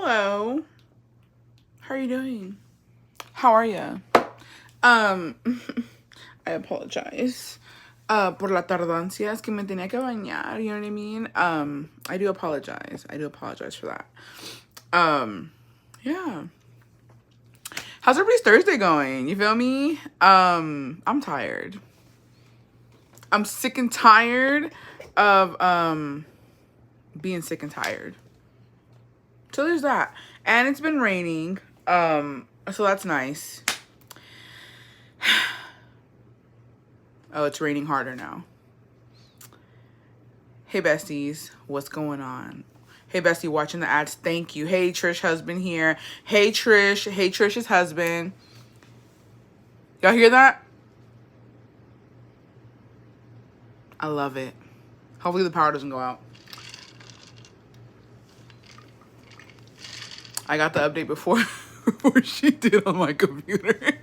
Hello. How are you doing? How are you? I apologize. Por la tardancia, es que me tenía que bañar, you know what I mean? I do apologize. I do apologize for that. Yeah. How's everybody's Thursday going? You feel me? I'm tired. I'm sick and tired of being sick and tired. So there's that. And it's been raining. So that's nice. Oh, it's raining harder now. Hey besties, what's going on? Hey bestie, watching the ads, thank you. Hey Trish husband here. Hey Trish. Hey Trish's husband. Y'all hear that? I love it. Hopefully the power doesn't go out. I got the update before she did on my computer.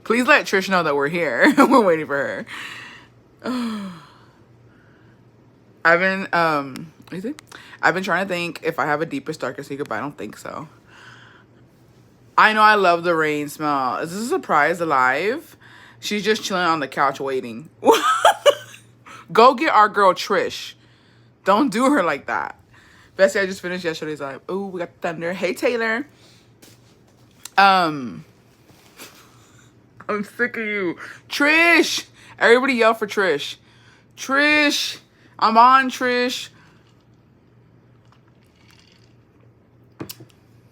Please let Trish know that we're here. We're waiting for her. I've been trying to think if I have a deepest, darkest secret, but I don't think so. I know I love the rain smell. Is this a surprise alive? She's just chilling on the couch waiting. Go get our girl Trish. Don't do her like that. Bessie, I just finished yesterday's live. Ooh, we got thunder. Hey Taylor. I'm sick of you. Trish. Everybody yell for Trish. Trish. I'm on, Trish.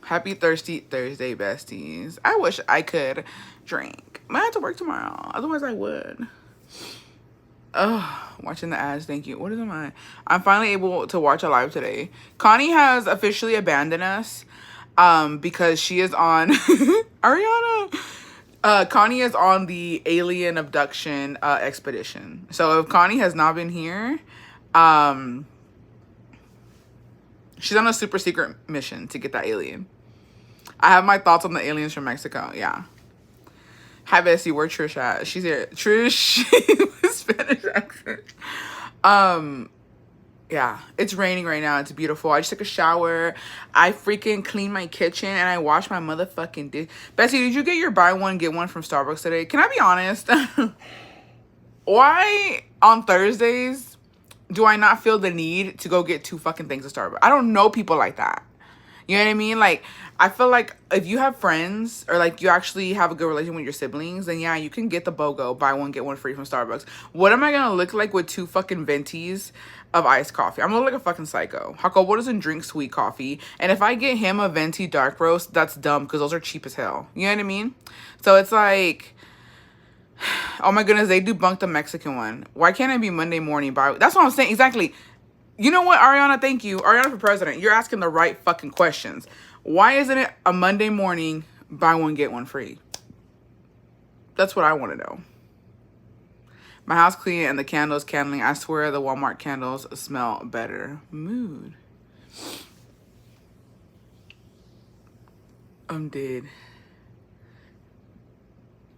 Happy Thirsty Thursday, besties. I wish I could drink. I have to work tomorrow. Otherwise, I would. Oh, watching the ads. Thank you. What is mine? I'm finally able to watch a live today. Connie has officially abandoned us because she is on Ariana. Connie is on the alien abduction expedition. So if Connie has not been here, she's on a super secret mission to get that alien. I have my thoughts on the aliens from Mexico. Yeah. Hi Bessie, where Trish at? She's here. Trish with Spanish accent. Yeah, it's raining right now. It's beautiful. I just took a shower. I freaking cleaned my kitchen and I washed my motherfucking dish. Bessie, did you get your buy one get one from Starbucks today? Can I be honest? Why on Thursdays do I not feel the need to go get two fucking things at Starbucks? I don't know people like that. You know what I mean? Like, I feel like if you have friends or like you actually have a good relation with your siblings, then yeah, you can get the BOGO, buy one, get one free from Starbucks. What am I going to look like with two fucking ventis of iced coffee? I'm going to look like a fucking psycho. Jacobo doesn't drink sweet coffee. And if I get him a venti dark roast, that's dumb because those are cheap as hell. You know what I mean? So it's like, oh my goodness, they debunked the Mexican one. Why can't it be Monday morning? That's what I'm saying. Exactly. You know what, Ariana? Thank you. Ariana for president. You're asking the right fucking questions. Why isn't it a Monday morning, buy one, get one free? That's what I want to know. My house clean and the candles candling. I swear the Walmart candles smell better. Mood. I'm dead.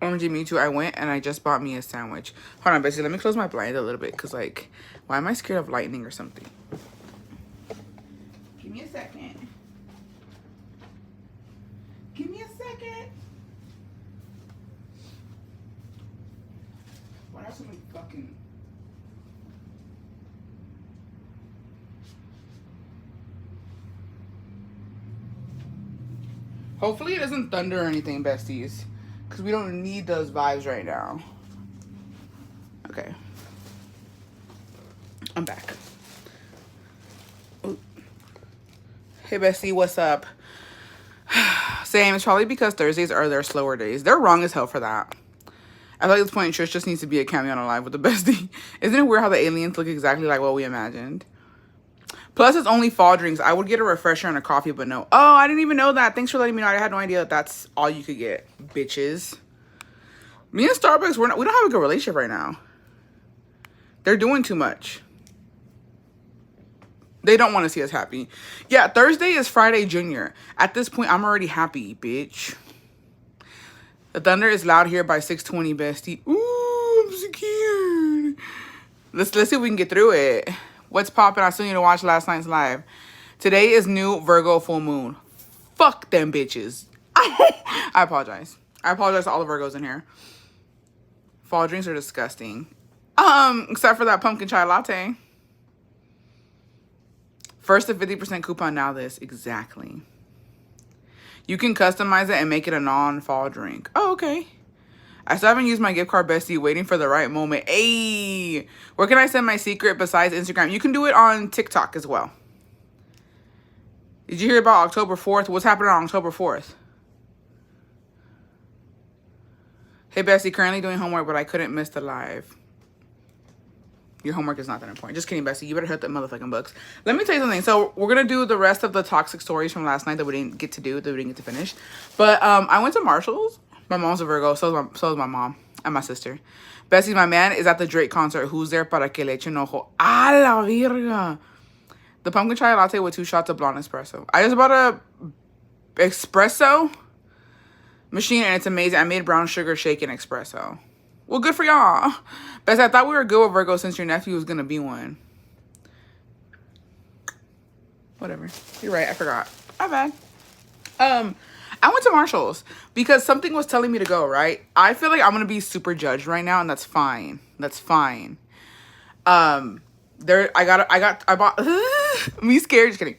OMG, me too. I went and I just bought me a sandwich. Hold on, Bessie. Let me close my blind a little bit. Because, like, why am I scared of lightning or something? Give me a second. Give me a second. Why are so many fucking... Hopefully it doesn't thunder or anything, besties. Because we don't need those vibes right now. Okay. I'm back. Ooh. Hey, Bessie, what's up? Same. It's probably because Thursdays are their slower days. They're wrong as hell for that. I feel like at this point, Trish just needs to be a cameo on a live with the bestie. Isn't it weird how the aliens look exactly like what we imagined? Plus, it's only fall drinks. I would get a refresher and a coffee, but no. Oh, I didn't even know that. Thanks for letting me know. I had no idea that that's all you could get, bitches. Me and Starbucks, we don't have a good relationship right now. They're doing too much. They don't want to see us happy. Yeah, Thursday is Friday Junior. At this point, I'm already happy, bitch. The thunder is loud here by 6:20, bestie. Ooh, I'm scared. Let's see if we can get through it. What's popping? I still need to watch last night's live. Today is new Virgo full moon. Fuck them bitches. I apologize. I apologize to all the Virgos in here. Fall drinks are disgusting. Except for that pumpkin chai latte. First to 50% coupon, now this. Exactly. You can customize it and make it a non-fall drink. Oh, okay. I still haven't used my gift card, bestie. Waiting for the right moment. Ayy. Where can I send my secret besides Instagram? You can do it on TikTok as well. Did you hear about October 4th? What's happening on October 4th? Hey, bestie. Currently doing homework, but I couldn't miss the live. Your homework is not that important. Just kidding, bestie. You better hit the motherfucking books. Let me tell you something. So we're going to do the rest of the toxic stories from last night that we didn't get to do, that we didn't get to finish. But I went to Marshall's. My mom's a Virgo. So is my mom and my sister. Bessie, my man is at the Drake concert. Who's there para que le eche un ojo? A la virga. The pumpkin chai latte with 2 shots of blonde espresso. I just bought a espresso machine and it's amazing. I made brown sugar shake and espresso. Well, good for y'all. Bess, I thought we were good with Virgo since your nephew was going to be one. Whatever. You're right. I forgot. My bad. I went to Marshall's because something was telling me to go, right? I feel like I'm going to be super judged right now, and that's fine. That's fine. I bought, me scared, just kidding.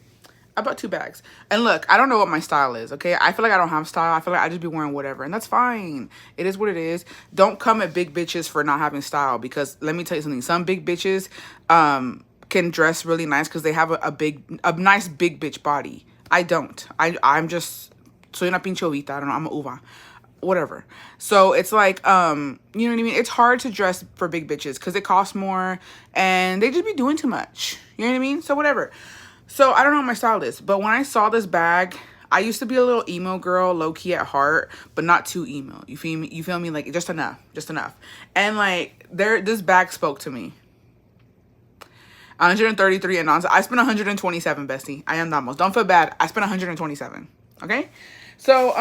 I bought 2 bags. And look, I don't know what my style is, okay? I feel like I don't have style. I feel like I just be wearing whatever, and that's fine. It is what it is. Don't come at big bitches for not having style, because let me tell you something. Some big bitches can dress really nice because they have a nice big bitch body. I don't. I'm just, soy una pinche ovita. I don't know. I'm a uva. Whatever. So it's like, you know what I mean? It's hard to dress for big bitches because it costs more and they just be doing too much. You know what I mean? So whatever. So I don't know what my style is, but when I saw this bag, I used to be a little emo girl, low key at heart, but not too emo. You feel me? You feel me? Like just enough. And like this bag spoke to me. 133 and nonsense. I spent 127, bestie. I am Damos. Don't feel bad. I spent 127. Okay? So,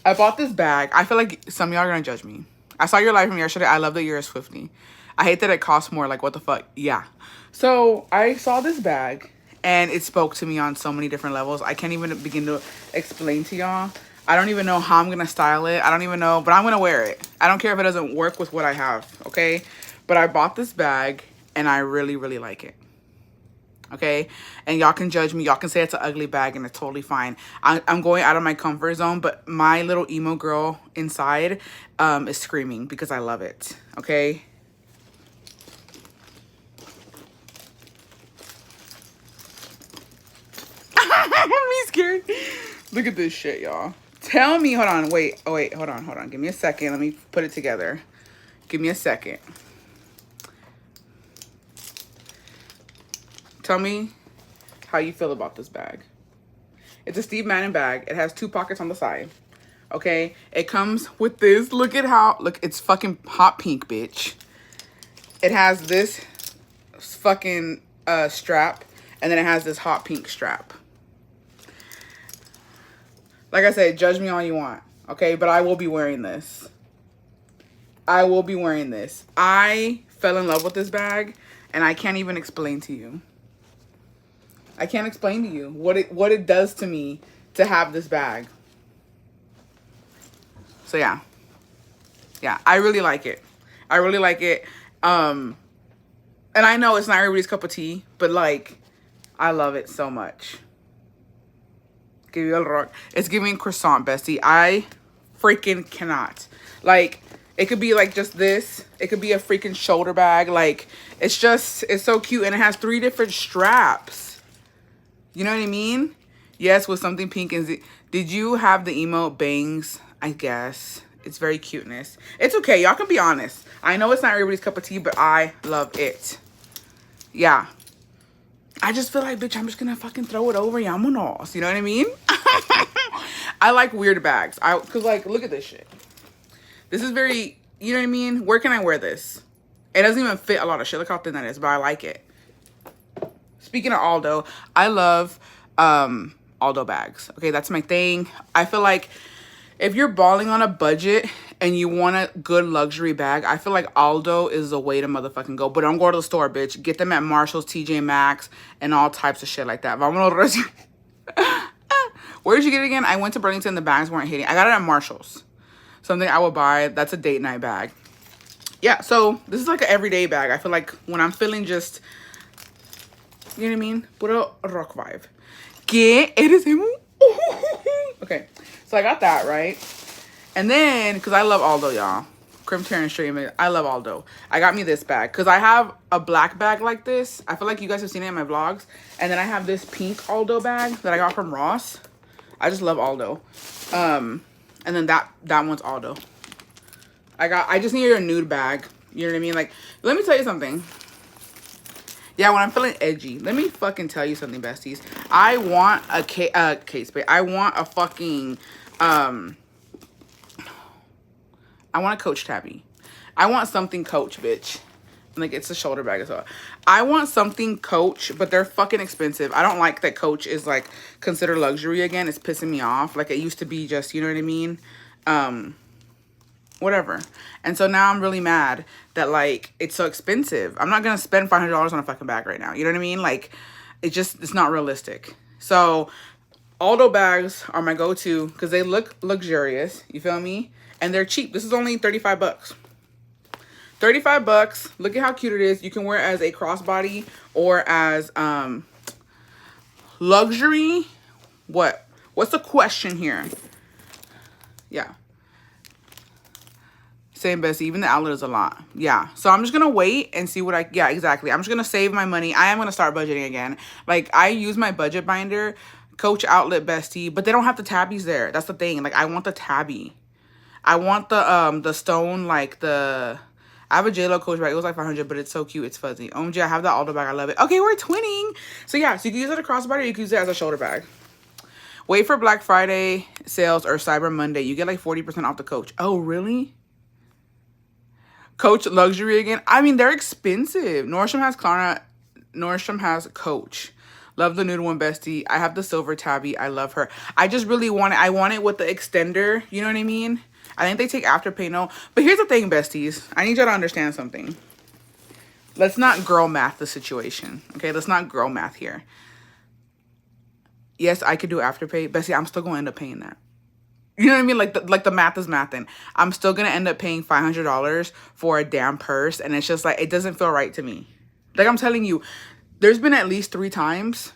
I bought this bag. I feel like some of y'all are gonna judge me. I saw your live from yesterday. I love that you're a Swiftie. I hate that it costs more. Like, what the fuck? Yeah. So, I saw this bag, and it spoke to me on so many different levels. I can't even begin to explain to y'all. I don't even know how I'm gonna style it. I don't even know, but I'm gonna wear it. I don't care if it doesn't work with what I have, okay? But I bought this bag, and I really, really like it. Okay, and y'all can judge me. Y'all can say it's an ugly bag, and it's totally fine. I'm going out of my comfort zone, but my little emo girl inside is screaming because I love it. Okay. Me scared. Look at this shit, y'all. Tell me. Hold on. Wait. Oh wait. Hold on. Give me a second. Let me put it together. Give me a second. Tell me how you feel about this bag. It's a Steve Madden bag. It has 2 pockets on the side. Okay? It comes with this. Look, it's fucking hot pink, bitch. It has this fucking strap. And then it has this hot pink strap. Like I said, judge me all you want. Okay? But I will be wearing this. I fell in love with this bag. And I can't even explain to you. I can't explain to you what it does to me to have this bag. So yeah. Yeah, I really like it. And I know it's not everybody's cup of tea, but like, I love it so much. Give you a rock. It's giving croissant, bestie. I freaking cannot. Like, it could be like just this. It could be a freaking shoulder bag. Like, it's so cute. And it has 3 different straps. You know what I mean? Yes, with something pink. And did you have the emote bangs? I guess. It's very cuteness. It's okay. Y'all can be honest. I know it's not everybody's cup of tea, but I love it. Yeah. I just feel like, bitch, I'm just gonna fucking throw it over Yamunos. You know what I mean? I like weird bags. Cause like, look at this shit. This is very, you know what I mean? Where can I wear this? It doesn't even fit a lot of shit. Look how thin that is, but I like it. Speaking of Aldo, I love Aldo bags. Okay, that's my thing. I feel like If you're balling on a budget and you want a good luxury bag, I feel like Aldo is the way to motherfucking go. But don't go to the store, bitch. Get them at Marshall's, TJ Maxx, and all types of shit like that. Vámonos. Where did you get it again? I went to Burlington. The bags weren't hitting. I got it at Marshall's. Something I would buy. That's a date night bag. Yeah, so this is like an everyday bag. I feel like when I'm feeling just, you know what I mean? Puro rock vibe. ¿Qué eres? Okay, so I got that, right? And then, because I love Aldo, y'all. Crimpterian Stream, I love Aldo. I got me this bag because I have a black bag like this. I feel like you guys have seen it in my vlogs. And then I have this pink Aldo bag that I got from Ross. I just love Aldo. And then that one's Aldo. I just needed a nude bag. You know what I mean? Like, let me tell you something. Yeah, when I'm feeling edgy, let me fucking tell you something, besties. I want a Kate Spade. I want a fucking, I want a Coach tabby. I want something Coach, bitch. Like, it's a shoulder bag as well. I want something Coach, but they're fucking expensive. I don't like that Coach is, like, considered luxury again. It's pissing me off. Like, it used to be just, you know what I mean? Whatever. And so now I'm really mad that, like, it's so expensive. I'm not gonna spend $500 on a fucking bag right now. You know what I mean? Like, it's not realistic. So Aldo bags are my go-to because they look luxurious. You feel me? And they're cheap. This is only 35 bucks. 35 bucks. Look at how cute it is. You can wear it as a crossbody or as luxury. What's the question here? Yeah. Same, Bessie. Even the outlet is a lot. Yeah. So I'm just going to wait and see what yeah, exactly. I'm just going to save my money. I am going to start budgeting again. Like, I use my budget binder, Coach Outlet Bestie, but they don't have the tabbies there. That's the thing. Like, I want the tabby. I want the stone, like I have a JLo Coach bag. It was like 500, but it's so cute. It's fuzzy. OMG, I have the Aldo bag. I love it. Okay, we're twinning. So yeah, so you can use it as a crossbody or you can use it as a shoulder bag. Wait for Black Friday sales or Cyber Monday. You get like 40% off the Coach. Oh, really? Coach luxury again. I mean, they're expensive. Nordstrom has Klarna. Nordstrom has Coach. Love the nude one, bestie. I have the silver tabby. I love her. I just really want it. I want it with the extender. You know what I mean? I think they take Afterpay, no. But here's the thing, besties. I need y'all to understand something. Let's not girl math the situation. Okay, let's not girl math here. Yes, I could do Afterpay. Bestie, I'm still going to end up paying that. You know what I mean? Like the math is mathing. I'm still going to end up paying $500 for a damn purse. And it's just like, it doesn't feel right to me. Like, I'm telling you, there's been at least 3 times.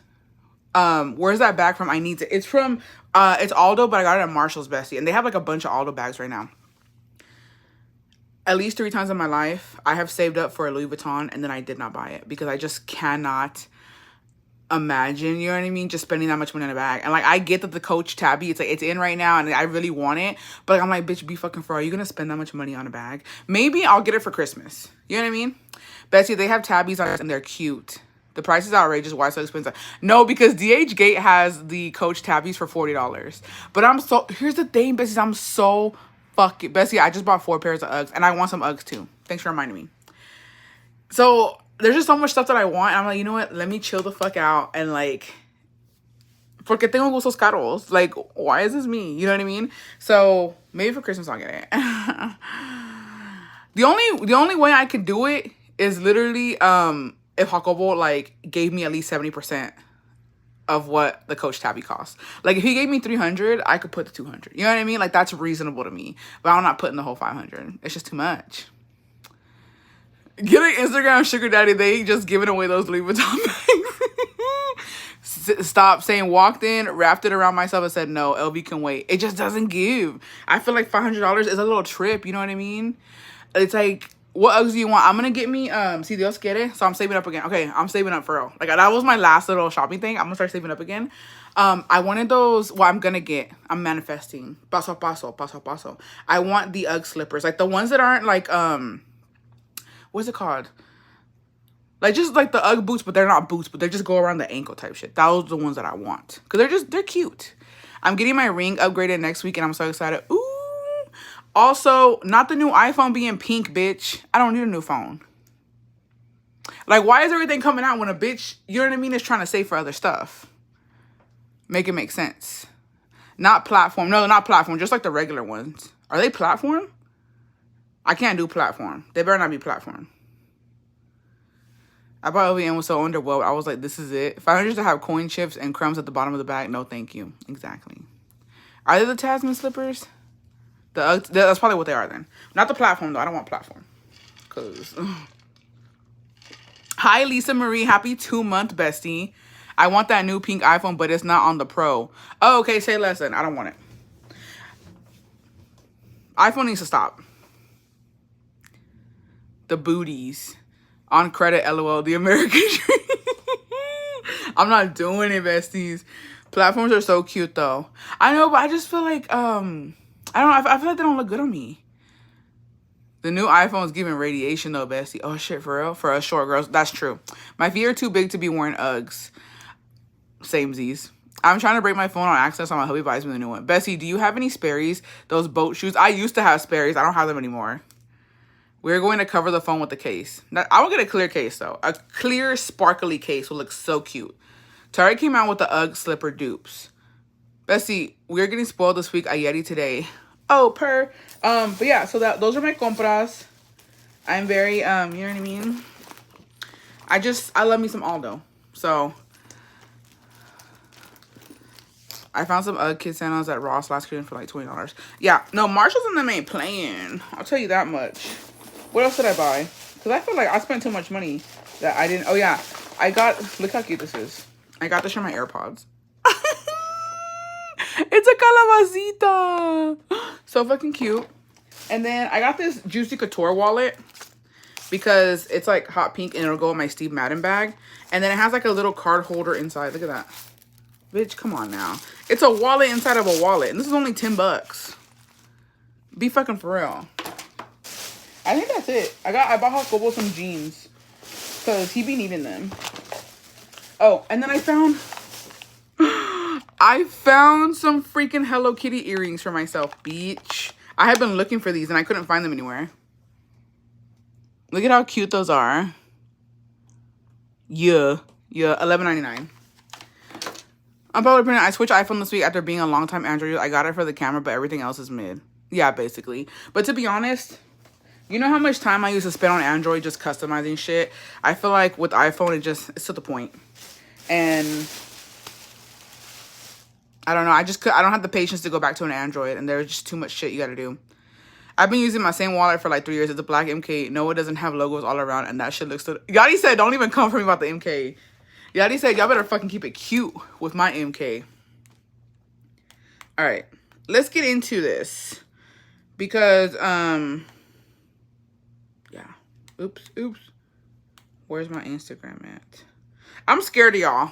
Where's that bag from? I need to. It's from, it's Aldo, but I got it at Marshall's, bestie. And they have like a bunch of Aldo bags right now. At least 3 times in my life, I have saved up for a Louis Vuitton and then I did not buy it because I just cannot imagine, you know what I mean, just spending that much money on a bag. And like, I get that the Coach tabby, it's like, it's in right now and I really want it, but like, I'm like, bitch, be fucking for, are you gonna spend that much money on a bag? Maybe I'll get it for Christmas. You know what I mean? Bestie, they have tabbies on it and they're cute. The price is outrageous. Why so expensive? No, because DH Gate has the Coach tabbies for $40. But here's the thing, besties, I'm so fucking, bestie, I just bought 4 pairs of Uggs and I want some Uggs too. Thanks for reminding me. So there's just so much stuff that I want. And I'm like, you know what? Let me chill the fuck out and like, porque tengo gustos caros. Like, why is this me? You know what I mean? So maybe for Christmas I'll get it. The only way I could do it is literally if Jacobo like gave me at least 70% of what the Coach tabby costs. Like, if he gave me 300, I could put the 200. You know what I mean? Like, that's reasonable to me. But I'm not putting the whole 500. It's just too much. Get an Instagram sugar daddy. They just giving away those Louis Vuitton bags. Stop saying walked in, wrapped it around myself and said, no, LV can wait. It just doesn't give. I feel like $500 is a little trip. You know what I mean? It's like, what Uggs do you want? I'm going to get me, si Dios quiere. So I'm saving up again. Okay, I'm saving up for real. Like, that was my last little shopping thing. I'm going to start saving up again. I wanted those, well, I'm going to get, I'm manifesting. Paso a paso, paso a paso. I want the Ugg slippers. Like, the ones that aren't like, what's it called? Like, just like the Ugg boots, but they're not boots, but they just go around the ankle type shit. Those are the ones that I want. Because they're cute. I'm getting my ring upgraded next week, and I'm so excited. Ooh. Also, not the new iPhone being pink, bitch. I don't need a new phone. Like, why is everything coming out when a bitch, you know what I mean, is trying to save for other stuff? Make it make sense. Not platform. No, not platform. Just like the regular ones. Are they platform? I can't do platform. They better not be platform. I bought LV and was so underwhelmed. I was like, this is it. $500 to have coin chips and crumbs at the bottom of the bag. No, thank you. Exactly. Are they the Tasman slippers? That's probably what they are then. Not the platform, though. I don't want platform. Because... Hi, Lisa Marie. Happy 2-month, bestie. I want that new pink iPhone, but it's not on the Pro. Oh, okay. Say less then. I don't want it. iPhone needs to stop. The booties. On credit, LOL. The American dream. I'm not doing it, besties. Platforms are so cute, though. I know, but I just feel like, I don't know. I feel like they don't look good on me. The new iPhone's giving radiation, though, bestie. Oh, shit, for real? For us short girls. That's true. My feet are too big to be wearing Uggs. Samesies. I'm trying to break my phone on access on my hubby buys me the new one. Bessie, do you have any Sperry's? Those boat shoes? I used to have Sperry's. I don't have them anymore. We're going to cover the phone with the case. Now, I will get a clear case, though. A clear, sparkly case will look so cute. Target came out with the Ugg slipper dupes. Bessie, we're getting spoiled this week. I Yeti today. Oh, but yeah, so those are my compras. I'm very, you know what I mean? I love me some Aldo. So... I found some Ugg kid sandals at Ross last year for like $20. Yeah, no, Marshalls and them ain't playing. I'll tell you that much. What else did I buy? Because I feel like I spent too much money that I didn't. Oh, yeah. Look how cute this is. I got this from my AirPods. It's a calabacita. So fucking cute. And then I got this Juicy Couture wallet because it's like hot pink and it'll go in my Steve Madden bag. And then it has like a little card holder inside. Look at that. Bitch, come on now. It's a wallet inside of a wallet. And this is only $10. Be fucking for real. I think that's it. I bought Jacobo some jeans. Because he be needing them. Oh, and then I found some freaking Hello Kitty earrings for myself, bitch. I have been looking for these and I couldn't find them anywhere. Look at how cute those are. Yeah, $11.99. I'm probably printing. I switched iPhone this week after being a long time Android user. I got it for the camera, but everything else is mid. Yeah, basically. But to be honest, you know how much time I used to spend on Android just customizing shit? I feel like with iPhone, it's to the point. And I don't know. I don't have the patience to go back to an Android, and there's just too much shit you got to do. I've been using my same wallet for like 3 years. It's a black MK. No, it doesn't have logos all around, and that shit looks so... Yachty said, don't even come for me about the MK. Yachty said, y'all better fucking keep it cute with my MK. All right. Let's get into this. Because, yeah. Oops. Where's my Instagram at? I'm scared of y'all.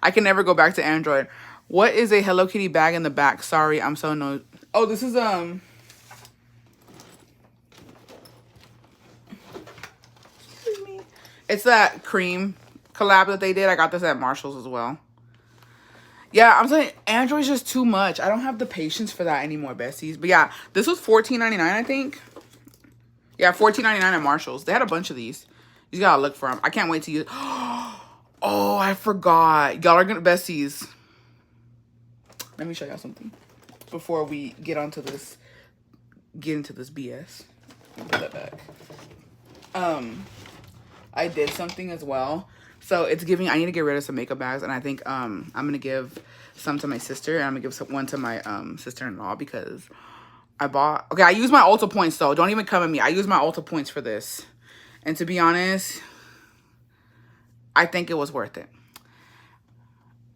I can never go back to Android. What is a Hello Kitty bag in the back? Sorry, I'm so no... Oh, this is, excuse me. It's that cream collab that they did. I got this at Marshall's as well. Yeah, I'm saying Android's just too much. I don't have the patience for that anymore, besties. But yeah, this was $14.99, I think. Yeah, $14.99 at Marshall's. They had a bunch of these. You gotta look for them. I can't wait to use... Oh, I forgot. Y'all are gonna... Besties. Let me show y'all something. Before we get into this BS. Put that back. I did something as well. So it's giving, I need to get rid of some makeup bags. And I think I'm going to give some to my sister. And I'm going to give one to my sister-in-law because I bought... Okay, I use my Ulta points though. Don't even come at me. I use my Ulta points for this. And to be honest, I think it was worth it.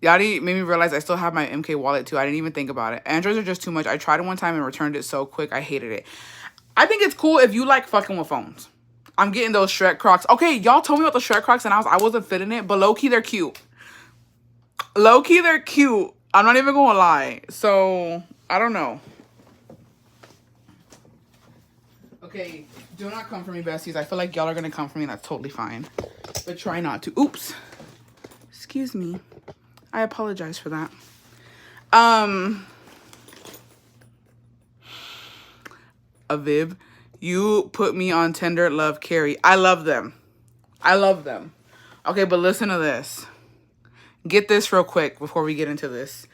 Yachty made me realize I still have my MK wallet too. I didn't even think about it. Androids are just too much. I tried it one time and returned it so quick. I hated it. I think it's cool if you like fucking with phones. I'm getting those Shrek Crocs. Okay, y'all told me about the Shrek Crocs and I wasn't fitting it, but low-key they're cute. Low-key they're cute. I'm not even gonna lie. So, I don't know. Okay, do not come for me, besties. I feel like y'all are gonna come for me and that's totally fine. But try not to. Oops. Excuse me. I apologize for that. Aviv, you put me on Tender Love Carrie. I love them. I love them. Okay, but listen to this. Get this real quick before we get into this.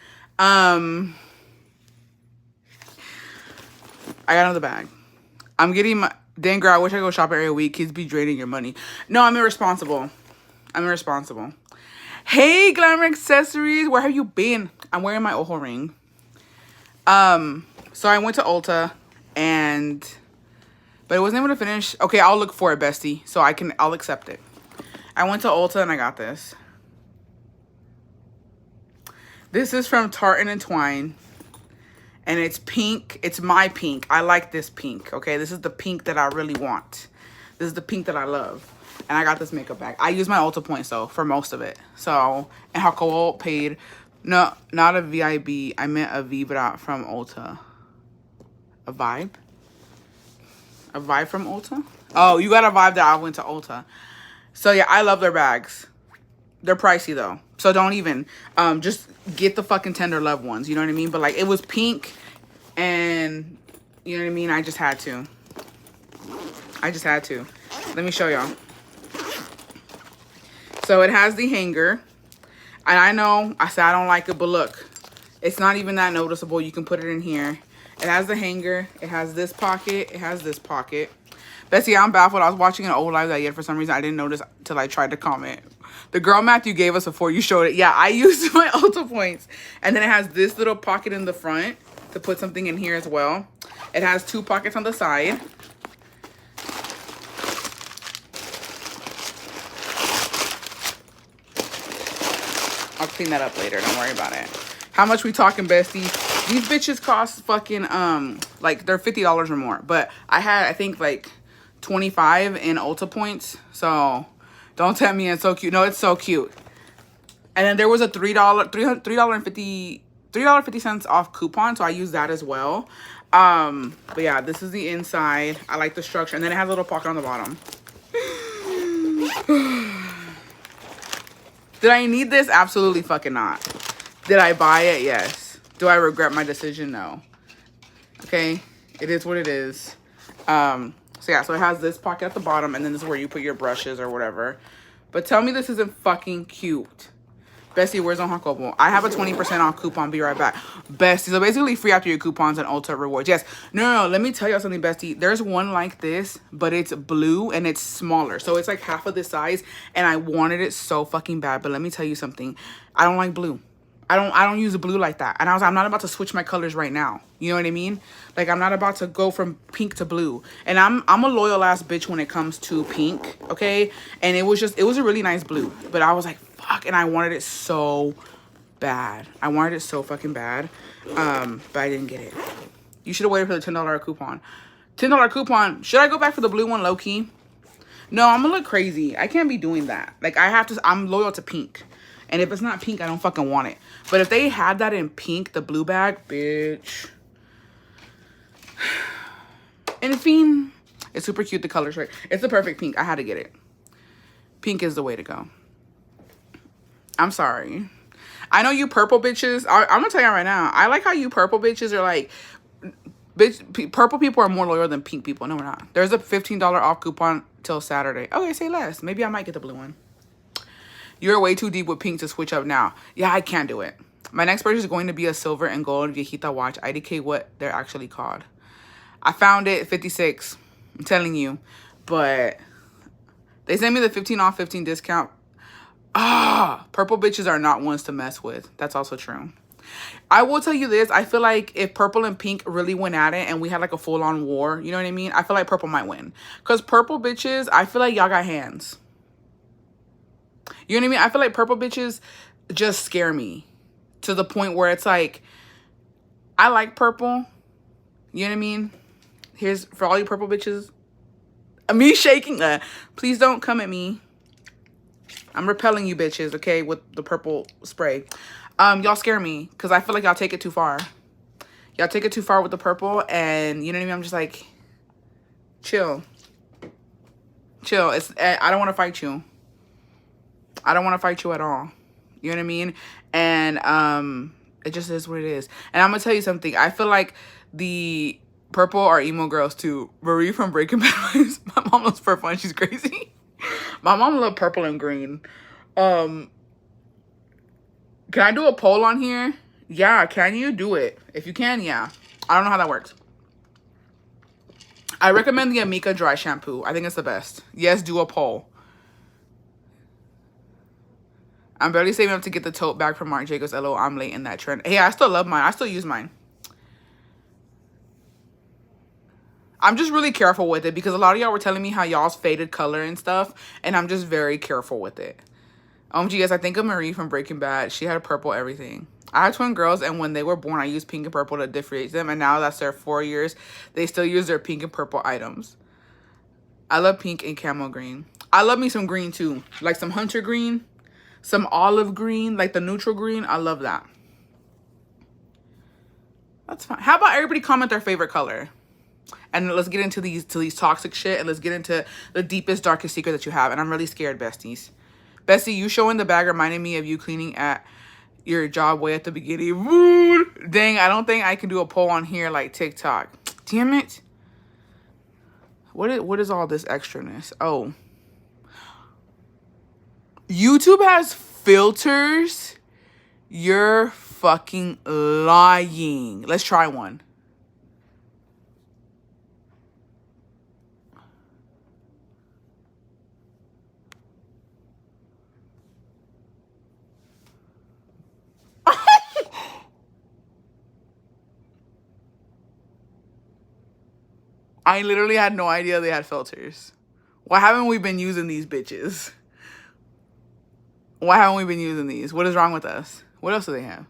I got another bag. I'm getting my... Dang, girl, I wish I could go shop every week. Kids be draining your money. No, I'm irresponsible. I'm irresponsible. Hey, Glamour Accessories. Where have you been? I'm wearing my ojo ring. So I went to Ulta and... But I wasn't able to finish. Okay, I'll look for it, bestie. So I'll accept it. I went to Ulta and I got this. This is from Tartan and Twine. And it's pink. It's my pink. I like this pink, okay? This is the pink that I really want. This is the pink that I love. And I got this makeup bag. I use my Ulta points, though, for most of it. So, and Jacobo paid... No, not a VIB. I meant a Vibra from Ulta. A vibe? A vibe from Ulta? Oh, you got a vibe that I went to Ulta. So, yeah, I love their bags. They're pricey, though. So, don't even... just get the fucking Tender Love ones. You know what I mean? But, like, it was pink. And, you know what I mean? I just had to. I just had to. Let me show y'all. So, it has the hanger. And I know I said I don't like it, but look. It's not even that noticeable. You can put it in here. It has the hanger. It has this pocket. It has this pocket. Bessie, I'm baffled. I was watching an old live that yet for some reason I didn't notice till I tried to comment. The girl math you gave us before you showed it. Yeah, I used my Ulta points. And then it has this little pocket in the front to put something in here as well. It has 2 pockets on the side. I'll clean that up later. Don't worry about it. How much we talking, bestie? These bitches cost fucking, like, they're $50 or more. But I had, I think, like, 25 in Ulta points. So, don't tell me it's so cute. No, it's so cute. And then there was a $3.50 off coupon. So, I used that as well. But, yeah, this is the inside. I like the structure. And then it has a little pocket on the bottom. Did I need this? Absolutely fucking not. Did I buy it? Yes. Do I regret my decision? No. Okay. It is what it is. So yeah, so it has this pocket at the bottom, and then this is where you put your brushes or whatever. But tell me this isn't fucking cute. Bestie, where's on Jacobo? I have a 20% off coupon. Be right back. Bestie, so basically free after your coupons and Ulta rewards. Yes. No. Let me tell you something, bestie. There's one like this, but it's blue and it's smaller. So it's like half of this size, and I wanted it so fucking bad. But let me tell you something. I don't like blue. I don't use blue like that. And I'm not about to switch my colors right now. You know what I mean? Like, I'm not about to go from pink to blue. And I'm a loyal ass bitch when it comes to pink, okay? And it was a really nice blue. But I was like, fuck, and I wanted it so bad. I wanted it so fucking bad. But I didn't get it. You should have waited for the $10 coupon. $10 coupon. Should I go back for the blue one low key? No, I'm gonna look crazy. I can't be doing that. Like, I'm loyal to pink. And if it's not pink, I don't fucking want it. But if they had that in pink, the blue bag, bitch. And it's super cute. The color's right. It's the perfect pink. I had to get it. Pink is the way to go. I'm sorry. I know you purple bitches. I'm going to tell you right now. I like how you purple bitches are like... Bitch, purple people are more loyal than pink people. No, we're not. There's a $15 off coupon till Saturday. Okay, say less. Maybe I might get the blue one. You're way too deep with pink to switch up now. Yeah, I can't do it. My next purchase is going to be a silver and gold viejita watch. IDK what they're actually called. I found it 56. I'm telling you. But they sent me the 15 off 15 discount. Purple bitches are not ones to mess with. That's also true. I will tell you this. I feel like if purple and pink really went at it and we had like a full-on war, you know what I mean? I feel like purple might win. Because purple bitches, I feel like y'all got hands. You know what I mean? I feel like purple bitches just scare me to the point where it's like, I like purple. You know what I mean? Here's for all you purple bitches. Me shaking. Please don't come at me. I'm repelling you bitches, okay, with the purple spray. Y'all scare me because I feel like y'all take it too far. Y'all take it too far with the purple, and you know what I mean? I'm just like, chill. Chill. I don't want to fight you. I don't want to fight you at all. You know what I mean? And it just is what it is. And I'm going to tell you something. I feel like the purple are emo girls too. Marie from Breaking Bad. My mom loves purple and she's crazy. My mom loves purple and green. Can I do a poll on here? Yeah, can you do it? If you can, yeah. I don't know how that works. I recommend the Amika dry shampoo. I think it's the best. Yes, do a poll. I'm barely saving up to get the tote bag from Marc Jacobs. LO, I'm late in that trend. Hey, I still love mine. I still use mine. I'm just really careful with it because a lot of y'all were telling me how y'all's faded color and stuff, and I'm just very careful with it. Yes, I think of Marie from Breaking Bad. She had a purple everything. I had twin girls, and when they were born, I used pink and purple to differentiate them, and now that's their 4 years, they still use their pink and purple items. I love pink and camel green. I love me some green, too. Like some hunter green, some olive green, like the neutral green. I love that. That's fine. How about everybody comment their favorite color? And let's get into these toxic shit, and let's get into the deepest, darkest secret that you have. And I'm really scared, besties. Bestie, you showing the bag reminded me of you cleaning at your job way at the beginning. Woo! Dang, I don't think I can do a poll on here like TikTok. Damn it. What is all this extraness? Oh. YouTube has filters? You're fucking lying. Let's try one. I literally had no idea they had filters. Why haven't we been using these bitches? Why haven't we been using these? What is wrong with us? What else do they have?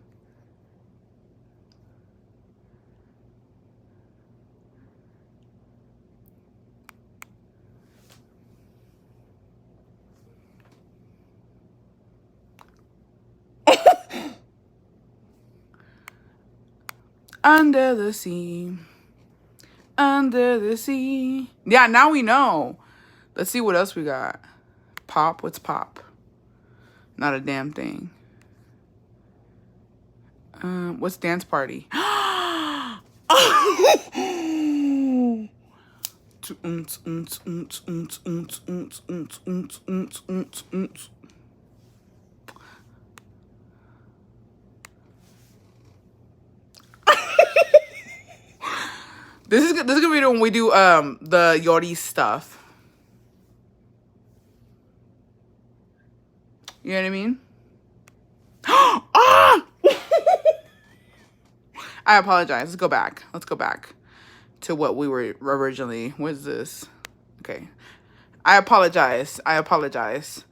Under the sea. Under the sea. Yeah, now we know. Let's see what else we got. Pop. What's pop? Not a damn thing. What's dance party? This is gonna be when we do the Yori stuff. You know what I mean? Ah! I apologize. Let's go back. Let's go back to what we were originally. What is this? Okay. I apologize. I apologize.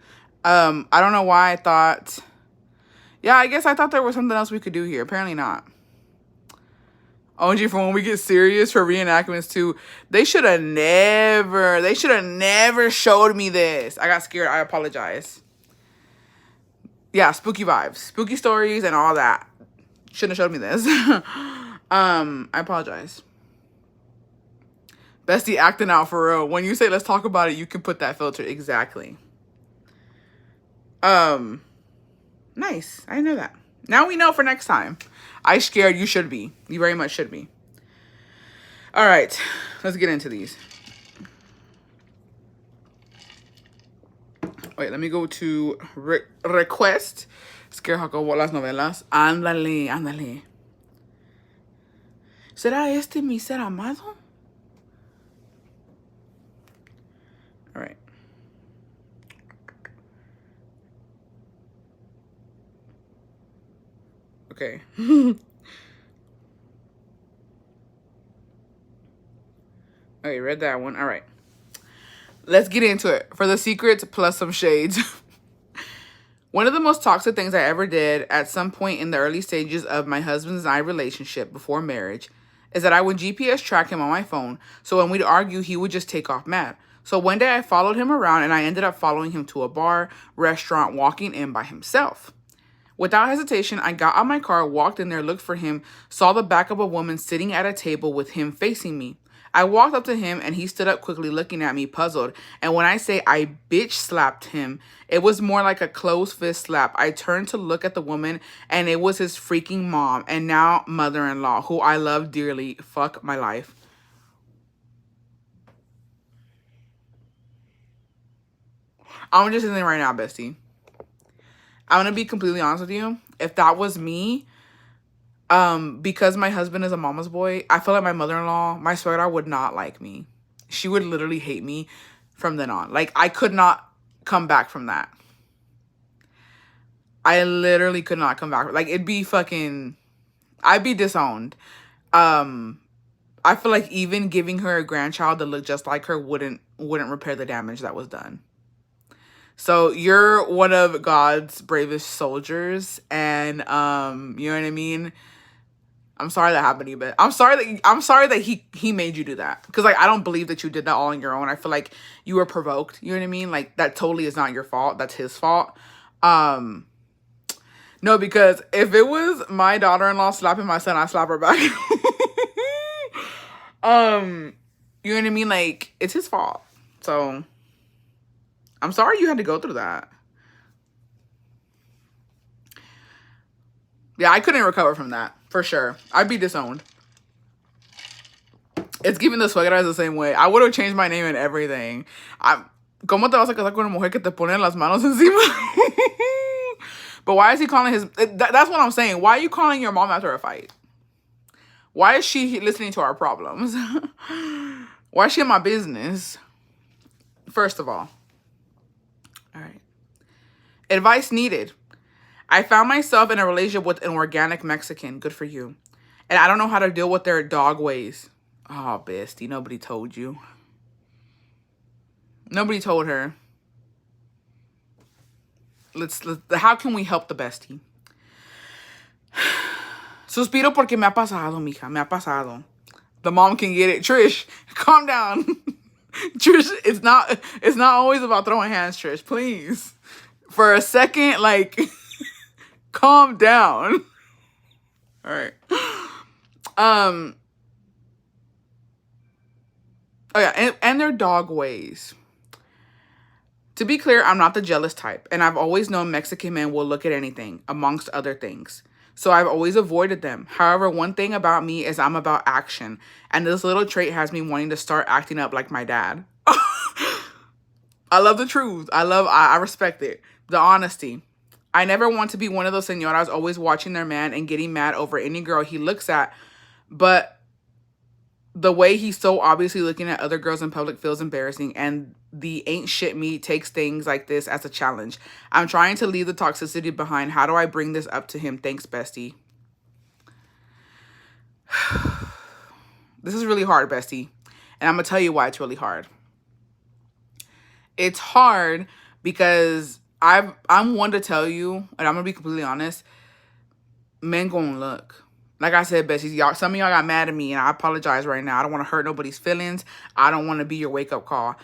I don't know why I thought. Yeah, I guess I thought there was something else we could do here. Apparently not. OG, for when we get serious for reenactments too, they should have never showed me this. I got scared. I apologize. Yeah, spooky vibes, spooky stories and all that. Shouldn't have showed me this. I apologize. Bestie acting out for real. When you say let's talk about it, you can put that filter. Exactly. Nice. I know that. Now we know for next time. I scared. You should be. You very much should be. All right. Let's get into these. Wait, let me go to request. Scare Jacobo las novelas. Ándale, ándale. ¿Será este mi ser amado? All right. Okay. Okay, read that one. All right. Let's get into it. For the secrets plus some shades. One of the most toxic things I ever did at some point in the early stages of my husband's and I relationship before marriage is that I would GPS track him on my phone. So when we'd argue, he would just take off mad. So one day I followed him around and I ended up following him to a bar, restaurant, walking in by himself. Without hesitation, I got out my car, walked in there, looked for him, saw the back of a woman sitting at a table with him facing me. I walked up to him and he stood up quickly looking at me puzzled. And when I say I bitch slapped him, it was more like a closed fist slap. I turned to look at the woman and it was his freaking mom and now mother-in-law, who I love dearly. Fuck my life. I'm just saying right now, bestie. I'm going to be completely honest with you. If that was me, because my husband is a mama's boy, I feel like my mother-in-law, my suegra would not like me. she would literally hate me from then on. Like, I could not come back from that. I literally could not come back. Like, it'd be fucking, I'd be disowned. I feel like even giving her a grandchild that looked just like her wouldn't repair the damage that was done. So you're one of God's bravest soldiers, and you know what I mean? I'm sorry that happened to you, but I'm sorry that he made you do that. Because, like, I don't believe that you did that all on your own. I feel like you were provoked. You know what I mean? Like, that totally is not your fault. That's his fault. No, because if it was my daughter-in-law slapping my son, I'd slap her back. You know what I mean? Like, it's his fault. So I'm sorry you had to go through that. Yeah, I couldn't recover from that, for sure. I'd be disowned. It's giving the suegra the same way. I would have changed my name and everything. ¿Cómo te vas a casar con una mujer que te pone las manos encima? But why is he calling his... That's what I'm saying. Why are you calling your mom after a fight? Why is she listening to our problems? Why is she in my business? First of all. All right. Advice needed. I found myself in a relationship with an organic Mexican. Good for you. And I don't know how to deal with their dog ways. Oh, bestie. Nobody told you. Nobody told her. Let's how can we help the bestie? Suspiro porque me ha pasado, mija. Me ha pasado. The mom can get it. Trish, calm down. Trish, it's not always about throwing hands, Trish. Please. For a second, like, calm down. All right. Oh yeah, and their dog ways. To be clear, I'm not the jealous type, and I've always known Mexican men will look at anything, amongst other things. So I've always avoided them. However, one thing about me is I'm about action, and this little trait has me wanting to start acting up like my dad. I love the truth. I respect it. The honesty. I never want to be one of those señoras always watching their man and getting mad over any girl he looks at, but the way he's so obviously looking at other girls in public feels embarrassing, and the ain't shit me takes things like this as a challenge. I'm trying to leave the toxicity behind. How do I bring this up to him? Thanks, bestie. This is really hard, bestie. And I'm going to tell you why it's really hard. It's hard because I'm one to tell you, and I'm going to be completely honest, men gonna look. Like I said, besties, some of y'all got mad at me, and I apologize right now. I don't want to hurt nobody's feelings. I don't want to be your wake-up call.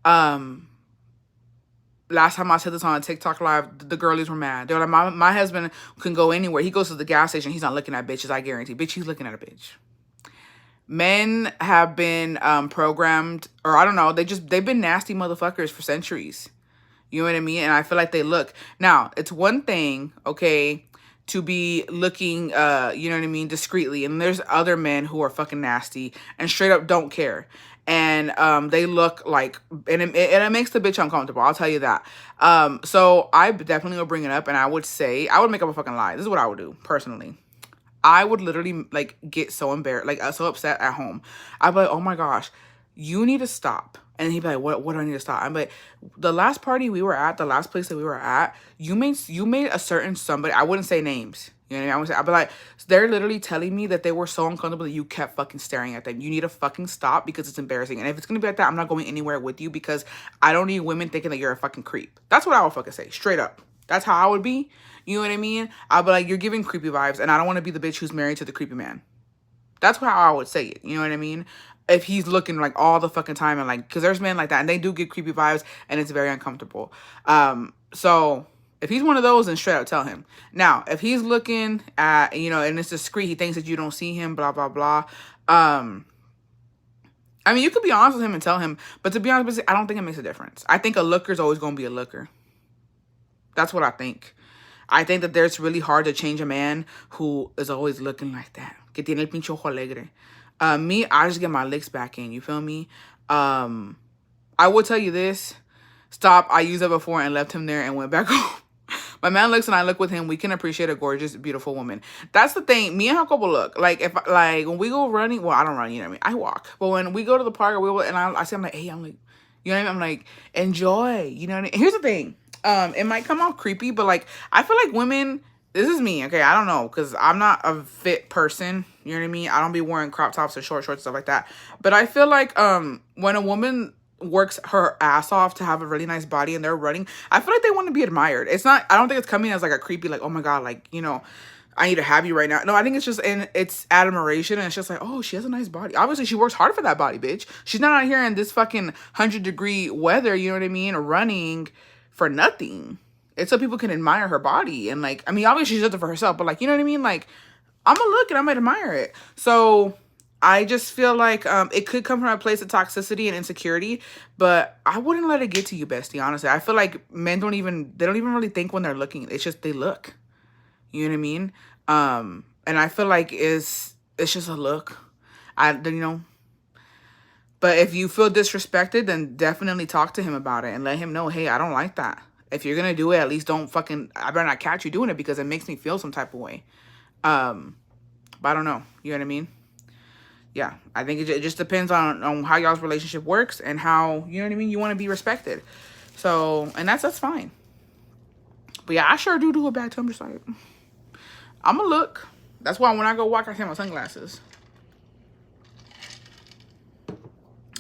Last time I said this on a TikTok live, the girlies were mad. They were like, my husband can go anywhere. He goes to the gas station. He's not looking at bitches, I guarantee. Bitch, he's looking at a bitch. Men have been programmed, or I don't know, they've been nasty motherfuckers for centuries. You know what I mean? And I feel like they look. Now, it's one thing, okay, to be looking, you know what I mean, discreetly. And there's other men who are fucking nasty and straight up don't care. And they look like, and it makes the bitch uncomfortable. I'll tell you that. So I definitely would bring it up, and I would say, I would make up a fucking lie. This is what I would do, personally. I would literally, like, get so embarrassed, like, so upset at home. I'd be like, oh my gosh, you need to stop. And he'd be like, what do I need to stop? I'm like, the last party we were at, the last place that we were at, you made a certain somebody, I wouldn't say names. You know what I mean? I'd be like, they're literally telling me that they were so uncomfortable that you kept fucking staring at them. You need to fucking stop because it's embarrassing. And if it's going to be like that, I'm not going anywhere with you because I don't need women thinking that you're a fucking creep. That's what I would fucking say. Straight up. That's how I would be. You know what I mean? I'd be like, you're giving creepy vibes, and I don't want to be the bitch who's married to the creepy man. That's how I would say it. You know what I mean? If he's looking like all the fucking time, and like, because there's men like that, and they do get creepy vibes, and it's very uncomfortable. So if he's one of those, then straight up tell him. Now, if he's looking at, you know, and it's discreet, he thinks that you don't see him, blah, blah, blah. I mean, you could be honest with him and tell him, but to be honest with you, I don't think it makes a difference. I think a looker's always going to be a looker. That's what I think. I think that it's really hard to change a man who is always looking like that. Que tiene el pinche ojo alegre. Me, I just get my licks back in. You feel me? I will tell you this. Stop. I used it before and left him there and went back home. my man looks and I look with him, we can appreciate a gorgeous, beautiful woman. That's the thing. Me and Jacobo look like, if like when we go running, well, I don't run, you know what I mean? I walk. But when we go to the park, or we will, and I say, I'm like, hey, I'm like, you know what I mean? I'm like, enjoy. You know what I mean? Here's the thing. It might come off creepy, but like, I feel like women, this is me, okay? I don't know, because I'm not a fit person. You know what I mean? I don't be wearing crop tops or short shorts, stuff like that. But I feel like when a woman works her ass off to have a really nice body and they're running, I feel like they want to be admired. It's not, I don't think it's coming as like a creepy, like, oh my God, like, you know, I need to have you right now. No, I think it's just it's admiration, and it's just like, oh, she has a nice body. Obviously, she works hard for that body, bitch. She's not out here in this fucking 100-degree weather, you know what I mean, running for nothing. It's so people can admire her body. And like, I mean, obviously she does it for herself, but like, you know what I mean? Like, I'm gonna look and I'm gonna admire it. So I just feel like it could come from a place of toxicity and insecurity, but I wouldn't let it get to you, bestie, honestly. I feel like men don't even really think when they're looking. It's just they look. You know what I mean? And I feel like it's just a look. You know. But if you feel disrespected, then definitely talk to him about it and let him know, hey, I don't like that. If you're gonna do it, at least don't fucking, I better not catch you doing it, because it makes me feel some type of way. But I don't know. You know what I mean? Yeah, I think it just depends on how y'all's relationship works and how, you know what I mean, you want to be respected. So, and that's fine. But yeah, I sure do a bad time. Just like, I'm gonna look. That's why when I go walk, I take my sunglasses.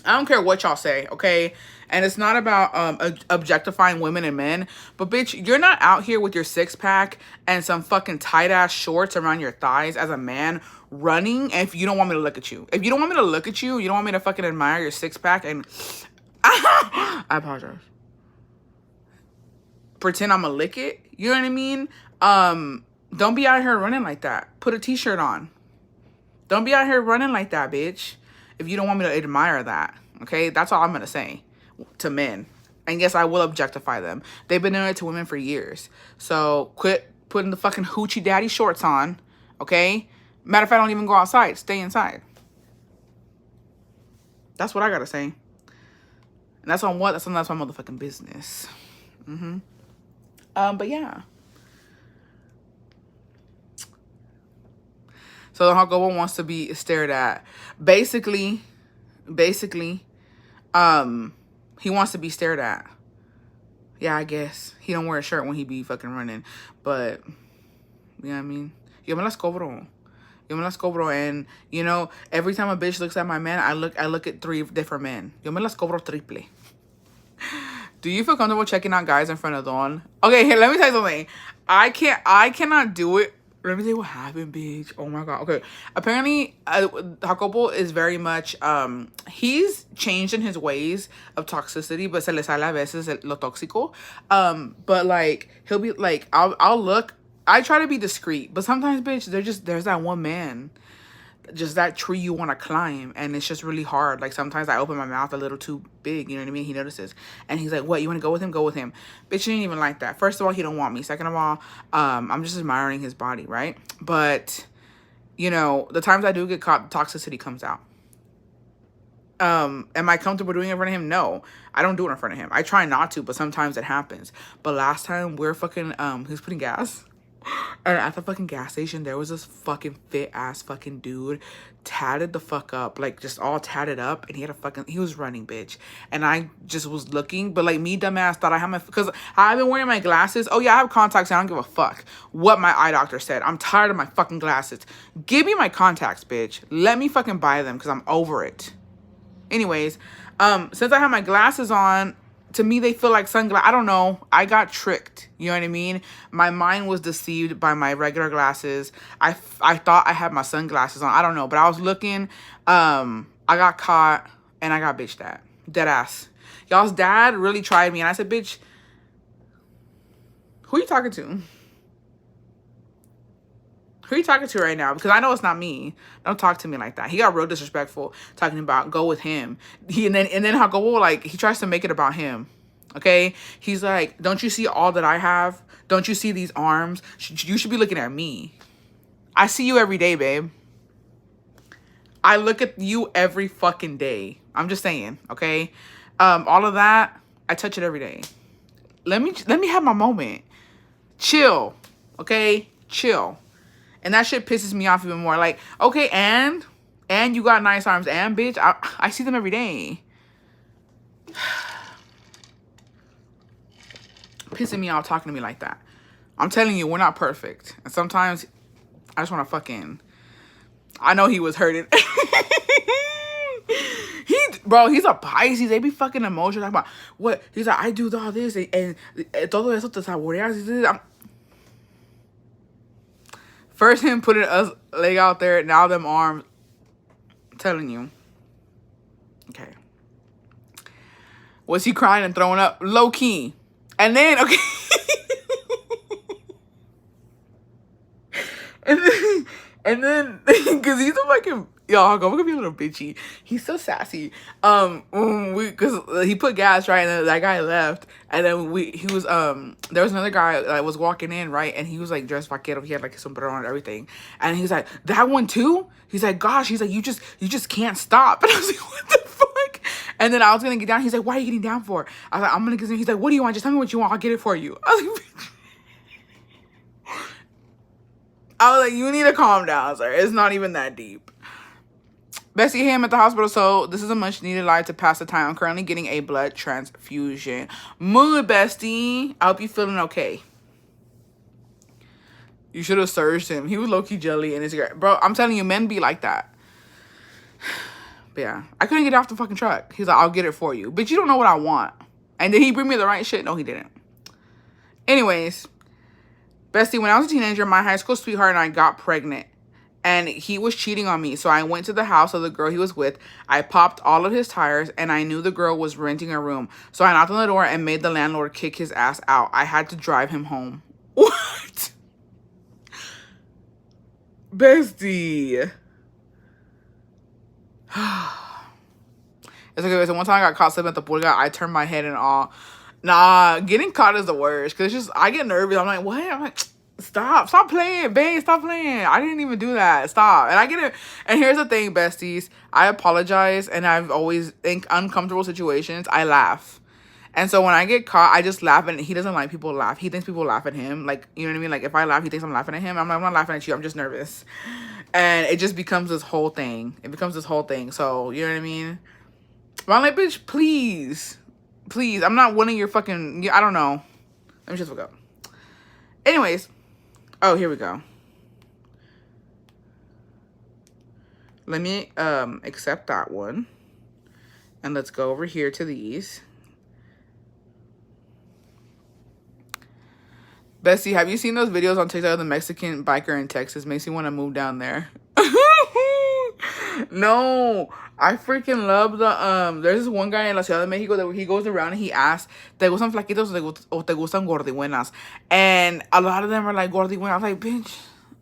I don't care what y'all say, okay? And it's not about objectifying women and men. But bitch, you're not out here with your six-pack and some fucking tight-ass shorts around your thighs as a man running if you don't want me to look at you. If you don't want me to look at you, you don't want me to fucking admire your six-pack and... I apologize. Pretend I'm gonna lick it. You know what I mean? Don't be out here running like that. Put a t-shirt on. Don't be out here running like that, bitch. If you don't want me to admire that. Okay? That's all I'm gonna say to men. And yes, I will objectify them. They've been doing it to women for years. So quit putting the fucking hoochie daddy shorts on. Okay? Matter of fact, don't even go outside. Stay inside. That's what I gotta say. And that's on what? That's my motherfucking business. But yeah. So Jacobo wants to be stared at. Basically, he wants to be stared at. Yeah, I guess. He don't wear a shirt when he be fucking running. But, you know what I mean? Yo me las cobro. And, you know, every time a bitch looks at my man, I look at 3 different men. Yo me las cobro triple. Do you feel comfortable checking out guys in front of Dawn? Okay, here, let me tell you something. I cannot do it. Let me tell you what happened, bitch. Oh my God. Okay. Apparently, Jacobo is very much, he's changed in his ways of toxicity, but se le sale a veces lo tóxico. But like, he'll be like, I'll look. I try to be discreet, but sometimes, bitch, there's that one man, just that tree you want to climb, and it's just really hard. Like, sometimes I open my mouth a little too big, you know what I mean? He notices, and he's like, what, you want to go with him? Go with him. Bitch, he ain't even like that. First of all, he don't want me. Second of all, I'm just admiring his body, right? But, you know, the times I do get caught, toxicity comes out. Am I comfortable doing it in front of him? No, I don't do it in front of him. I try not to, but sometimes it happens. But last time, we're fucking, he was putting gas. And at the fucking gas station, there was this fucking fit-ass fucking dude, tatted the fuck up, like, just all tatted up, and he was running, bitch. And I just was looking, but, like, me, dumbass, thought I had because I've been wearing my glasses. Oh, yeah, I have contacts, and I don't give a fuck what my eye doctor said. I'm tired of my fucking glasses. Give me my contacts, bitch. Let me fucking buy them, because I'm over it. Anyways, since I have my glasses on, to me, they feel like sunglasses. I don't know. I got tricked. You know what I mean? My mind was deceived by my regular glasses. I thought I had my sunglasses on. I don't know. But I was looking. I got caught. And I got bitched at. Dead ass. Y'all's dad really tried me. And I said, bitch, who are you talking to? Who are you talking to right now? Because I know it's not me. Don't talk to me like that. He got real disrespectful talking about go with him. And then Jacobo, like, he tries to make it about him. Okay? He's like, don't you see all that I have? Don't you see these arms? You should be looking at me. I see you every day, babe. I look at you every fucking day. I'm just saying, okay? All of that, I touch it every day. Let me have my moment. Chill. Okay? Chill. And that shit pisses me off even more. Like, okay, and you got nice arms. And, bitch, I see them every day. Pissing me off talking to me like that. I'm telling you, we're not perfect. And sometimes I just want to fucking... I know he was hurting. Bro, he's a Pisces. They be fucking emotional. Talking about what? He's like, I do all this and todo eso te saboreas. First him putting us leg out there, now them arms. I'm telling you. Okay. Was he crying and throwing up? Low key. And then, okay. and then, because he's a fucking, y'all, I'm gonna be a little bitchy. He's so sassy. Because he put gas, right, and then that guy left, and then he was, there was another guy that was walking in, right, and he was like dressed vaquero. He had like a sombrero and everything, and he's like, that one too? He's like, gosh, he's like, you just can't stop. And I was like, what the fuck? And then I was gonna get down. He's like, why are you getting down for? I was like, I'm gonna get. He's like, what do you want? Just tell me what you want. I'll get it for you. I was like, you need to calm down, sir. It's not even that deep. Bestie, hey, I'm at the hospital, so this is a much needed life to pass the time. I'm currently getting a blood transfusion. Mood, bestie. I hope you're feeling okay. You should have surged him. He was low-key jelly in his cigarette. Bro, I'm telling you, men be like that. But yeah, I couldn't get off the fucking truck. He's like, I'll get it for you. But you don't know what I want. And did he bring me the right shit? No, he didn't. Anyways, bestie, when I was a teenager, my high school sweetheart and I got pregnant. And he was cheating on me. So I went to the house of the girl he was with. I popped all of his tires. And I knew the girl was renting a room. So I knocked on the door and made the landlord kick his ass out. I had to drive him home. What? Bestie. It's okay. So one time I got caught slipping at the pulga. I turned my head and all. Nah, getting caught is the worst. Because it's just, I get nervous. I'm like, what? I'm like, stop playing, babe. Stop playing. I didn't even do that. Stop. And I get it. And here's the thing, besties. I apologize. And I've always, in uncomfortable situations, I laugh. And so when I get caught, I just laugh. And he doesn't like people laugh. He thinks people laugh at him. Like, you know what I mean? Like, if I laugh, he thinks I'm laughing at him. I'm like, I'm not laughing at you. I'm just nervous. And it just becomes this whole thing. It becomes this whole thing. So, you know what I mean? But I'm like, bitch, please. Please. I'm not winning your fucking... I don't know. Let me just look up. Anyways. Oh, here we go. Let me accept that one. And let's go over here to these. Bessie, have you seen those videos on TikTok of the Mexican biker in Texas? Makes me want to move down there. No, I freaking love the there's this one guy in La Ciudad de Mexico that he goes around and he asks, ¿Te gustan flaquitos o te gustan gordibuenas? And a lot of them are like gordibuenas. I was like, bitch,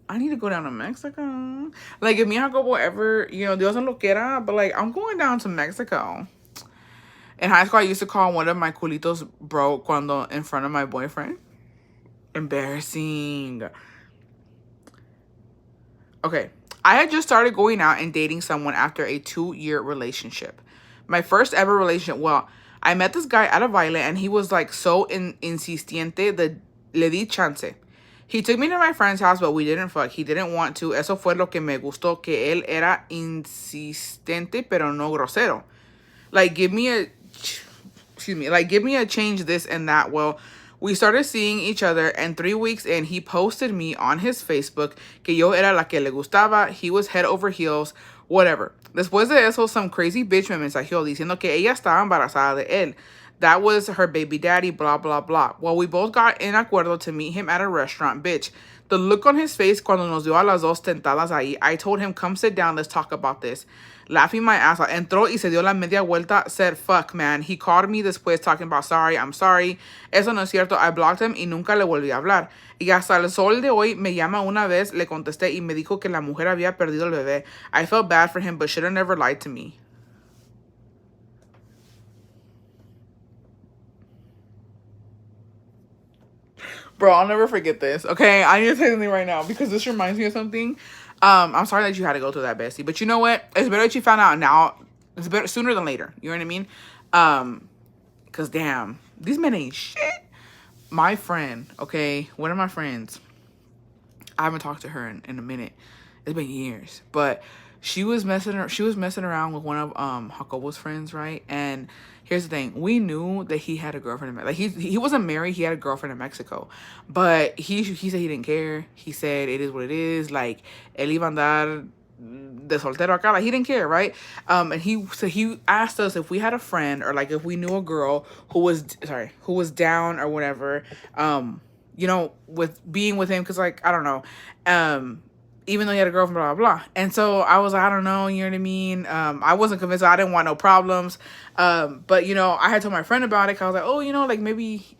I need to go down to Mexico. Like, if mi Jacobo ever, you know, Dios no lo quiera, but like, I'm going down to Mexico. In high school, I used to call one of my culitos bro cuando in front of my boyfriend. Embarrassing. Okay. I had just started going out and dating someone after a 2-year relationship. My first ever relationship. Well, I met this guy at a baile and he was like so insistiente that le di chance. He took me to my friend's house, but we didn't fuck. He didn't want to. Eso fue lo que me gustó, que él era insistente, pero no grosero. Like, give me a change this and that. Well, we started seeing each other, and 3 weeks in, he posted me on his Facebook que yo era la que le gustaba. He was head over heels, whatever. Después de eso, some crazy bitch me mensajeó diciendo que ella estaba embarazada de él. That was her baby daddy, blah, blah, blah. Well, we both got in acuerdo to meet him at a restaurant, bitch. The look on his face cuando nos dio a las dos tentadas ahí. I told him, come sit down, let's talk about this. Laughing my ass off. Entró y se dio la media vuelta. Said, fuck, man. He called me después talking about, sorry, I'm sorry. Eso no es cierto. I blocked him y nunca le volví a hablar. Y hasta el sol de hoy me llama una vez, le contesté y me dijo que la mujer había perdido el bebé. I felt bad for him, but should have never lied to me. Bro, I'll never forget this. Okay, I need to say something right now because this reminds me of something. I'm sorry that you had to go through that, bestie. But you know what? It's better that you found out now. It's better sooner than later. You know what I mean? Because damn, these men ain't shit. my friend, okay, one of my friends, I haven't talked to her in a minute. It's been years, but she was messing around with one of Jacobo's friends, right? And here's the thing: we knew that he had a girlfriend in he wasn't married. He had a girlfriend in Mexico, but he said he didn't care. He said it is what it is. Like él iba a andar de soltero acá. Like he didn't care, right? And he asked us if we had a friend or like if we knew a girl who was down or whatever. You know, with being with him, because like I don't know, even though he had a girlfriend, blah blah blah. And so I was like, I don't know, you know what I mean? I wasn't convinced. I didn't want no problems. But you know, I had told my friend about it. 'Cause I was like, oh, you know, like maybe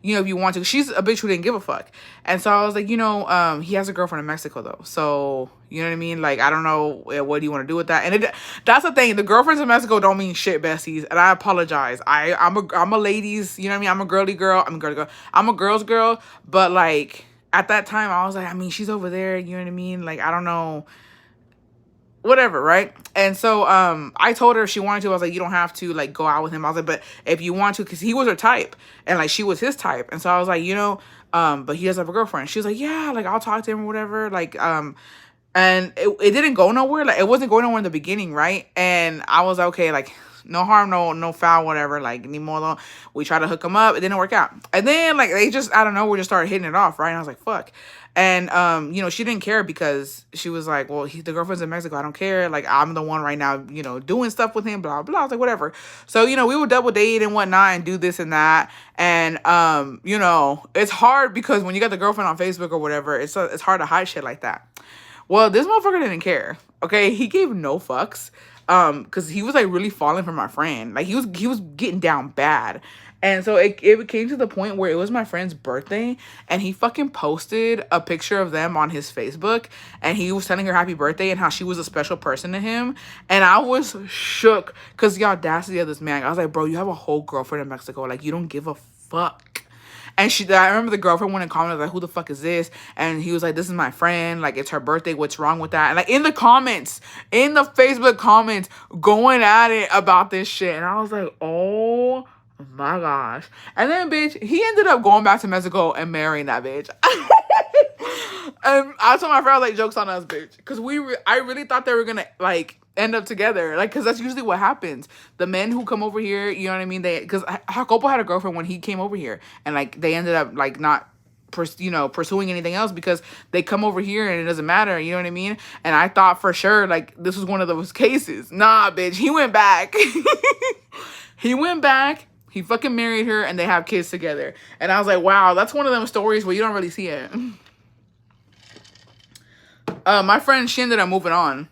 you know, if you want to. She's a bitch who didn't give a fuck. And so I was like, you know, he has a girlfriend in Mexico though. So, you know what I mean? Like, I don't know, what do you want to do with that? And that's the thing. The girlfriends in Mexico don't mean shit, besties. And I apologize. I'm a ladies, you know what I mean? I'm a girly girl. I'm a girly girl. I'm a girl's girl. But like, at that time, I was like, I mean, she's over there. You know what I mean? Like, I don't know. Whatever, right? And so I told her if she wanted to. I was like, you don't have to like go out with him. I was like, but if you want to, because he was her type and like she was his type. And so I was like, you know, but he does have a girlfriend. She was like, yeah, like I'll talk to him or whatever. Like and it didn't go nowhere. Like it wasn't going nowhere in the beginning, right? And I was like, okay, like no harm, no foul, whatever. Like ni modo. We tried to hook him up. It didn't work out. And then like they just, I don't know, we just started hitting it off, right? And I was like, fuck. And, you know, she didn't care because she was like, well, the girlfriend's in Mexico. I don't care. Like, I'm the one right now, you know, doing stuff with him, blah, blah. I was like, whatever. So, you know, we would double date and whatnot and do this and that. And, you know, it's hard because when you got the girlfriend on Facebook or whatever, it's hard to hide shit like that. Well, this motherfucker didn't care. Okay. He gave no fucks. Cause he was like really falling for my friend. Like he was getting down bad. And so it came to the point where it was my friend's birthday and he fucking posted a picture of them on his Facebook and he was telling her happy birthday and how she was a special person to him. And I was shook because the audacity of this man. I was like, bro, you have a whole girlfriend in Mexico. Like you don't give a fuck. And I remember the girlfriend went and commented like, who the fuck is this? And he was like, this is my friend. Like, it's her birthday. What's wrong with that? And like in the Facebook comments, going at it about this shit. And I was like, oh my gosh. And then, bitch, he ended up going back to Mexico and marrying that bitch. And I told my friend, I was like, joke's on us, bitch. Because I really thought they were going to, like, end up together. Like, because that's usually what happens. The men who come over here, you know what I mean? Because Jacopo had a girlfriend when he came over here. And, like, they ended up, like, not pursuing anything else because they come over here and it doesn't matter, you know what I mean? And I thought for sure, like, this was one of those cases. Nah, bitch, he went back. He went back. He fucking married her and they have kids together. And I was like, wow, that's one of them stories where you don't really see it. My friend, she ended up moving on.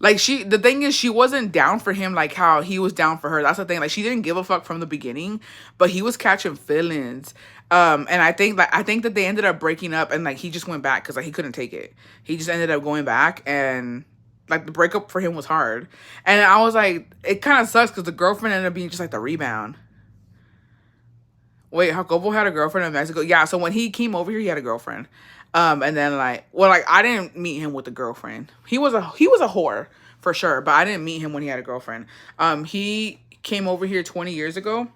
Like, the thing is, she wasn't down for him like how he was down for her. That's the thing. Like, she didn't give a fuck from the beginning, but he was catching feelings. And I think that they ended up breaking up and, like, he just went back because, like, he couldn't take it. He just ended up going back and, like, the breakup for him was hard. And I was like, it kind of sucks because the girlfriend ended up being just, like, the rebound. Wait, Jacobo had a girlfriend in Mexico? Yeah, so when he came over here, he had a girlfriend. And then I didn't meet him with a girlfriend. He was a whore for sure, but I didn't meet him when he had a girlfriend. He came over here 20 years ago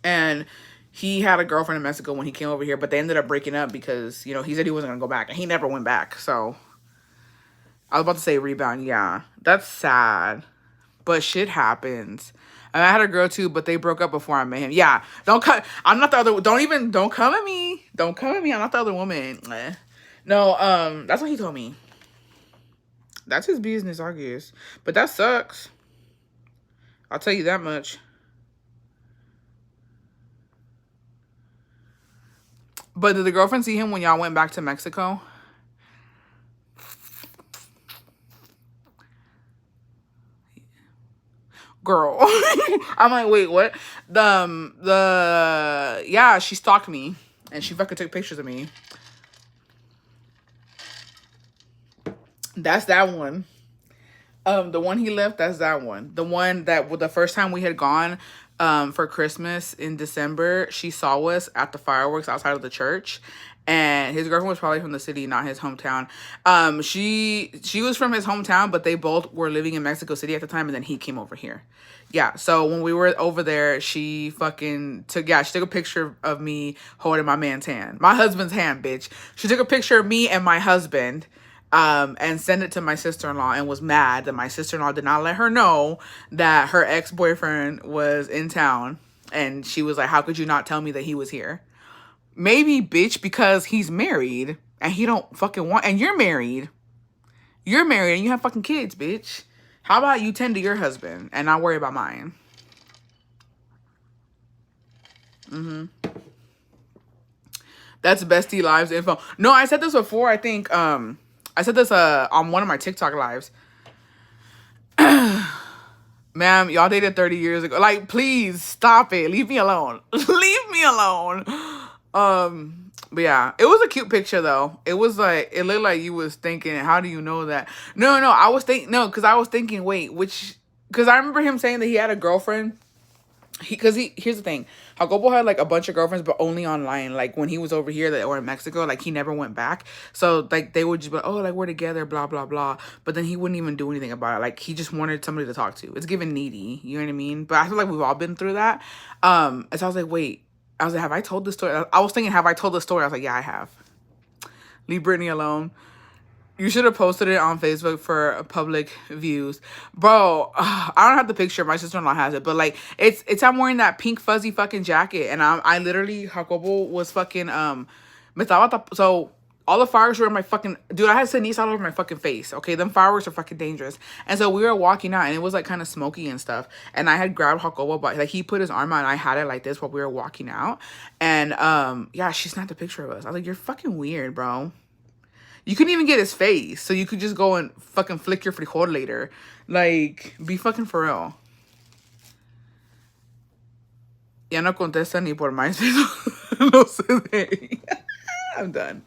and he had a girlfriend in Mexico when he came over here, but they ended up breaking up because, you know, he said he wasn't going to go back and he never went back. So I was about to say rebound. Yeah, that's sad, but shit happens. And I had a girl too, but they broke up before I met him. Yeah, I'm not the other. Don't come at me. Don't come at me. I'm not the other woman. No, that's what he told me. That's his business, I guess. But that sucks. I'll tell you that much. But did the girlfriend see him when y'all went back to Mexico? Girl. I'm like, wait, what? Yeah, she stalked me and she fucking took pictures of me. That's that one. The one he left, that's that one. The one that the first time we had gone for Christmas in December, she saw us at the fireworks outside of the church and his girlfriend was probably from the city, not his hometown. She was from his hometown, but they both were living in Mexico City at the time, and then he came over here. Yeah, so when we were over there, she fucking took, yeah, she took a picture of me holding my man's hand. My husband's hand, bitch. She took a picture of me and my husband, and sent it to my sister-in-law, and was mad that my sister-in-law did not let her know that her ex-boyfriend was in town. And she was like, how could you not tell me that he was here? Maybe, bitch, because he's married and he don't fucking want, and you're married. You're married and you have fucking kids, bitch. How about you tend to your husband and not worry about mine? That's Bestie Lives info. No, I said this before. I think I said this on one of my TikTok lives. Ma'am, y'all dated 30 years ago. Like, please stop it. Leave me alone. Leave me alone. But yeah, it was a cute picture though. It was like, it looked like you was thinking, how do you know that? No, I was thinking, no, because I was thinking, wait, because I remember him saying that he had a girlfriend. Here's the thing. Jacobo had like a bunch of girlfriends, but only online. Like when he was over here or in Mexico, like he never went back. So like they would just be like, oh, like we're together, blah, blah, blah. But then he wouldn't even do anything about it. Like he just wanted somebody to talk to. It's given needy. You know what I mean? But I feel like we've all been through that. And so I was like, wait. I was like, have I told this story? I was thinking, have I told the story? I was like, yeah, I have. Leave Brittany alone. You should have posted it on Facebook for public views. Bro, I don't have the picture. My sister-in-law has it. But, like, it's I'm wearing that pink fuzzy fucking jacket. And I literally, Jacobo was fucking, so all the fireworks were in my fucking, dude, I had ceniza all over my fucking face. Okay, them fireworks are fucking dangerous. And so we were walking out and it was, like, kind of smoky and stuff. And I had grabbed Jacobo, but, like, he put his arm out and I had it like this while we were walking out. And, yeah, she snapped a picture of us. I was like, you're fucking weird, bro. You couldn't even get his face, so you could just go and fucking flick your frijol later. Like, be fucking for real. Ya no contesta ni por MySpace. No sé de. I'm done.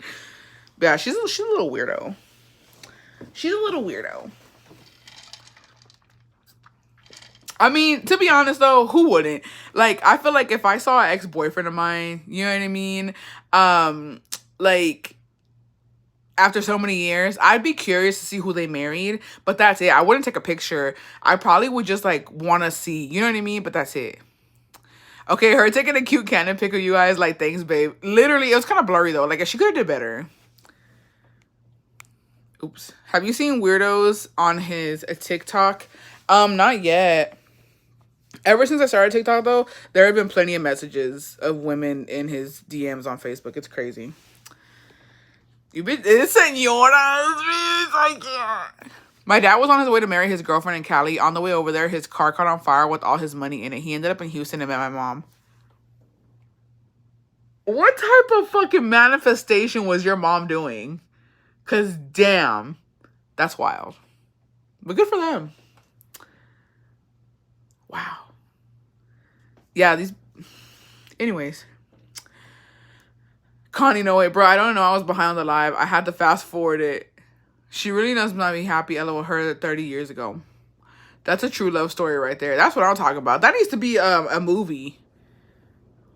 But yeah, she's a little weirdo. She's a little weirdo. I mean, to be honest though, who wouldn't? Like, I feel like if I saw an ex-boyfriend of mine, you know what I mean? Like, after so many years, I'd be curious to see who they married, but that's it. I wouldn't take a picture. I probably would just, like, want to see, you know what I mean? But that's it. Okay, her taking a cute candid pic of you guys, like, thanks, babe. Literally, it was kind of blurry, though. Like, she could have did better. Oops. Have you seen Weirdos on his TikTok? Not yet. Ever since I started TikTok, though, there have been plenty of messages of women in his DMs on Facebook. It's crazy. You bitch, it's senoras, bitch. I can't. My dad was on his way to marry his girlfriend in Cali. On the way over there, his car caught on fire with all his money in it. He ended up in Houston and met my mom. What type of fucking manifestation was your mom doing? Because, damn, that's wild. But good for them. Wow. Yeah, these... Anyways... Connie, no way, bro. I don't know. I was behind on the live. I had to fast forward it. She really does not be happy. Ella with her 30 years ago. That's a true love story right there. That's what I'm talking about. That needs to be a movie.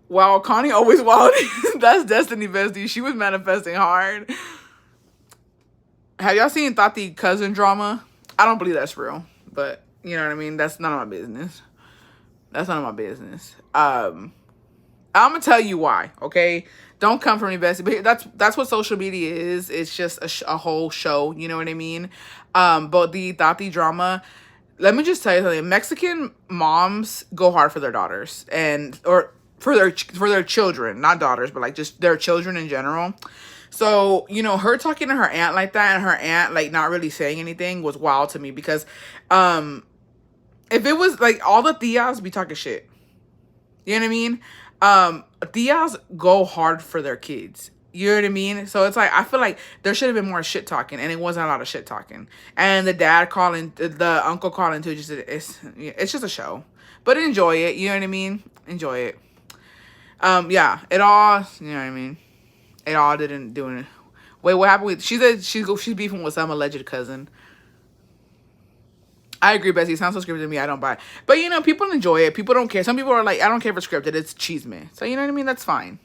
Wow, Connie always wild. That's Destiny Bestie. She was manifesting hard. Have y'all seen Tati cousin drama? I don't believe that's real. But, you know what I mean? That's none of my business. That's none of my business. I'm going to tell you why, okay? Don't come for me, Bessie. But that's what social media is. It's just a whole show. You know what I mean? But the Tati drama, let me just tell you something. Mexican moms go hard for their daughters or for their children, not daughters, but like just their children in general. So, you know, her talking to her aunt like that and her aunt like not really saying anything was wild to me because if it was like all the tias be talking shit. You know what I mean? Tias go hard for their kids. You know what I mean? So it's like, I feel like there should have been more shit talking, and it wasn't a lot of shit talking. And the dad calling, the uncle calling too, it's just a show. But enjoy it, you know what I mean? Enjoy it. Yeah, it all, you know what I mean? It all didn't do it. Wait, what happened with, she said she's beefing with some alleged cousin. I agree, Bessie. It sounds so scripted to me. I don't buy it. But, you know, people enjoy it. People don't care. Some people are like, I don't care if it's scripted. It's cheese me. So, you know what I mean? That's fine.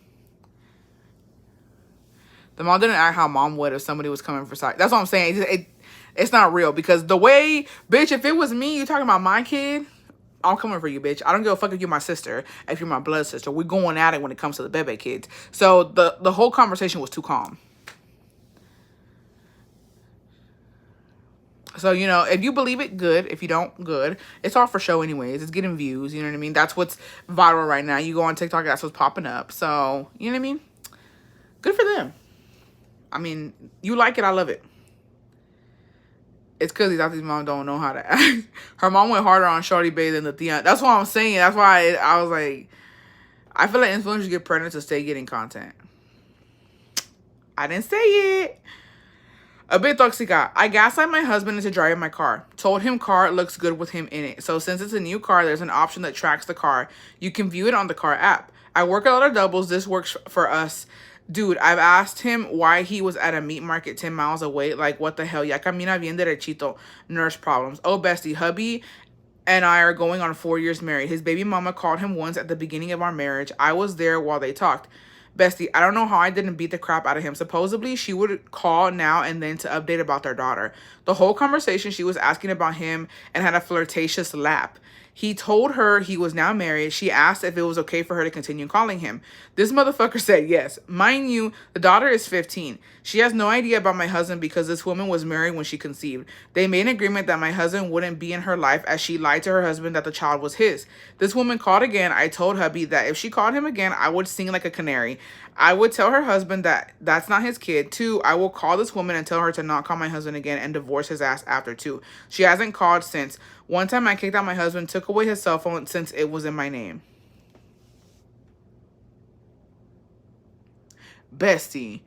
The mom didn't act how mom would if somebody was coming for side. That's what I'm saying. It's not real because the way, bitch, if it was me, you talking about my kid, I'm coming for you, bitch. I don't give a fuck if you're my sister, if you're my blood sister. We're going at it when it comes to the bebe kids. So the whole conversation was too calm. So, you know, if you believe it, good. If you don't, good. It's all for show anyways. It's getting views, you know what I mean? That's what's viral right now. You go on TikTok, that's what's popping up. So, you know what I mean? Good for them. I mean, you like it, I love it. It's because these moms don't know how to act. Her mom went harder on Shorty Bay than the Theon. That's what I'm saying. That's why I was like, I feel like influencers get pregnant to stay getting content. I didn't say it. A bit toxica. I gaslight my husband into driving my car. Told him car looks good with him in it. So since it's a new car, there's an option that tracks the car. You can view it on the car app. I work a lot of doubles. This works for us. Dude, I've asked him why he was at a meat market 10 miles away. Like, what the hell? Ya camina bien derechito. Nurse problems. Oh, bestie, hubby and I are going on 4 years married. His baby mama called him once at the beginning of our marriage. I was there while they talked. Bestie, I don't know how I didn't beat the crap out of him. Supposedly, she would call now and then to update about their daughter. The whole conversation, she was asking about him and had a flirtatious lap. He told her he was now married. She asked if it was okay for her to continue calling him. This motherfucker said yes. Mind you, the daughter is 15. She has no idea about my husband because this woman was married when she conceived. They made an agreement that my husband wouldn't be in her life as she lied to her husband that the child was his. This woman called again. I told hubby that if she called him again, I would sing like a canary. I would tell her husband that that's not his kid. 2, I will call this woman and tell her to not call my husband again and divorce his ass after 2. She hasn't called since. One time I kicked out my husband, took away his cell phone since it was in my name. Bestie,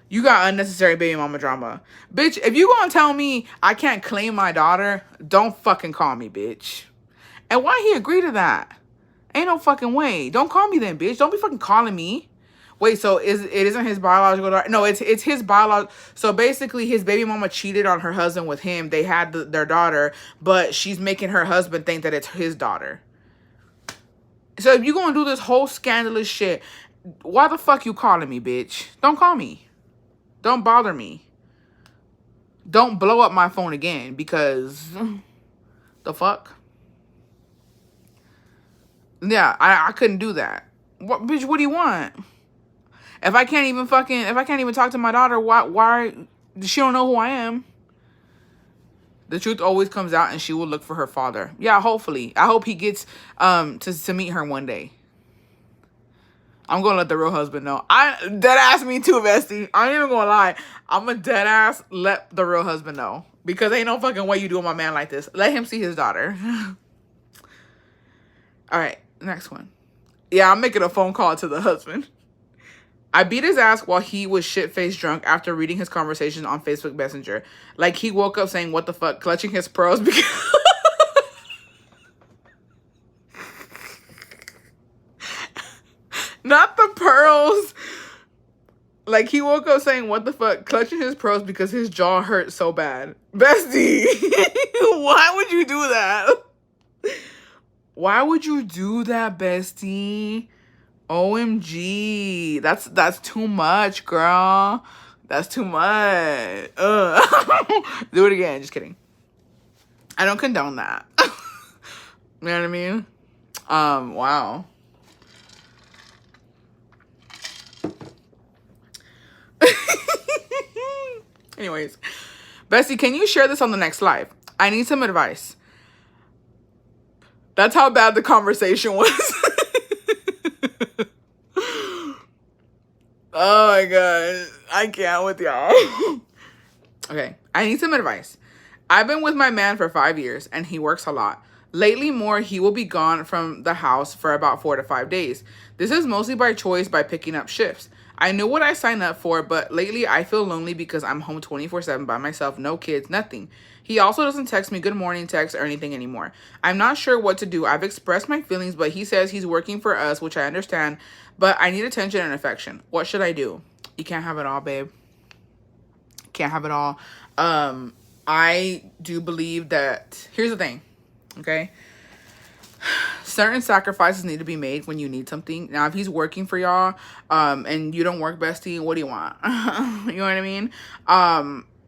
you got unnecessary baby mama drama. Bitch, if you gonna tell me I can't claim my daughter, don't fucking call me, bitch. And why he agree to that? Ain't no fucking way. Don't call me then, bitch. Don't be fucking calling me. Wait, so it isn't his biological daughter? No, it's his biological. So basically, his baby mama cheated on her husband with him. They had their daughter, but she's making her husband think that it's his daughter. So if you gonna do this whole scandalous shit, why the fuck you calling me, bitch? Don't call me. Don't bother me. Don't blow up my phone again because the fuck? Yeah, I couldn't do that. What, bitch? What do you want? If I can't even talk to my daughter, why she don't know who I am? The truth always comes out and she will look for her father. Yeah, hopefully. I hope he gets to meet her one day. I'm gonna let the real husband know. I dead ass me too, bestie. I ain't even gonna lie. I'm a dead ass let the real husband know. Because ain't no fucking way you doing my man like this. Let him see his daughter. Alright, next one. Yeah, I'm making a phone call to the husband. I beat his ass while he was shit-faced drunk after reading his conversations on Facebook Messenger. Like, he woke up saying, what the fuck, clutching his pearls because... Not the pearls. Like, he woke up saying, what the fuck, clutching his pearls because his jaw hurt so bad. Bestie, why would you do that? Why would you do that, bestie? OMG. That's too much, girl. That's too much. Do it again. Just kidding. I don't condone that. You know what I mean? Wow. Anyways. Bessie, can you share this on the next live? I need some advice. That's how bad the conversation was. Oh my god. I can't with y'all. Okay. I need some advice. I've been with my man for 5 years and he works a lot. Lately more, he will be gone from the house for about 4 to 5 days. This is mostly by choice by picking up shifts. I knew what I signed up for, but lately I feel lonely because I'm home 24/7 by myself, no kids, nothing. He also doesn't text me good morning text or anything anymore. I'm not sure what to do. I've expressed my feelings, but he says he's working for us, which I understand, but I need attention and affection. What should I do? You can't have it all, babe. Can't have it all. I do believe that, here's the thing, okay? certain sacrifices need to be made when you need something. Now, if he's working for y'all, and you don't work, bestie, what do you want? You know what I mean?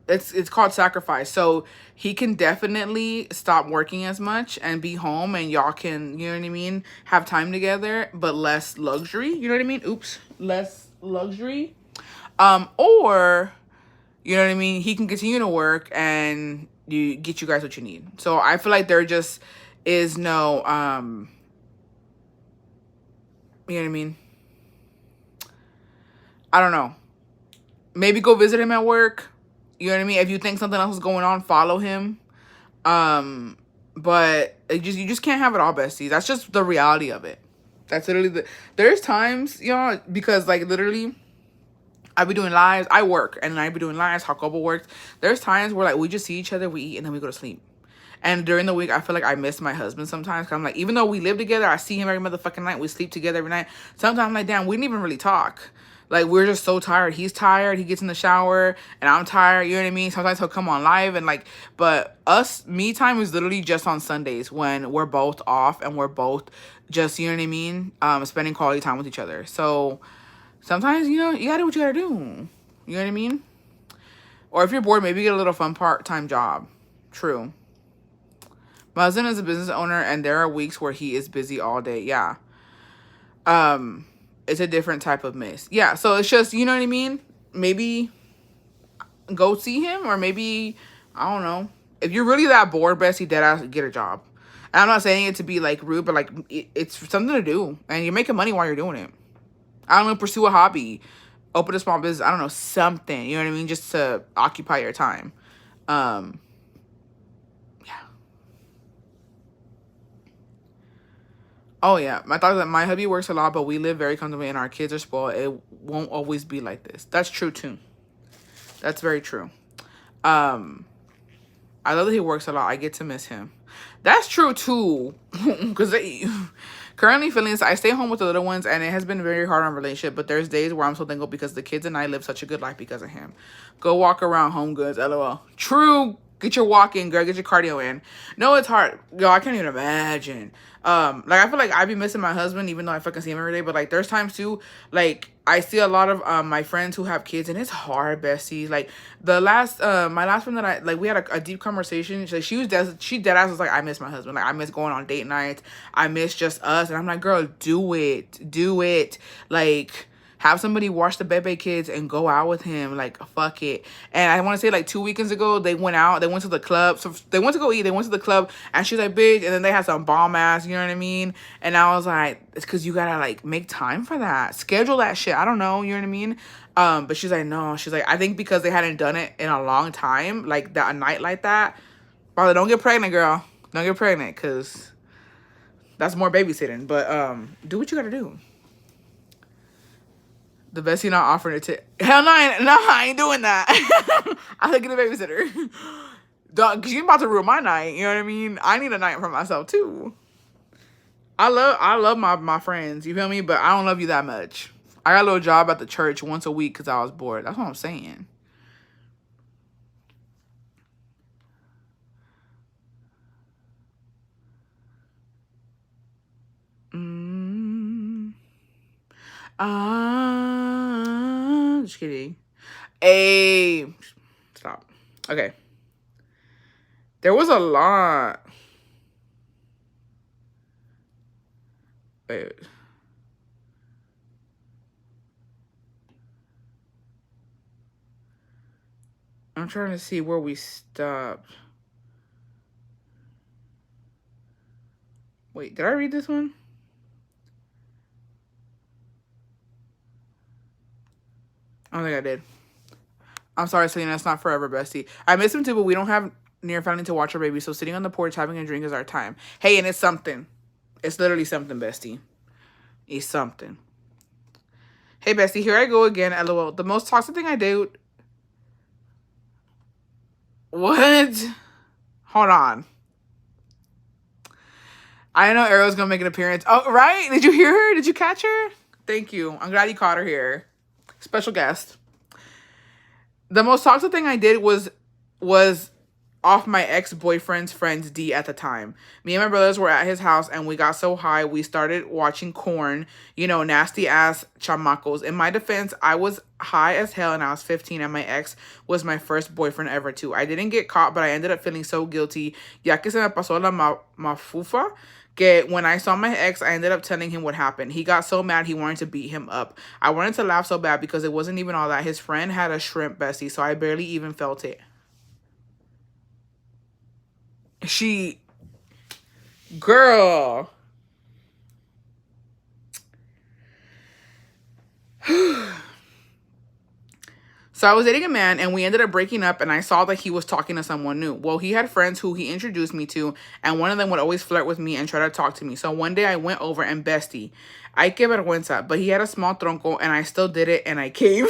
It's called sacrifice. So he can definitely stop working as much and be home, and y'all can, you know what I mean, have time together, but less luxury. You know what I mean? Oops, less luxury. Or you know what I mean, he can continue to work and you get you guys what you need. So I feel like there just is no you know what I mean? I don't know. Maybe go visit him at work. You know what I mean? If you think something else is going on, follow him. But you just can't have it all, besties. That's just the reality of it. That's literally there's times, y'all, because like literally I be doing lives. I work and I be doing lives. How couple works. There's times where like we just see each other, we eat, and then we go to sleep. And during the week, I feel like I miss my husband sometimes. Cause I'm like, even though we live together, I see him every motherfucking night. We sleep together every night. Sometimes I'm like, damn, we didn't even really talk. Like, we're just so tired. He's tired. He gets in the shower and I'm tired. You know what I mean? Sometimes he'll come on live and like, but me time is literally just on Sundays when we're both off and we're both just, you know what I mean? Spending quality time with each other. So sometimes, you know, you gotta do what you gotta do. You know what I mean? Or if you're bored, maybe get a little fun part-time job. True. My husband is a business owner, and there are weeks where he is busy all day. Yeah. It's a different type of miss. Yeah, so it's just, you know what I mean? Maybe go see him, or maybe, I don't know. If you're really that bored, bestie, deadass, get a job. And I'm not saying it to be, like, rude, but, like, it's something to do. And you're making money while you're doing it. I don't know, pursue a hobby. Open a small business. I don't know, something. You know what I mean? Just to occupy your time. Oh, yeah. My thought is that my hubby works a lot, but we live very comfortably and our kids are spoiled. It won't always be like this. That's true, too. That's very true. I love that he works a lot. I get to miss him. That's true, too. Because currently feeling this, I stay home with the little ones, and it has been very hard on our relationship, but there's days where I'm so thankful because the kids and I live such a good life because of him. Go walk around, home goods, LOL. True. Get your walk in, girl. Get your cardio in. No, it's hard. Yo, I can't even imagine. Like, I feel like I be missing my husband, even though I fucking see him every day. But, like, there's times, too, like, I see a lot of my friends who have kids, and it's hard, besties. Like, my last friend that we had a deep conversation. She dead ass was like, I miss my husband. Like, I miss going on date nights. I miss just us. And I'm like, girl, do it. Do it. Like, have somebody watch the Bebe kids and go out with him. Like, fuck it. And I want to say, like, 2 weekends ago, they went out. They went to the club. So they went to go eat. They went to the club. And she's like, bitch. And then they had some bomb ass. You know what I mean? And I was like, it's because you got to, like, make time for that. Schedule that shit. I don't know. You know what I mean? But she's like, no. She's like, I think because they hadn't done it in a long time. Like, a night like that. Brother, don't get pregnant, girl. Don't get pregnant. Because that's more babysitting. But do what you got to do. The bestie not offering it to... Hell no, I ain't doing that. I had to get a babysitter. Because you're about to ruin my night. You know what I mean? I need a night for myself, too. I love my friends. You feel me? But I don't love you that much. I got a little job at the church once a week because I was bored. That's what I'm saying. Just kidding. Hey, stop. Okay. There was a lot. Wait. I'm trying to see where we stopped. Wait, did I read this one? I don't think I did. I'm sorry, Selena. It's not forever, bestie. I miss him too, but we don't have near family to watch our baby. So sitting on the porch having a drink is our time. Hey, and it's something. It's literally something, bestie. It's something. Hey, bestie. Here I go again. LOL. The most toxic thing I did. What? Hold on. I know Arrow's gonna make an appearance. Oh, right? Did you hear her? Did you catch her? Thank you. I'm glad you caught her here. Special guest. The most toxic thing I did was off my ex-boyfriend's friend's D at the time. Me and my brothers were at his house and we got so high we started watching corn, you know, nasty ass chamacos. In my defense, I was high as hell and I was 15 and my ex was my first boyfriend ever too. I didn't get caught, but I ended up feeling so guilty, ya que se me pasó la mafufa, que when I saw my ex, I ended up telling him what happened. He got so mad he wanted to beat him up. I wanted to laugh so bad because it wasn't even all that. His friend had a shrimp bestie, so I barely even felt it. Girl. So I was dating a man and we ended up breaking up and I saw that he was talking to someone new. Well, he had friends who he introduced me to and one of them would always flirt with me and try to talk to me. So one day I went over and bestie, ay que vergüenza, but he had a small tronco and I still did it and I came.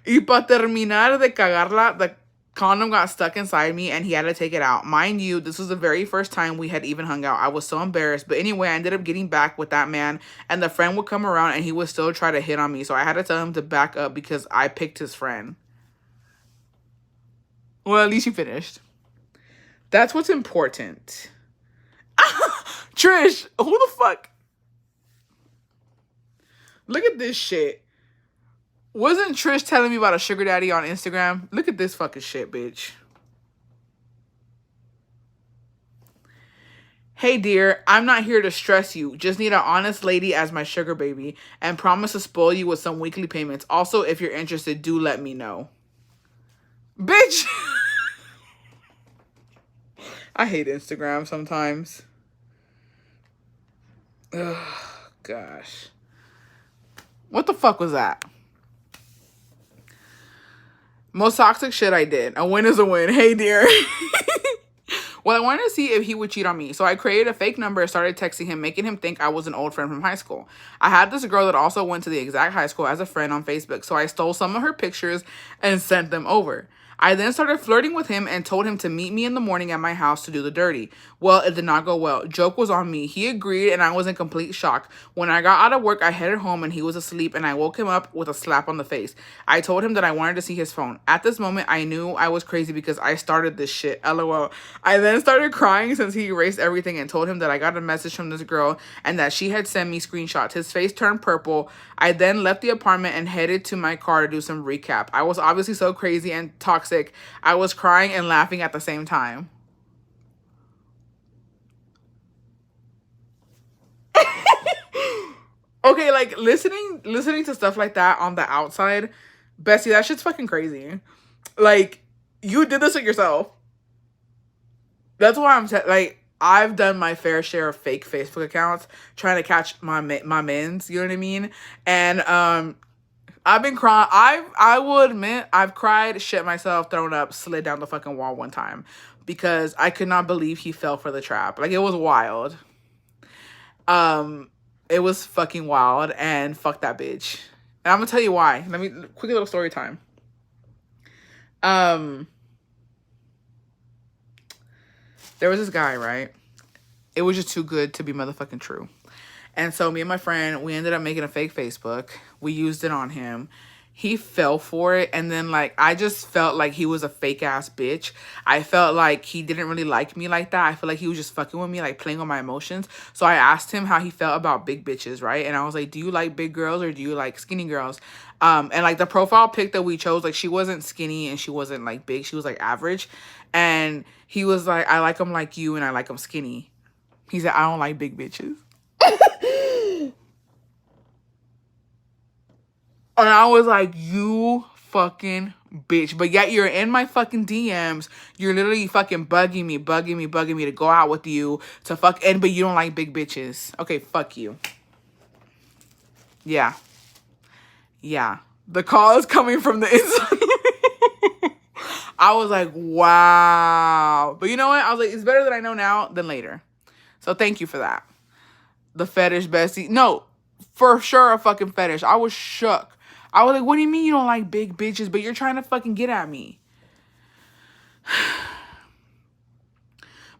Y para terminar de cagarla, the condom got stuck inside me and he had to take it out. Mind you, this was the very first time we had even hung out. I was so embarrassed. But anyway, I ended up getting back with that man and the friend would come around and he would still try to hit on me. So I had to tell him to back up because I picked his friend. Well, at least you finished. That's what's important. Trish, who the fuck? Look at this shit. Wasn't Trish telling me about a sugar daddy on Instagram? Look at this fucking shit, bitch. Hey, dear, I'm not here to stress you. Just need an honest lady as my sugar baby and promise to spoil you with some weekly payments. Also, if you're interested, do let me know. Bitch! I hate Instagram sometimes. Ugh, gosh. What the fuck was that? Most toxic shit I did. A win is a win. Hey, dear. Well, I wanted to see if he would cheat on me. So I created a fake number and started texting him, making him think I was an old friend from high school. I had this girl that also went to the exact high school as a friend on Facebook. So I stole some of her pictures and sent them over. I then started flirting with him and told him to meet me in the morning at my house to do the dirty. Well, it did not go well. Joke was on me. He agreed and I was in complete shock. When I got out of work, I headed home and he was asleep and I woke him up with a slap on the face. I told him that I wanted to see his phone. At this moment, I knew I was crazy because I started this shit. LOL. I then started crying since he erased everything and told him that I got a message from this girl and that she had sent me screenshots. His face turned purple. I then left the apartment and headed to my car to do some recap. I was obviously so crazy and toxic. I was crying and laughing at the same time. Okay, like listening to stuff like that on the outside, Bessie, that shit's fucking crazy. Like, you did this with yourself. That's why like, I've done my fair share of fake Facebook accounts trying to catch my mins, you know what I mean? And I've been crying. I will admit I've cried, shit myself, thrown up, slid down the fucking wall one time because I could not believe he fell for the trap. Like, it was wild. It was fucking wild and fuck that bitch. And I'm gonna tell you why. Let me quick little story time. There was this guy, right? It was just too good to be motherfucking true. And so me and my friend, we ended up making a fake Facebook. We used it on him. He fell for it. And then, like, I just felt like he was a fake ass bitch. I felt like he didn't really like me like that. I feel like he was just fucking with me, like playing on my emotions. So I asked him how he felt about big bitches, right? And I was like, do you like big girls or do you like skinny girls? And like the profile pic that we chose, like she wasn't skinny and she wasn't like big. She was like average. And he was like, I like them like you and I like them skinny. He said, I don't like big bitches. And I was like, you fucking bitch. But yet you're in my fucking DMs. You're literally fucking bugging me to go out with you to fuck. And but you don't like big bitches. Okay, fuck you. Yeah. Yeah. The call is coming from the inside. I was like, wow. But you know what? I was like, it's better that I know now than later. So thank you for that. The fetish bestie. No, for sure a fucking fetish. I was shook. I was like, what do you mean you don't like big bitches, but you're trying to fucking get at me?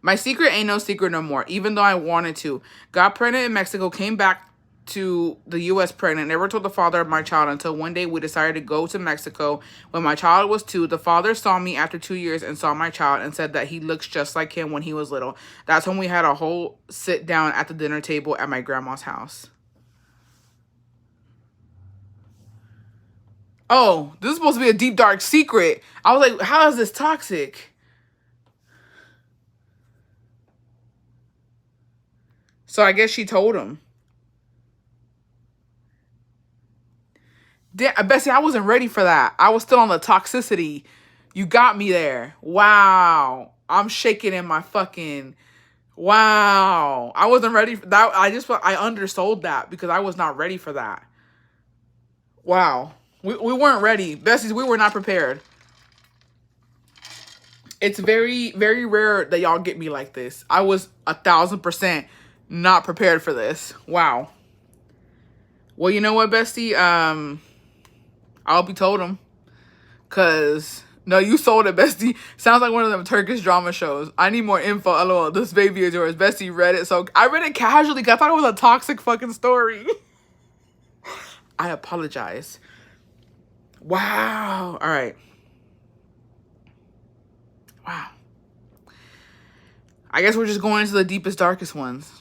My secret ain't no secret no more, even though I wanted to. Got pregnant in Mexico, came back to the US pregnant. Never told the father of my child until one day we decided to go to Mexico when my child was 2. The father saw me after 2 years and saw my child and said that he looks just like him when he was little. That's when we had a whole sit down at the dinner table at my grandma's house. Oh, this is supposed to be a deep, dark secret. I was like, how is this toxic? So I guess she told him. Bessie, I wasn't ready for that. I was still on the toxicity. You got me there. Wow. I'm shaking in my fucking... Wow. I wasn't ready for that. I undersold that because I was not ready for that. Wow. We weren't ready. Bessies, we were not prepared. It's very, very rare that y'all get me like this. I was 1,000% not prepared for this. Wow. Well, you know what, bestie? I hope you told him. Cause no, you sold it, bestie. Sounds like one of them Turkish drama shows. I need more info. LOL. This baby is yours. Bestie read it. So I read it casually because I thought it was a toxic fucking story. I apologize. Wow. All right. Wow. I guess we're just going into the deepest, darkest ones.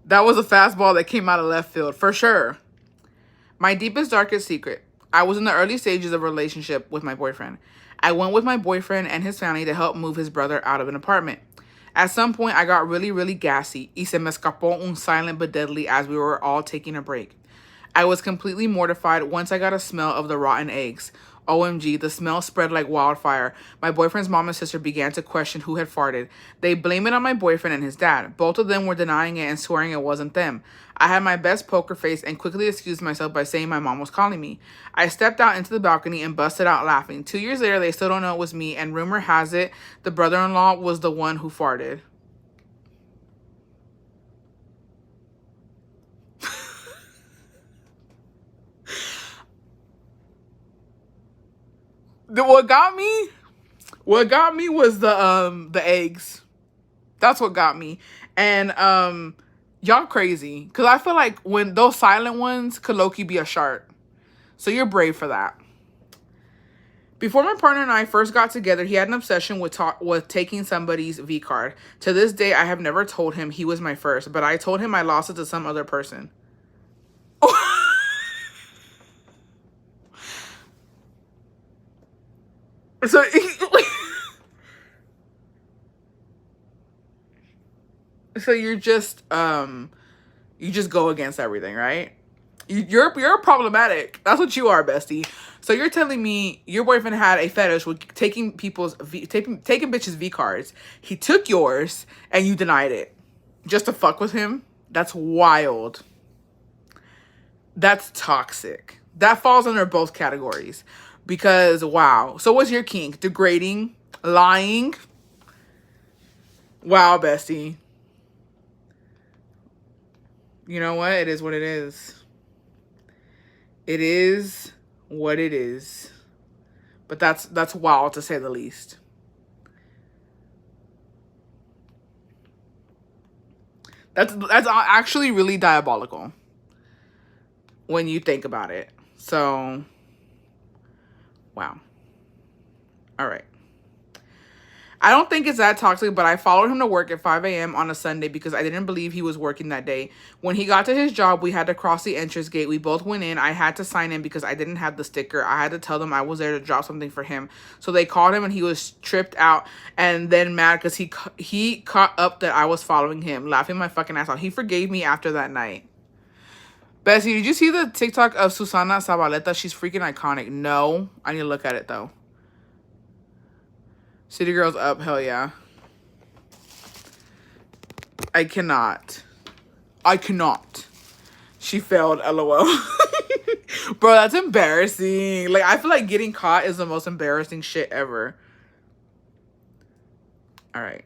That was a fastball that came out of left field, for sure. My deepest, darkest secret. I was in the early stages of a relationship with my boyfriend. I went with my boyfriend and his family to help move his brother out of an apartment. At some point, I got really, really gassy. Y se me escapó un silent but deadly as we were all taking a break. I was completely mortified once I got a smell of the rotten eggs. OMG, the smell spread like wildfire. My boyfriend's mom and sister began to question who had farted. They blame it on my boyfriend and his dad. Both of them were denying it and swearing it wasn't them. I had my best poker face and quickly excused myself by saying my mom was calling me. I stepped out into the balcony and busted out laughing. 2 years later, they still don't know it was me, and rumor has it the brother-in-law was the one who farted. What got me was the eggs. That's what got me. And y'all crazy, because I feel like when those silent ones could low-key be a shark. So you're brave for that. Before my partner and I first got together, he had an obsession with taking somebody's V card. To this day, I have never told him he was my first, but I told him I lost it to some other person. So so you just go against everything, right? You're problematic. That's what you are, bestie. So you're telling me your boyfriend had a fetish with taking taking bitches' V cards. He took yours and you denied it just to fuck with him? That's wild. That's toxic. That falls under both categories. Because, wow. So what's your kink? Degrading? Lying? Wow, bestie. You know what? It is what it is. It is what it is. But that's wild, to say the least. That's actually really diabolical when you think about it. So... wow. All right. I don't think it's that toxic, but I followed him to work at 5 a.m. on a Sunday because I didn't believe he was working that day. When he got to his job, we had to cross the entrance gate. We both went in. I had to sign in because I didn't have the sticker. I had to tell them I was there to drop something for him. So they called him and he was tripped out and then mad because he caught up that I was following him, laughing my fucking ass off. He forgave me after that night. Bessie, did you see the TikTok of Susana Zabaleta? She's freaking iconic. No. I need to look at it, though. City Girls up. Hell yeah. I cannot. She failed, LOL. Bro, that's embarrassing. Like, I feel like getting caught is the most embarrassing shit ever. All right.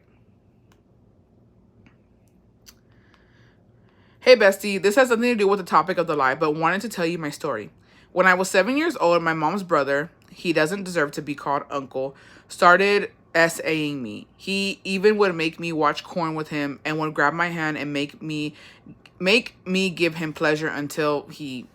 Hey, bestie, this has nothing to do with the topic of the lie, but wanted to tell you my story. When I was 7 years old, my mom's brother, he doesn't deserve to be called uncle, started SAing me. He even would make me watch porn with him and would grab my hand and make me make me give him pleasure until he...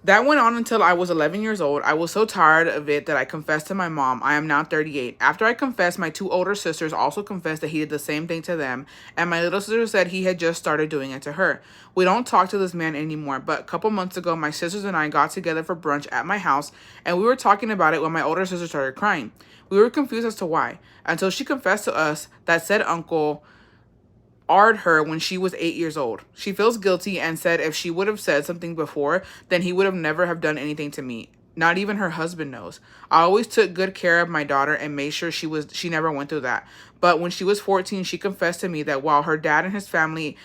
That went on until I was 11 years old. I was so tired of it that I confessed to my mom. I am now 38. After I confessed, my 2 older sisters also confessed that he did the same thing to them, and my little sister said he had just started doing it to her. We don't talk to this man anymore, but a couple months ago, my sisters and I got together for brunch at my house, and we were talking about it when my older sister started crying. We were confused as to why, until she confessed to us that said uncle R'd her when she was 8 years old. She feels guilty and said if she would have said something before, then he would have never have done anything to me. Not even her husband knows. I always took good care of my daughter and made sure she never went through that. But when she was 14, she confessed to me that while her dad and his family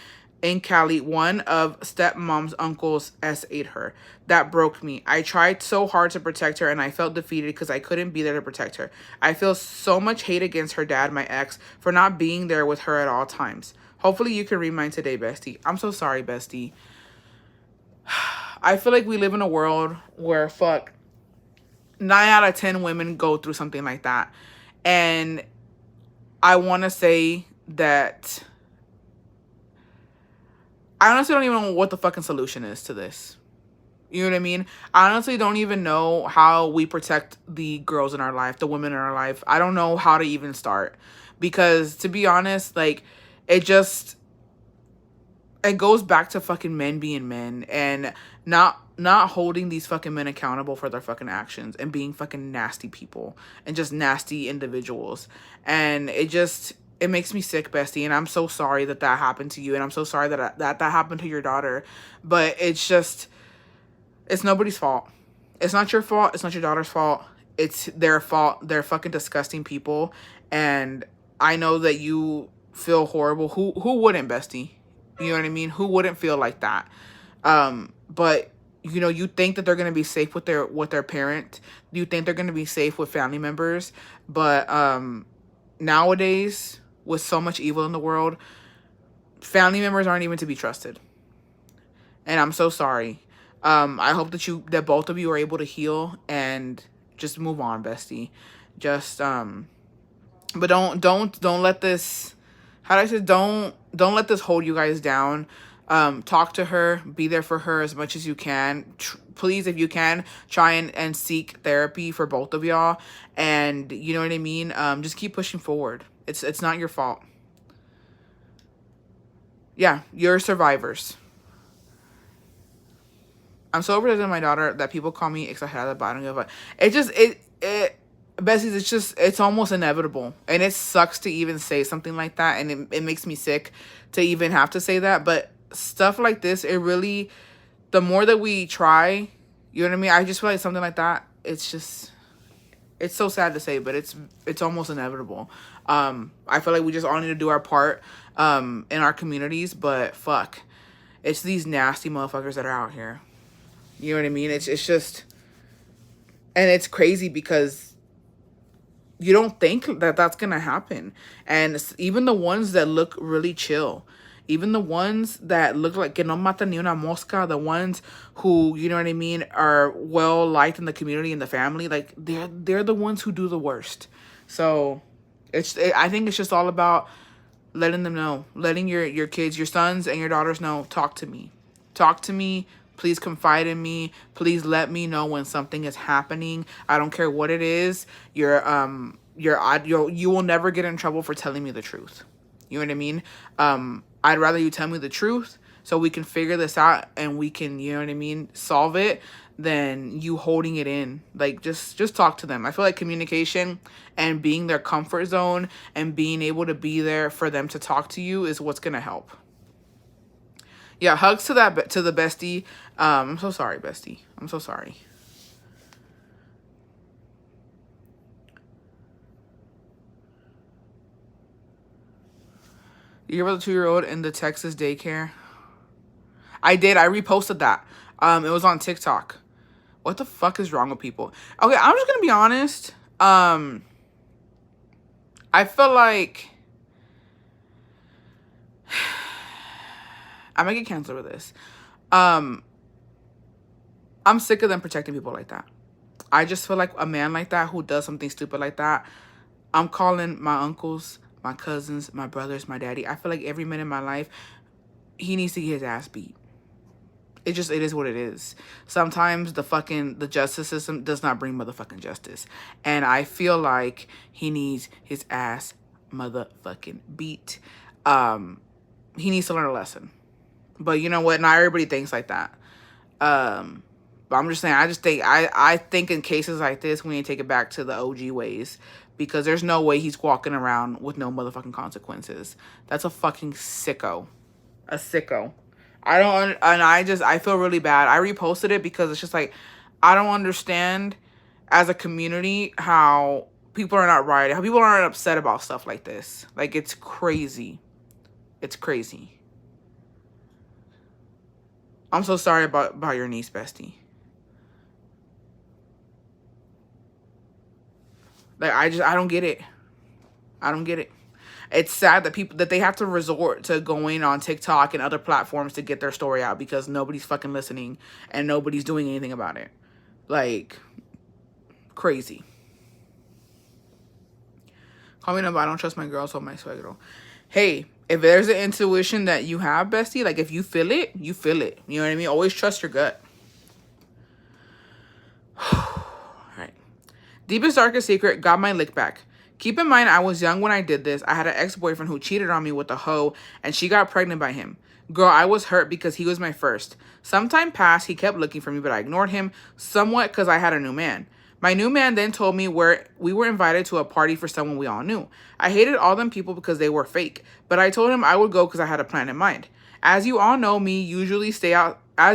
in Cali, one of stepmom's uncles SA'd her. That broke me. I tried so hard to protect her and I felt defeated because I couldn't be there to protect her. I feel so much hate against her dad, my ex, for not being there with her at all times. Hopefully you can read mine today, bestie. I'm so sorry, bestie. I feel like we live in a world where 9 out of 10 women go through something like that. And I want to say that I honestly don't even know what the fucking solution is to this. You know what I mean? I honestly don't even know how we protect the girls in our life, the women in our life. I don't know how to even start. Because to be honest, like, it goes back to fucking men being men and not holding these fucking men accountable for their fucking actions and being fucking nasty people and just nasty individuals. And it makes me sick, bestie. And I'm so sorry that happened to you. And I'm so sorry that happened to your daughter. But it's nobody's fault. It's not your fault. It's not your daughter's fault. It's their fault. They're fucking disgusting people. And I know that you feel horrible. Who wouldn't, bestie? You know what I mean? Who wouldn't feel like that? But you know, you think that they're gonna be safe with their parent. You think they're gonna be safe with family members. But nowadays, with so much evil in the world, family members aren't even to be trusted. And I'm so sorry. I hope that both of you are able to heal and just move on, bestie. Just but don't let this, how do I say, don't let this hold you guys down. Talk to her, be there for her as much as you can. Please, if you can, try and seek therapy for both of y'all. And you know what I mean? Just keep pushing forward. It's not your fault. Yeah, you're survivors. I'm so over my daughter that people call me exagerada, but I don't give a fuck. Bessies, it's almost inevitable. And it sucks to even say something like that. And it makes me sick to even have to say that. But stuff like this, it really, the more that we try, you know what I mean? I just feel like something like that, it's so sad to say, but it's almost inevitable. I feel like we just all need to do our part in our communities. But fuck, it's these nasty motherfuckers that are out here. You know what I mean? It's just, and it's crazy because you don't think that that's going to happen. And even the ones that look really chill, even the ones that look like que no mata ni una mosca, the ones who, you know what I mean, are well liked in the community and the family, like they're the ones who do the worst. So I think it's just all about letting them know, letting your kids, your sons and your daughters know, talk to me. Please confide in me. Please let me know when something is happening. I don't care what it is. You will never get in trouble for telling me the truth. You know what I mean? I'd rather you tell me the truth so we can figure this out and we can, you know what I mean, solve it, than you holding it in. Like, just talk to them. I feel like communication and being their comfort zone and being able to be there for them to talk to you is what's going to help. Yeah, hugs to the bestie. I'm so sorry, bestie. I'm so sorry. You hear about the 2-year-old in the Texas daycare? I did. I reposted that. It was on TikTok. What the fuck is wrong with people? Okay, I'm just gonna be honest. I feel like I might get canceled with this. I'm sick of them protecting people like that. I just feel like a man like that who does something stupid like that, I'm calling my uncles, my cousins, my brothers, my daddy. I feel like every man in my life, he needs to get his ass beat. It is what it is. Sometimes the justice system does not bring motherfucking justice. And I feel like he needs his ass motherfucking beat. He needs to learn a lesson. But you know what? Not everybody thinks like that. But I'm just saying, I think in cases like this, we need to take it back to the OG ways. Because there's no way he's walking around with no motherfucking consequences. That's a fucking sicko. A sicko. I feel really bad. I reposted it because it's just like, I don't understand as a community how people are not rioting, how people aren't upset about stuff like this. Like, it's crazy. It's crazy. I'm so sorry about your niece, bestie. Like, I don't get it. I don't get it. It's sad that they have to resort to going on TikTok and other platforms to get their story out because nobody's fucking listening and nobody's doing anything about it. Like, crazy. Comment up, I don't trust my girl, so my suegro. Hey, if there's an intuition that you have, bestie, like if you feel it, you feel it. You know what I mean? Always trust your gut. All right. Deepest, darkest secret, got my lick back. Keep in mind, I was young when I did this. I had an ex-boyfriend who cheated on me with a hoe, and she got pregnant by him. Girl, I was hurt because he was my first. Some time passed, he kept looking for me, but I ignored him somewhat because I had a new man. My new man then told me we were invited to a party for someone we all knew. I hated all them people because they were fake, but I told him I would go because I had a plan in mind. As you all know, men usually stay outside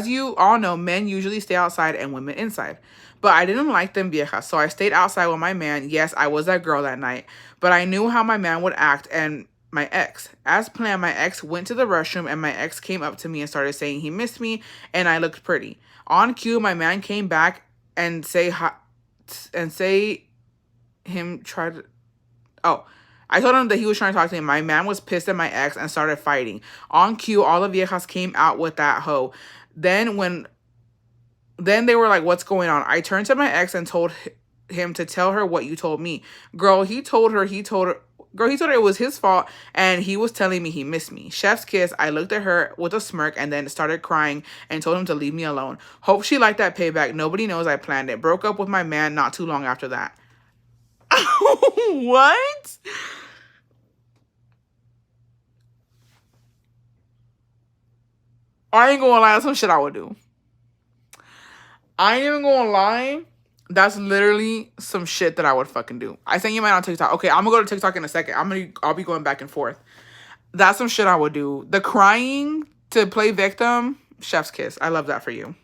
and women inside. But I didn't like them viejas, so I stayed outside with my man. Yes, I was that girl that night, but I knew how my man would act and my ex. As planned, my ex went to the restroom and my ex came up to me and started saying he missed me and I looked pretty. On cue, my man came back and I told him that he was trying to talk to me. My man was pissed at my ex and started fighting. On cue, all the viejas came out with that hoe. Then they were like, what's going on? I turned to my ex and told him to tell her what you told me. Girl, he told her it was his fault and he was telling me he missed me. Chef's kiss. I looked at her with a smirk and then started crying and told him to leave me alone. Hope she liked that payback. Nobody knows I planned it. Broke up with my man not too long after that. What? I ain't gonna lie, that's some shit I would do. I ain't even gonna lie. That's literally some shit that I would fucking do. I sent you mine on TikTok. Okay, I'm gonna go to TikTok in a second. I'll be going back and forth. That's some shit I would do. The crying to play victim, chef's kiss. I love that for you.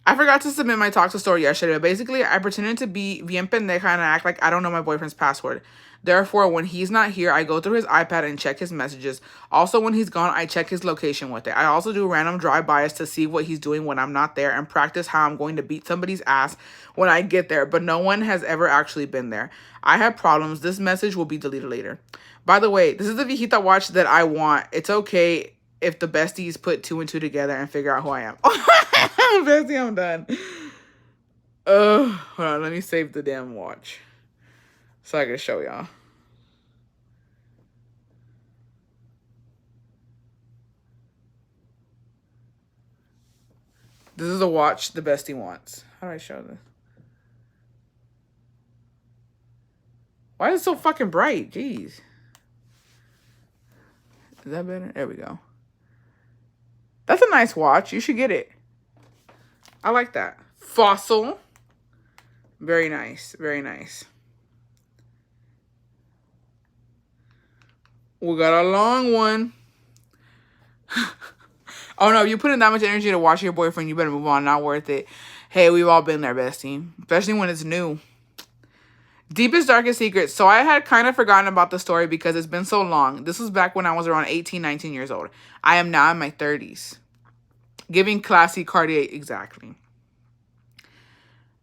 I forgot to submit my Toxa story yesterday, but basically I pretended to be bien pendeja and act like I don't know my boyfriend's password. Therefore, when he's not here, I go through his iPad and check his messages. Also, when he's gone, I check his location with it. I also do random drive-bys to see what he's doing when I'm not there and practice how I'm going to beat somebody's ass when I get there, but no one has ever actually been there. I have problems. This message will be deleted later. By the way, this is the viejita watch that I want. It's okay if the besties put 2 and 2 together and figure out who I am. Bestie, I'm done. Hold on, let me save the damn watch so I can show y'all. This is a watch the bestie wants. How do I show this? Why is it so fucking bright? Jeez. Is that better? There we go. That's a nice watch. You should get it. I like that. Fossil. Very nice. Very nice. We got a long one. Oh no, if you put in that much energy to watch your boyfriend, you better move on. Not worth it. Hey, we've all been there, bestie. Especially when it's new. Deepest, darkest secrets. So I had kind of forgotten about the story because it's been so long. This was back when I was around 18, 19 years old. I am now in my 30s. Giving classy Cartier, exactly.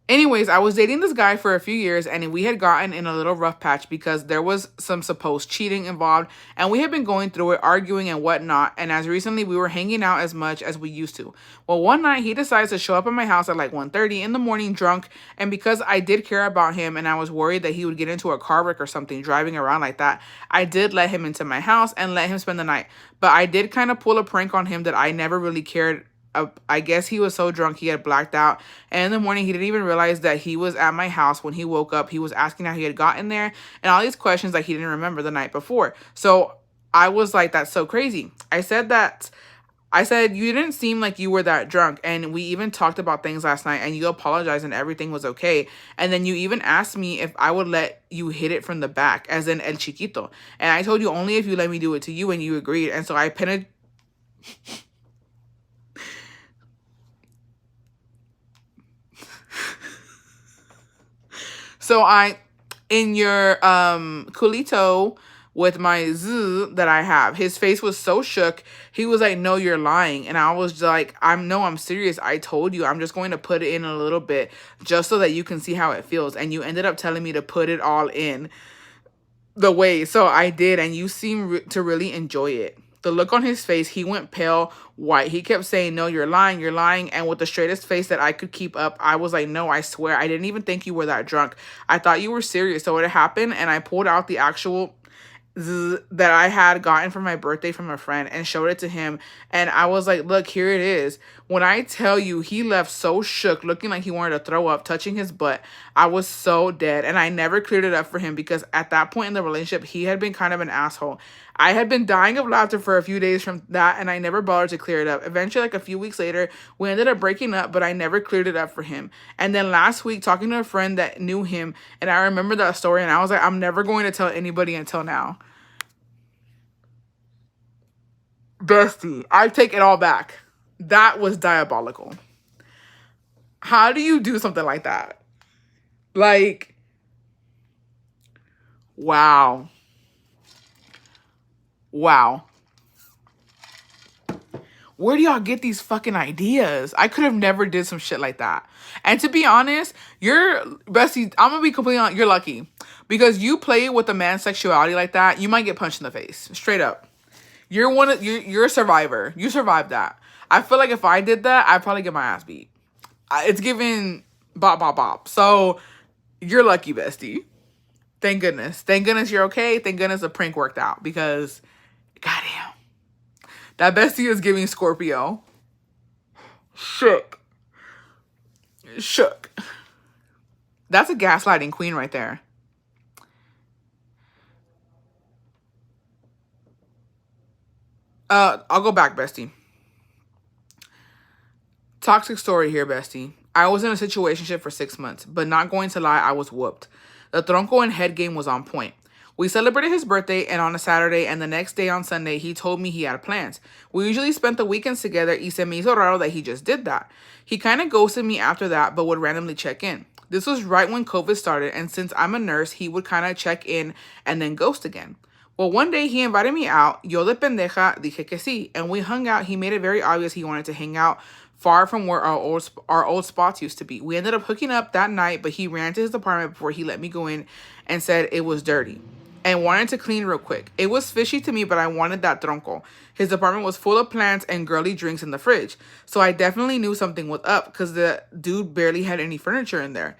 Anyways, I was dating this guy for a few years and we had gotten in a little rough patch because there was some supposed cheating involved and we had been going through it, arguing and whatnot. And as recently we were hanging out as much as we used to. Well, one night he decides to show up at my house at like 1:30 in the morning drunk. And because I did care about him and I was worried that he would get into a car wreck or something driving around like that, I did let him into my house and let him spend the night. But I did kind of pull a prank on him that I never really cared. I guess he was so drunk he had blacked out. And in the morning, he didn't even realize that he was at my house. When he woke up, he was asking how he had gotten there and all these questions that he didn't remember the night before. So I was like, that's so crazy. I said, you didn't seem like you were that drunk. And we even talked about things last night and you apologized and everything was okay. And then you even asked me if I would let you hit it from the back, as in El Chiquito. And I told you only if you let me do it to you, and you agreed. And so I penetrated. So in your culito with my z that I have, his face was so shook. He was like, no, you're lying. And I was like, I'm serious. I told you, I'm just going to put it in a little bit just so that you can see how it feels. And you ended up telling me to put it all in the way. So I did. And you seem to really enjoy it. The look on his face, he went pale white. He kept saying, no, you're lying, you're lying. And with the straightest face that I could keep up, I was like, no, I swear, I didn't even think you were that drunk. I thought you were serious. So it happened, and I pulled out the actual that I had gotten for my birthday from a friend and showed it to him. And I was like, look, here it is. When I tell you, he left so shook, looking like he wanted to throw up, touching his butt. I was so dead. And I never cleared it up for him because at that point in the relationship, he had been kind of an asshole. I had been dying of laughter for a few days from that, and I never bothered to clear it up. Eventually, like a few weeks later, we ended up breaking up, but I never cleared it up for him. And then last week, talking to a friend that knew him, and I remember that story, and I was like, I'm never going to tell anybody until now. Bestie, I take it all back. That was diabolical. How do you do something like that? Like, wow. Wow. Where do y'all get these fucking ideas? I could have never did some shit like that. And to be honest, you're, Bestie, I'm gonna be completely honest, you're lucky. Because you play with a man's sexuality like that, you might get punched in the face. Straight up. You're a survivor. You survived that. I feel like if I did that, I'd probably get my ass beat. It's giving bop, bop, bop. So, you're lucky, Bestie. Thank goodness. Thank goodness you're okay. Thank goodness the prank worked out. Because, goddamn. That Bestie is giving Scorpio. Shook. Shook. That's a gaslighting queen right there. I'll go back, Bestie. Toxic story here, Bestie. I was in a situationship for 6 months, but not going to lie, I was whooped. The tronco and head game was on point. We celebrated his birthday and on a Saturday, and the next day on Sunday, he told me he had plans. We usually spent the weekends together, y se me hizo raro that he just did that. He kind of ghosted me after that, but would randomly check in. This was right when COVID started, and since I'm a nurse, he would kind of check in and then ghost again. Well, one day he invited me out. Yo de pendeja dije que sí, and we hung out. He made it very obvious he wanted to hang out far from where our old spots used to be. We ended up hooking up that night, but he ran to his apartment before he let me go in and said it was dirty and wanted to clean real quick. It was fishy to me, but I wanted that tronco. His apartment was full of plants and girly drinks in the fridge, so I definitely knew something was up because the dude barely had any furniture in there.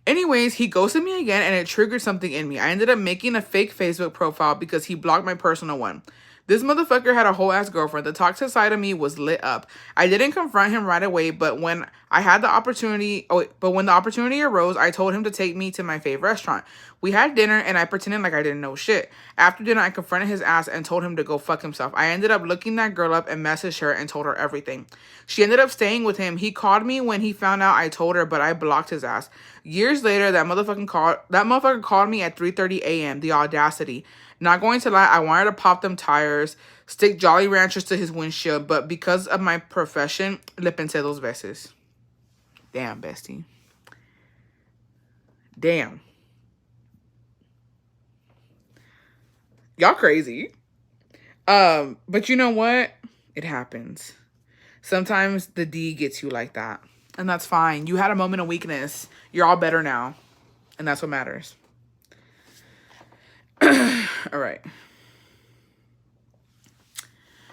Anyways, he ghosted me again and it triggered something in me. I ended up making a fake Facebook profile because he blocked my personal one. This motherfucker had a whole ass girlfriend. The toxic side of me was lit up. I didn't confront him right away, but when the opportunity arose, I told him to take me to my favorite restaurant. We had dinner and I pretended like I didn't know shit. After dinner, I confronted his ass and told him to go fuck himself. I ended up looking that girl up and messaged her and told her everything. She ended up staying with him. He called me when he found out I told her, but I blocked his ass. Years later, that motherfucker called me at 3:30 a.m. The audacity. Not going to lie, I wanted to pop them tires, stick Jolly Ranchers to his windshield, but because of my profession, le pensé dos veces. Damn, Bestie. Damn. Y'all crazy. But you know what? It happens. Sometimes the D gets you like that. And that's fine. You had a moment of weakness. You're all better now. And that's what matters. All right.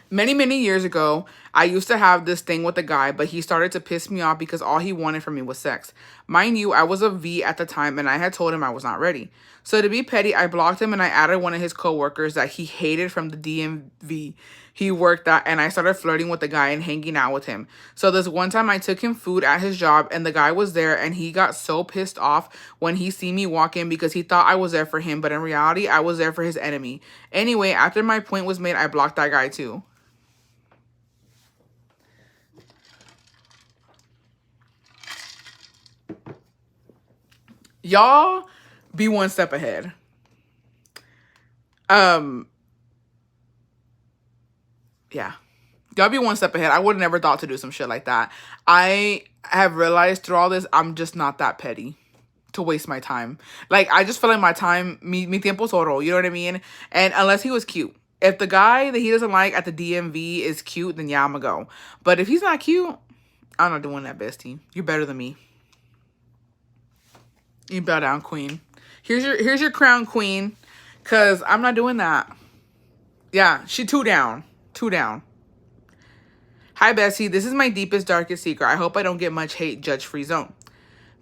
Many years ago, I used to have this thing with a guy, but he started to piss me off because all he wanted from me was sex. Mind you, I was a V at the time and I had told him I was not ready. So to be petty, I blocked him and I added one of his coworkers that he hated from the DMV he worked at, and I started flirting with the guy and hanging out with him. So this one time I took him food at his job and the guy was there and he got so pissed off when he see me walk in because he thought I was there for him, but in reality, I was there for his enemy. Anyway, after my point was made, I blocked that guy too. Y'all be one step ahead. Yeah. Y'all be one step ahead. I would have never thought to do some shit like that. I have realized through all this, I'm just not that petty to waste my time. Like, I just feel like my time, mi tiempo es oro, you know what I mean? And unless he was cute. If the guy that he doesn't like at the DMV is cute, then yeah, I'm gonna go. But if he's not cute, I'm not doing that, bestie. You're better than me. You bow down, queen. Here's your crown, queen. Cause I'm not doing that. Yeah, she two down. Two down. Hi, Bessie. This is my deepest, darkest secret. I hope I don't get much hate, judge-free zone.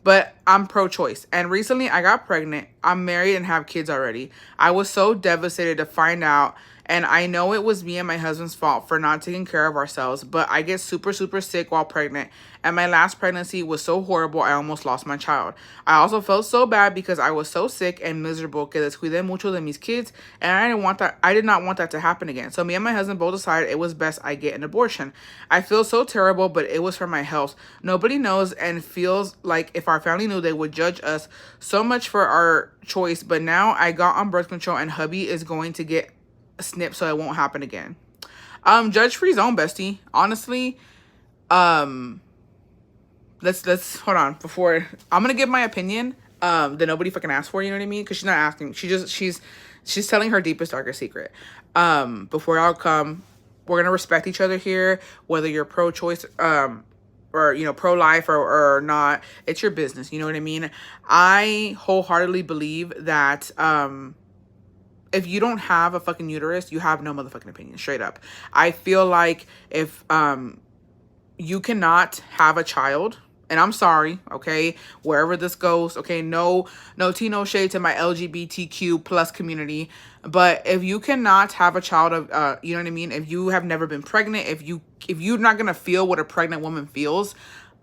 But I'm pro-choice. And recently, I got pregnant. I'm married and have kids already. I was so devastated to find out. And I know it was me and my husband's fault for not taking care of ourselves. But I get super sick while pregnant. And my last pregnancy was so horrible, I almost lost my child. I also felt so bad because I was so sick and miserable que descuidé mucho de mis kids. And I did not want that to happen again. So me and my husband both decided it was best I get an abortion. I feel so terrible, but it was for my health. Nobody knows and feels like if our family knew, they would judge us so much for our choice. But now I got on birth control and hubby is going to get a snip so it won't happen again. Judge-free zone, bestie. Honestly, let's hold on before I'm gonna give my opinion that nobody fucking asked for, you know what I mean? Because she's not asking. She's telling her deepest, darkest secret. Before y'all come, we're gonna respect each other here, whether you're pro-choice or you know, pro-life or not. It's your business, you know what I mean? I wholeheartedly believe that if you don't have a fucking uterus, you have no motherfucking opinion, straight up. I feel like if you cannot have a child, and I'm sorry, okay, wherever this goes, okay, no tea, no shade to my LGBTQ plus community, but if you cannot have a child of, you know what I mean, if you have never been pregnant, if you're not gonna feel what a pregnant woman feels,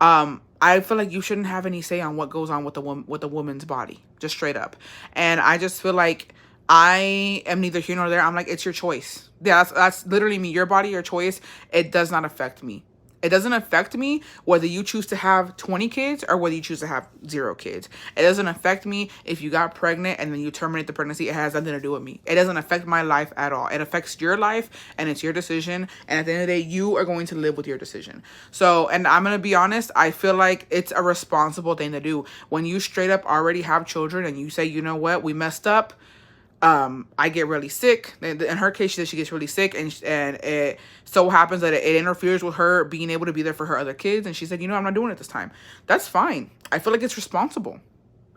I feel like you shouldn't have any say on what goes on with a woman's body, just straight up. And I just feel like I am neither here nor there. I'm like, it's your choice. Yeah, that's literally me. Your body, your choice. It does not affect me. It doesn't affect me whether you choose to have 20 kids or whether you choose to have 0 kids. It doesn't affect me if you got pregnant and then you terminate the pregnancy. It has nothing to do with me. It doesn't affect my life at all. It affects your life and it's your decision. And at the end of the day, you are going to live with your decision. So, and I'm going to be honest, I feel like it's a responsible thing to do. When you straight up already have children and you say, you know what, we messed up. I get really sick. In her case, she said she gets really sick, and it so happens that it interferes with her being able to be there for her other kids. And she said, you know, I'm not doing it this time. That's fine. I feel like it's responsible.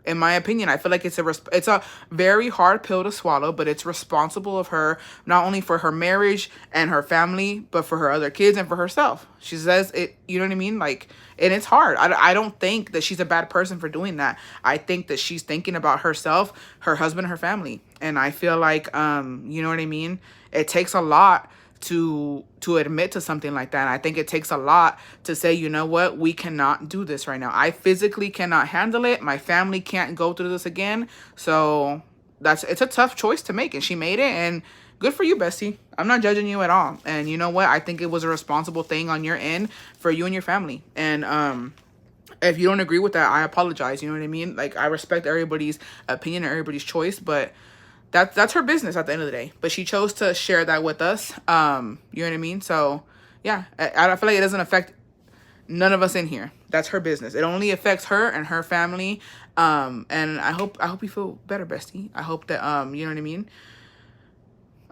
In my opinion, I feel like it's a very hard pill to swallow, but it's responsible of her, not only for her marriage and her family, but for her other kids and for herself. She says it, you know what I mean? Like, and it's hard. I don't think that she's a bad person for doing that. I think that she's thinking about herself, her husband, her family. And I feel like, you know what I mean? It takes a lot to admit to something like that. And I think it takes a lot to say, you know what, we cannot do this right now. I physically cannot handle it. My family can't go through this again. So it's a tough choice to make, and she made it, and good for you, bestie. I'm not judging you at all. And you know what? I think it was a responsible thing on your end for you and your family. And if you don't agree with that, I apologize. You know what I mean? Like, I respect everybody's opinion and everybody's choice, but that's her business at the end of the day. But she chose to share that with us. You know what I mean? So yeah, I feel like it doesn't affect none of us in here. That's her business. It only affects her and her family. And I hope you feel better, bestie. I hope that you know what I mean?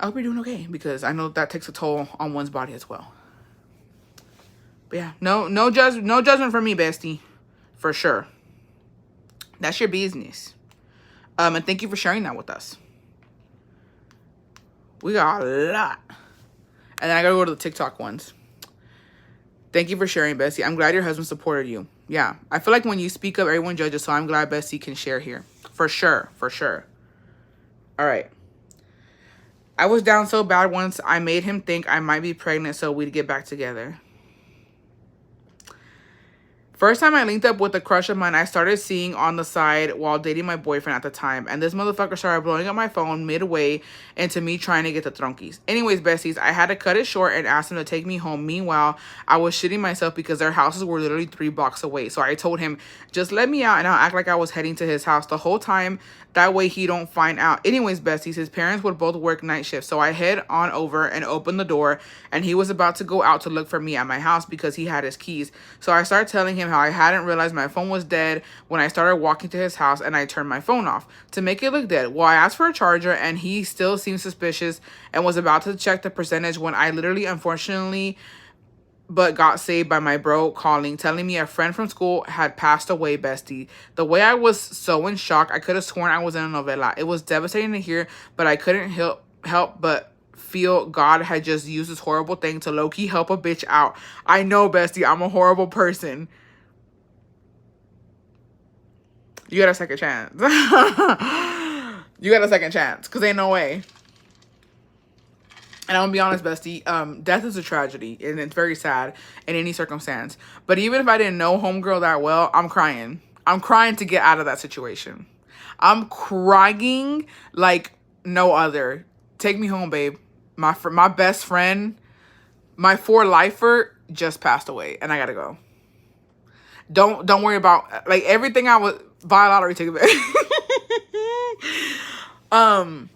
I hope you're doing okay, because I know that takes a toll on one's body as well. But yeah, no judgment from me, bestie. For sure. That's your business. And thank you for sharing that with us. We got a lot. And then I gotta go to the TikTok ones. Thank you for sharing, Bessie. I'm glad your husband supported you. Yeah. I feel like when you speak up, everyone judges. So I'm glad Bessie can share here. For sure. For sure. All right. I was down so bad once I made him think I might be pregnant so we'd get back together. First time I linked up with a crush of mine, I started seeing on the side while dating my boyfriend at the time. And this motherfucker started blowing up my phone midway into me trying to get the tronkies. Anyways, besties, I had to cut it short and ask him to take me home. Meanwhile, I was shitting myself because their houses were literally 3 blocks away. So I told him, just let me out and I'll act like I was heading to his house the whole time. That way he don't find out. Anyways, besties, his parents would both work night shifts. So I head on over and open the door. And he was about to go out to look for me at my house because he had his keys. So I started telling him how I hadn't realized my phone was dead when I started walking to his house and I turned my phone off to make it look dead. Well, I asked for a charger and he still seemed suspicious and was about to check the percentage when I literally, unfortunately, but got saved by my bro calling, telling me a friend from school had passed away, bestie. The way I was so in shock, I could have sworn I was in a novela. It was devastating to hear, but I couldn't help but feel God had just used this horrible thing to low-key help a bitch out. I know, bestie, I'm a horrible person. You got a second chance. You got a second chance, because ain't no way. And I'm gonna be honest, bestie, death is a tragedy, and it's very sad in any circumstance. But even if I didn't know homegirl that well, I'm crying. I'm crying to get out of that situation. I'm crying like no other. Take me home, babe. My best friend, my 4-lifer just passed away, and I gotta go. Don't worry about, like, everything I was, buy a lottery ticket.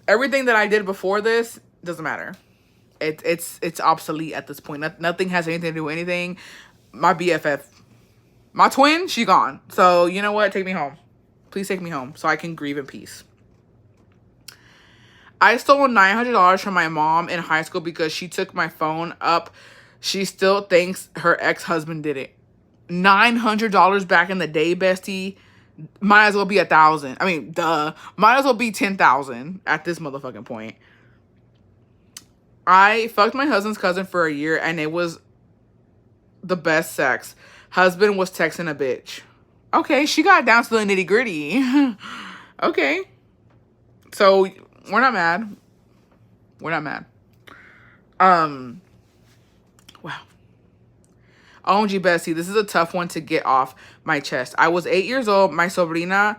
Everything that I did before this doesn't matter. It's obsolete at this point. Nothing has anything to do with anything. My BFF, my twin, she gone. So you know what? Take me home. Please take me home so I can grieve in peace. I stole $900 from my mom in high school because she took my phone up. She still thinks her ex-husband did it. $900 back in the day, bestie. Might as well be 1,000. I mean, duh. Might as well be 10,000 at this motherfucking point. I fucked my husband's cousin for a year and it was the best sex. Husband was texting a bitch. Okay, she got down to the nitty gritty. Okay. So, we're not mad. We're not mad. Wow. OMG, Bessie, this is a tough one to get off my chest. I was 8 years old. My sobrina...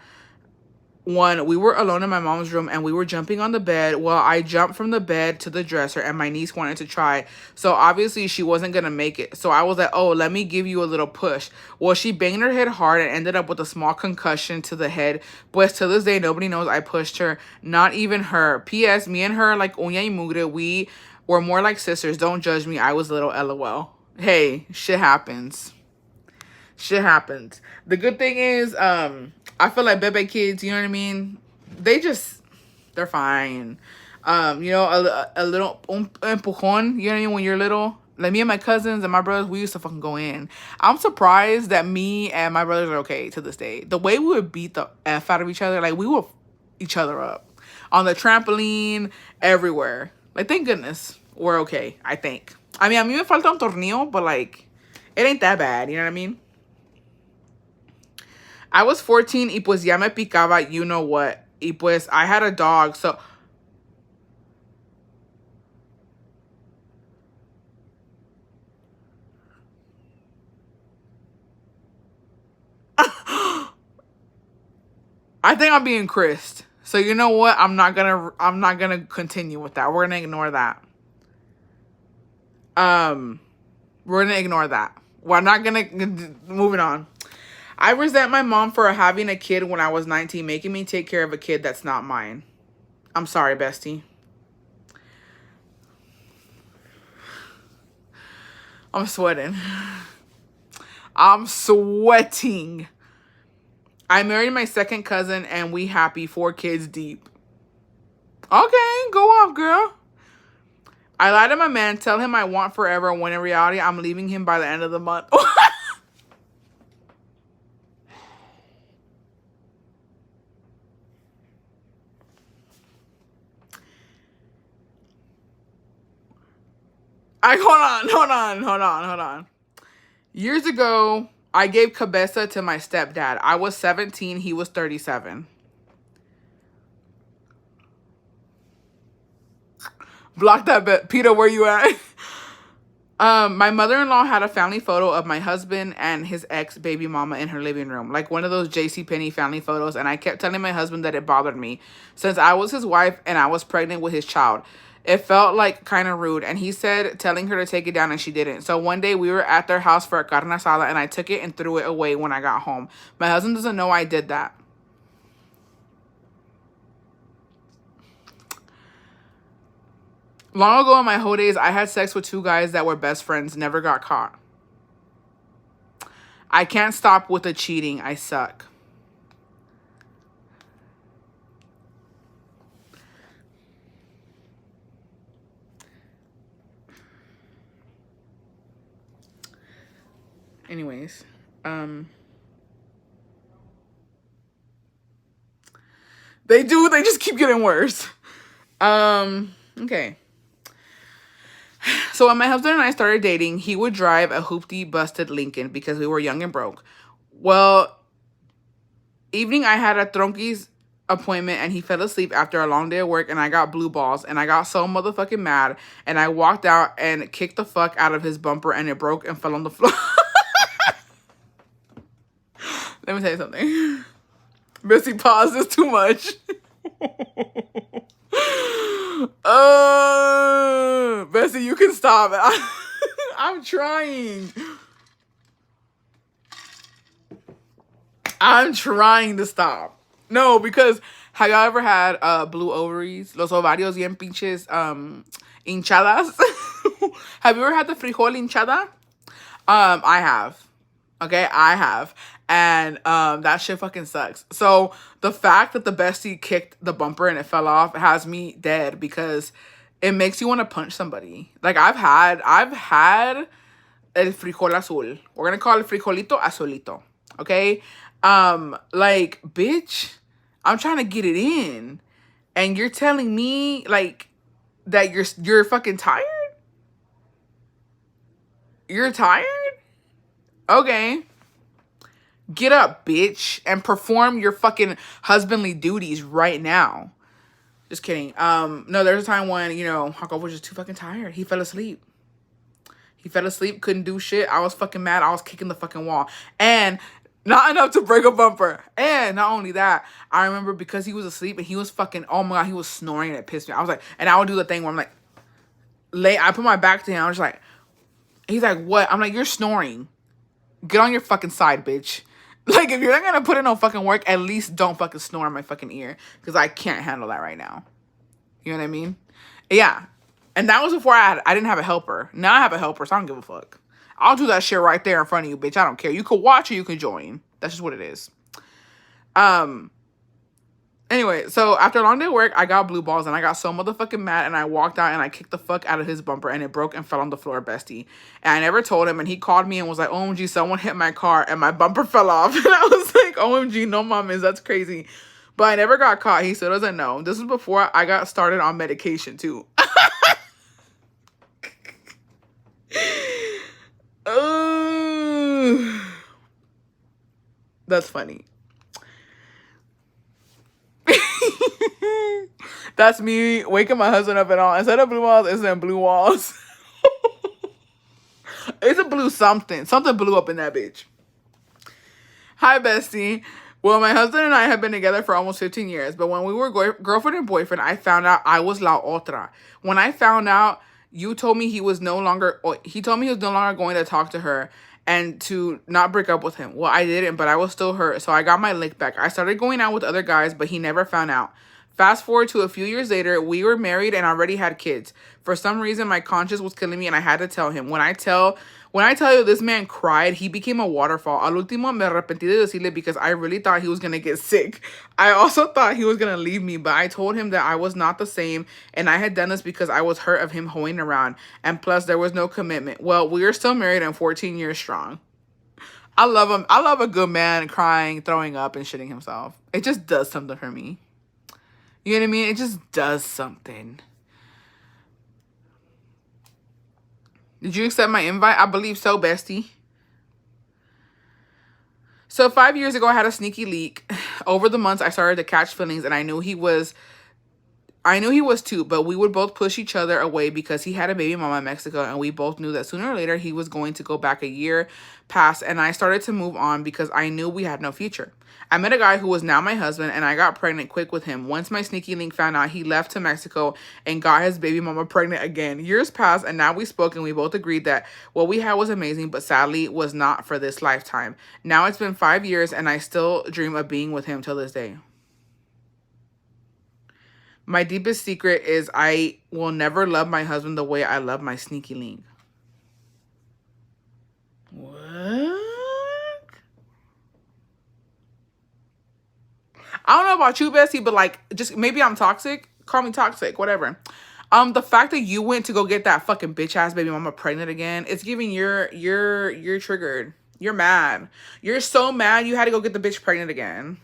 we were alone in my mom's room and we were jumping on the bed. Well, I jumped from the bed to the dresser and my niece wanted to try. So obviously she wasn't going to make it. So I was like, oh, let me give you a little push. Well, she banged her head hard and ended up with a small concussion to the head. But to this day, nobody knows I pushed her. Not even her. P.S. Me and her, like uña y mugre, we were more like sisters. Don't judge me. I was little, LOL. Hey, shit happens. Shit happens. The good thing is, I feel like bebe kids, you know what I mean? They're fine. You know, a little empujón, you know what I mean? When you're little, like me and my cousins and my brothers, we used to fucking go in. I'm surprised that me and my brothers are okay to this day. The way we would beat the F out of each other, like we would each other up on the trampoline, everywhere. Like, thank goodness we're okay, I think. I mean, a mí me falta un tornillo, but like, it ain't that bad, you know what I mean? I was 14 y pues ya me picaba, you know what. Y pues I had a dog, so... I think I'm being Christ. So you know what? I'm not gonna continue with that. We're gonna ignore that. We're gonna ignore that. We're not gonna... Moving on. I resent my mom for having a kid when I was 19, making me take care of a kid that's not mine. I'm sorry, bestie. I'm sweating. I'm sweating. I married my second cousin and we happy, 4 kids deep. Okay, go off, girl. I lie to my man, tell him I want forever, when in reality, I'm leaving him by the end of the month. Hold on. Years ago, I gave cabeza to my stepdad. I was 17, he was 37. Block that bet. Peter, where you at? My mother-in-law had a family photo of my husband and his ex-baby mama in her living room. Like one of those JCPenney family photos. And I kept telling my husband that it bothered me, since I was his wife and I was pregnant with his child. It felt like kind of rude. And he said telling her to take it down, and she didn't. So one day we were at their house for a carne asada, and I took it and threw it away when I got home. My husband doesn't know I did that. Long ago in my whole days, I had sex with 2 guys that were best friends, never got caught. I can't stop with the cheating. I suck. Anyways, they just keep getting worse. Okay. So when my husband and I started dating, he would drive a hoopty busted Lincoln because we were young and broke. Well, evening I had a tronquis appointment and he fell asleep after a long day of work, and I got blue balls, and I got so motherfucking mad, and I walked out and kicked the fuck out of his bumper, and it broke and fell on the floor. Let me tell you something. Missy, pause. This too much. Bessie, you can stop. I'm trying. I'm trying to stop. No, because have y'all ever had blue ovaries? Los ovarios bien pinches hinchadas. Have you ever had the frijol hinchada? I have. Okay, I have. And that shit fucking sucks. So the fact that the bestie kicked the bumper and it fell off has me dead, because it makes you want to punch somebody. Like I've had el frijol azul. We're gonna call it frijolito azulito. Okay? Like, bitch, I'm trying to get it in, and you're telling me like that you're fucking tired? You're tired? Okay. Get up, bitch, and perform your fucking husbandly duties right now. Just kidding. No, there's a time when, you know, Hako was just too fucking tired. He fell asleep. Couldn't do shit. I was fucking mad. I was kicking the fucking wall. And not enough to break a bumper. And not only that, I remember because he was asleep and he was fucking, oh my God, he was snoring, and it pissed me. I was like, and I would do the thing where I'm like, I put my back to him. I was like, he's like, what? I'm like, you're snoring. Get on your fucking side, bitch. Like, if you're not gonna put in no fucking work, at least don't fucking snore in my fucking ear, because I can't handle that right now. You know what I mean? Yeah. And that was before I didn't have a helper. Now I have a helper, so I don't give a fuck. I'll do that shit right there in front of you, bitch. I don't care. You could watch or you could join. That's just what it is. Anyway, so after a long day of work, I got blue balls, and I got so motherfucking mad, and I walked out and I kicked the fuck out of his bumper, and it broke and fell on the floor, bestie. And I never told him, and he called me and was like, OMG, someone hit my car and my bumper fell off. And I was like, OMG, no mames, that's crazy. But I never got caught. He still doesn't know. This was before I got started on medication too. That's funny. That's me waking my husband up and all. Instead of blue walls, it's in blue walls. It's a blue something. Something blew up in that bitch. Hi, bestie. Well, my husband and I have been together for almost 15 years. But when we were girlfriend and boyfriend, I found out I was la otra. When I found out, you told me he told me he was no longer going to talk to her and to not break up with him. Well, I didn't, but I was still hurt. So I got my lick back. I started going out with other guys, but he never found out. Fast forward to a few years later, we were married and already had kids. For some reason, my conscience was killing me, and I had to tell him. When When I tell you this man cried, he became a waterfall. Al último me arrepentí de decirle because I really thought he was going to get sick. I also thought he was going to leave me, but I told him that I was not the same and I had done this because I was hurt of him hoeing around. And plus, there was no commitment. Well, we are still married and 14 years strong. I love him. I love a good man crying, throwing up, and shitting himself. It just does something for me. You know what I mean? It just does something. Did you accept my invite? I believe so, bestie. So 5 years ago, I had a sneaky leak. Over the months, I started to catch feelings, and I knew he was too, but we would both push each other away because he had a baby mama in Mexico, and we both knew that sooner or later he was going to go back. A year passed, and I started to move on because I knew we had no future. I met a guy who was now my husband, and I got pregnant quick with him. Once my sneaky link found out, he left to Mexico and got his baby mama pregnant again. Years passed, and now we spoke, and we both agreed that what we had was amazing, but sadly was not for this lifetime. Now it's been 5 years, and I still dream of being with him till this day. My deepest secret is I will never love my husband the way I love my sneaky link. What? I don't know about you, Bessie, but like, just maybe I'm toxic. Call me toxic, whatever. The fact that you went to go get that fucking bitch ass baby mama pregnant again, it's giving you're triggered. You're mad. You're so mad you had to go get the bitch pregnant again.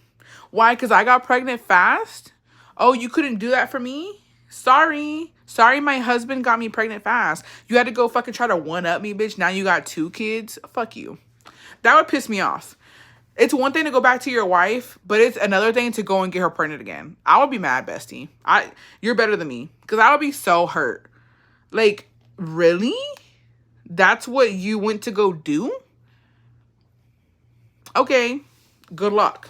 Why? Because I got pregnant fast? Oh, you couldn't do that for me? Sorry. Sorry, my husband got me pregnant fast. You had to go fucking try to one-up me, bitch. Now you got 2 kids? Fuck you. That would piss me off. It's one thing to go back to your wife, but it's another thing to go and get her pregnant again. I would be mad, bestie. You're better than me. Because I would be so hurt. Like, really? That's what you went to go do? Okay. Good luck.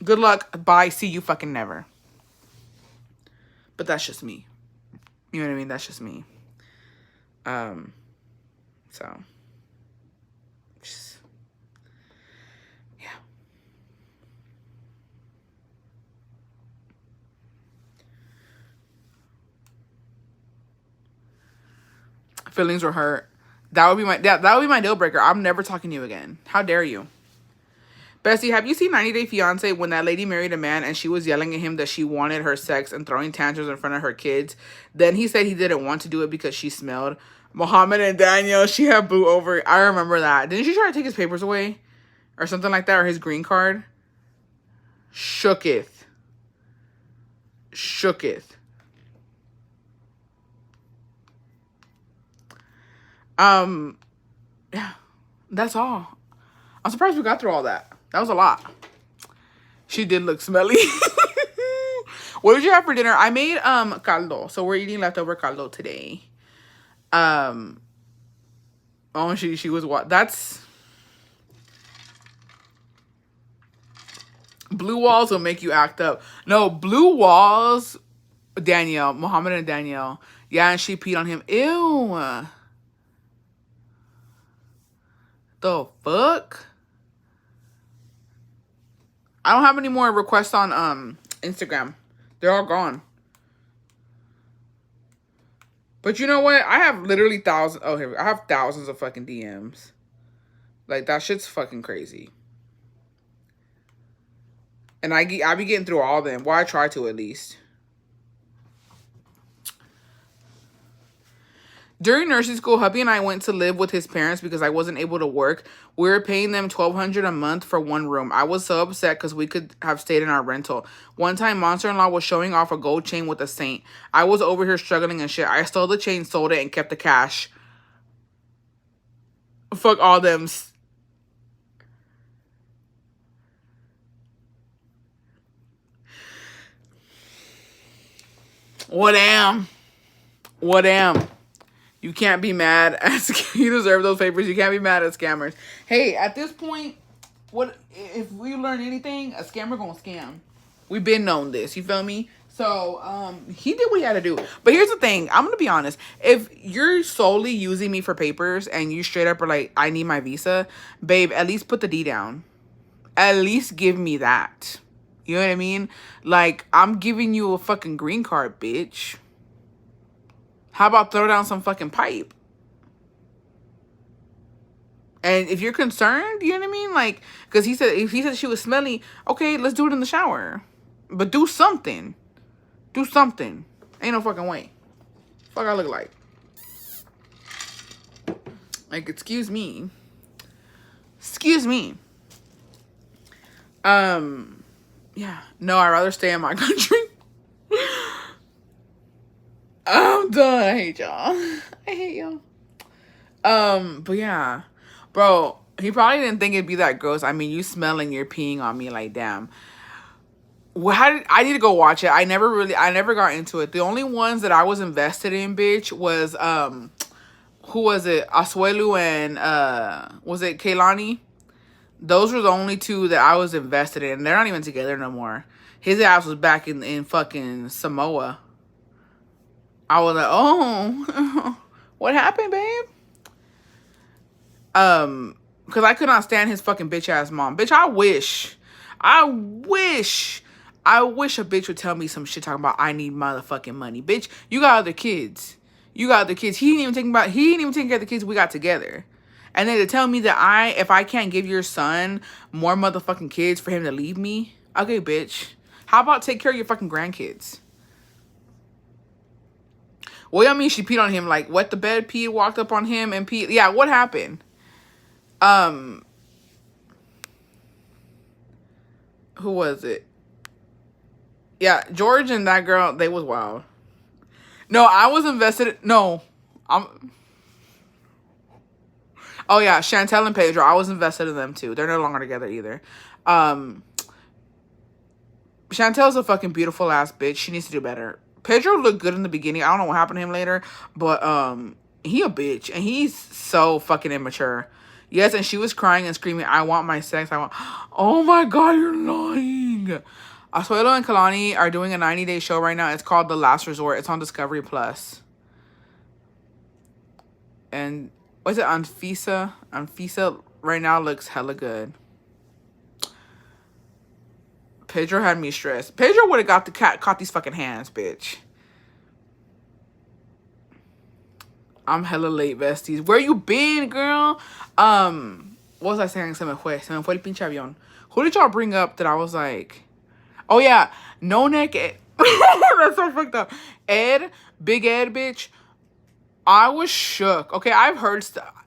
Good luck. Bye. See you fucking never. But that's just me. You know what I mean? That's just me. So. Just, yeah. Feelings were hurt. That would be my deal breaker. I'm never talking to you again. How dare you? Bessie, have you seen 90 Day Fiancé when that lady married a man and she was yelling at him that she wanted her sex and throwing tantrums in front of her kids? Then he said he didn't want to do it because she smelled. Mohammed and Daniel, she had blue over it. I remember that. Didn't she try to take his papers away? Or something like that? Or his green card? Shooketh. Shooketh. Yeah. That's all. I'm surprised we got through all that. That was a lot. She did look smelly. What did you have for dinner? I made caldo. So we're eating leftover caldo today. Oh, she was what? That's blue walls will make you act up. No, blue walls. Danielle, Mohammed and Danielle. Yeah, and she peed on him. Ew. The fuck? I don't have any more requests on Instagram. They're all gone. But you know what? I have literally thousands. Oh, here I have thousands of fucking DMs. Like, that shit's fucking crazy. And I be getting through all of them. Well, I try to at least. During nursing school, hubby and I went to live with his parents because I wasn't able to work. We were paying them $1,200 a month for one room. I was so upset because we could have stayed in our rental. One time, Monster-in-law was showing off a gold chain with a saint. I was over here struggling and shit. I stole the chain, sold it, and kept the cash. Fuck all them. What am? What am? You can't be mad at you deserve those papers. You can't be mad at scammers. Hey, at this point, what if we learn anything? A scammer gonna scam. We've been known this. You feel me? So he did what he had to do. But here's the thing. I'm gonna be honest. If you're solely using me for papers and you straight up are like, I need my visa, babe, at least put the D down. At least give me that. You know what I mean? Like, I'm giving you a fucking green card, bitch. How about throw down some fucking pipe? And if you're concerned, you know what I mean? Like, because if he said she was smelly, okay, let's do it in the shower. But do something. Do something. Ain't no fucking way. Fuck I look like. Like, excuse me. Excuse me. Yeah. No, I'd rather stay in my country. I'm done. I hate y'all. I hate y'all. But yeah. Bro, he probably didn't think it'd be that gross. I mean, you smelling, you're peeing on me, like, damn. Well, I need to go watch it. I never got into it. The only ones that I was invested in, bitch, was who was it? Asuelu and was it Kaylani? Those were the only two that I was invested in. They're not even together no more. His ass was back in fucking Samoa. I was like, oh, what happened, babe? Because I could not stand his fucking bitch ass mom. Bitch, I wish a bitch would tell me some shit talking about I need motherfucking money. Bitch, you got other kids. You got other kids. He ain't even taking care of the kids we got together. And then to tell me that if I can't give your son more motherfucking kids for him to leave me, okay, bitch. How about take care of your fucking grandkids? Well, I mean, she peed on him, like, wet the bed, peed, walked up on him, and peed. Yeah, what happened? Who was it? Yeah, George and that girl, they was wild. No, I was invested. Oh yeah, Chantel and Pedro. I was invested in them too. They're no longer together either. Chantel's a fucking beautiful ass bitch. She needs to do better. Pedro looked good in the beginning. I don't know what happened to him later, but he a bitch and he's so fucking immature. Yes, and she was crying and screaming, "I want my sex. I want." Oh my god, you're lying. Asuelo and Kalani are doing a 90-day show right now. It's called The Last Resort. It's on Discovery Plus. And what's it? Anfisa right now looks hella good. Pedro had me stressed. Pedro would have caught these fucking hands, bitch. I'm hella late, besties. Where you been, girl? What was I saying? Se me fue el pinche avión. Who did y'all bring up that I was like... Oh, yeah. No neck Ed. That's so fucked up. Ed, Big Ed, bitch. I was shook. Okay, I've heard...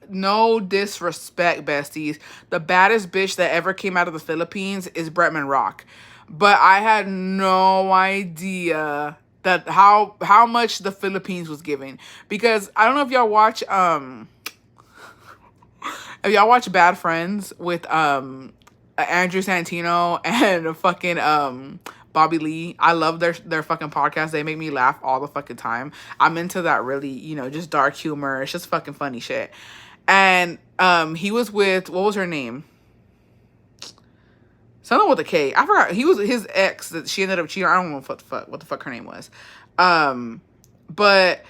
No disrespect, besties. The baddest bitch that ever came out of the Philippines is Bretman Rock. But I had no idea that how much the Philippines was giving. Because I don't know if y'all watch Bad Friends with Andrew Santino and fucking Bobby Lee. I love their fucking podcast. They make me laugh all the fucking time. I'm into that really, just dark humor. It's just fucking funny shit. And he was with, what was her name? Something with a K. I forgot. He was his ex that she ended up cheating. I don't know what the fuck her name was. But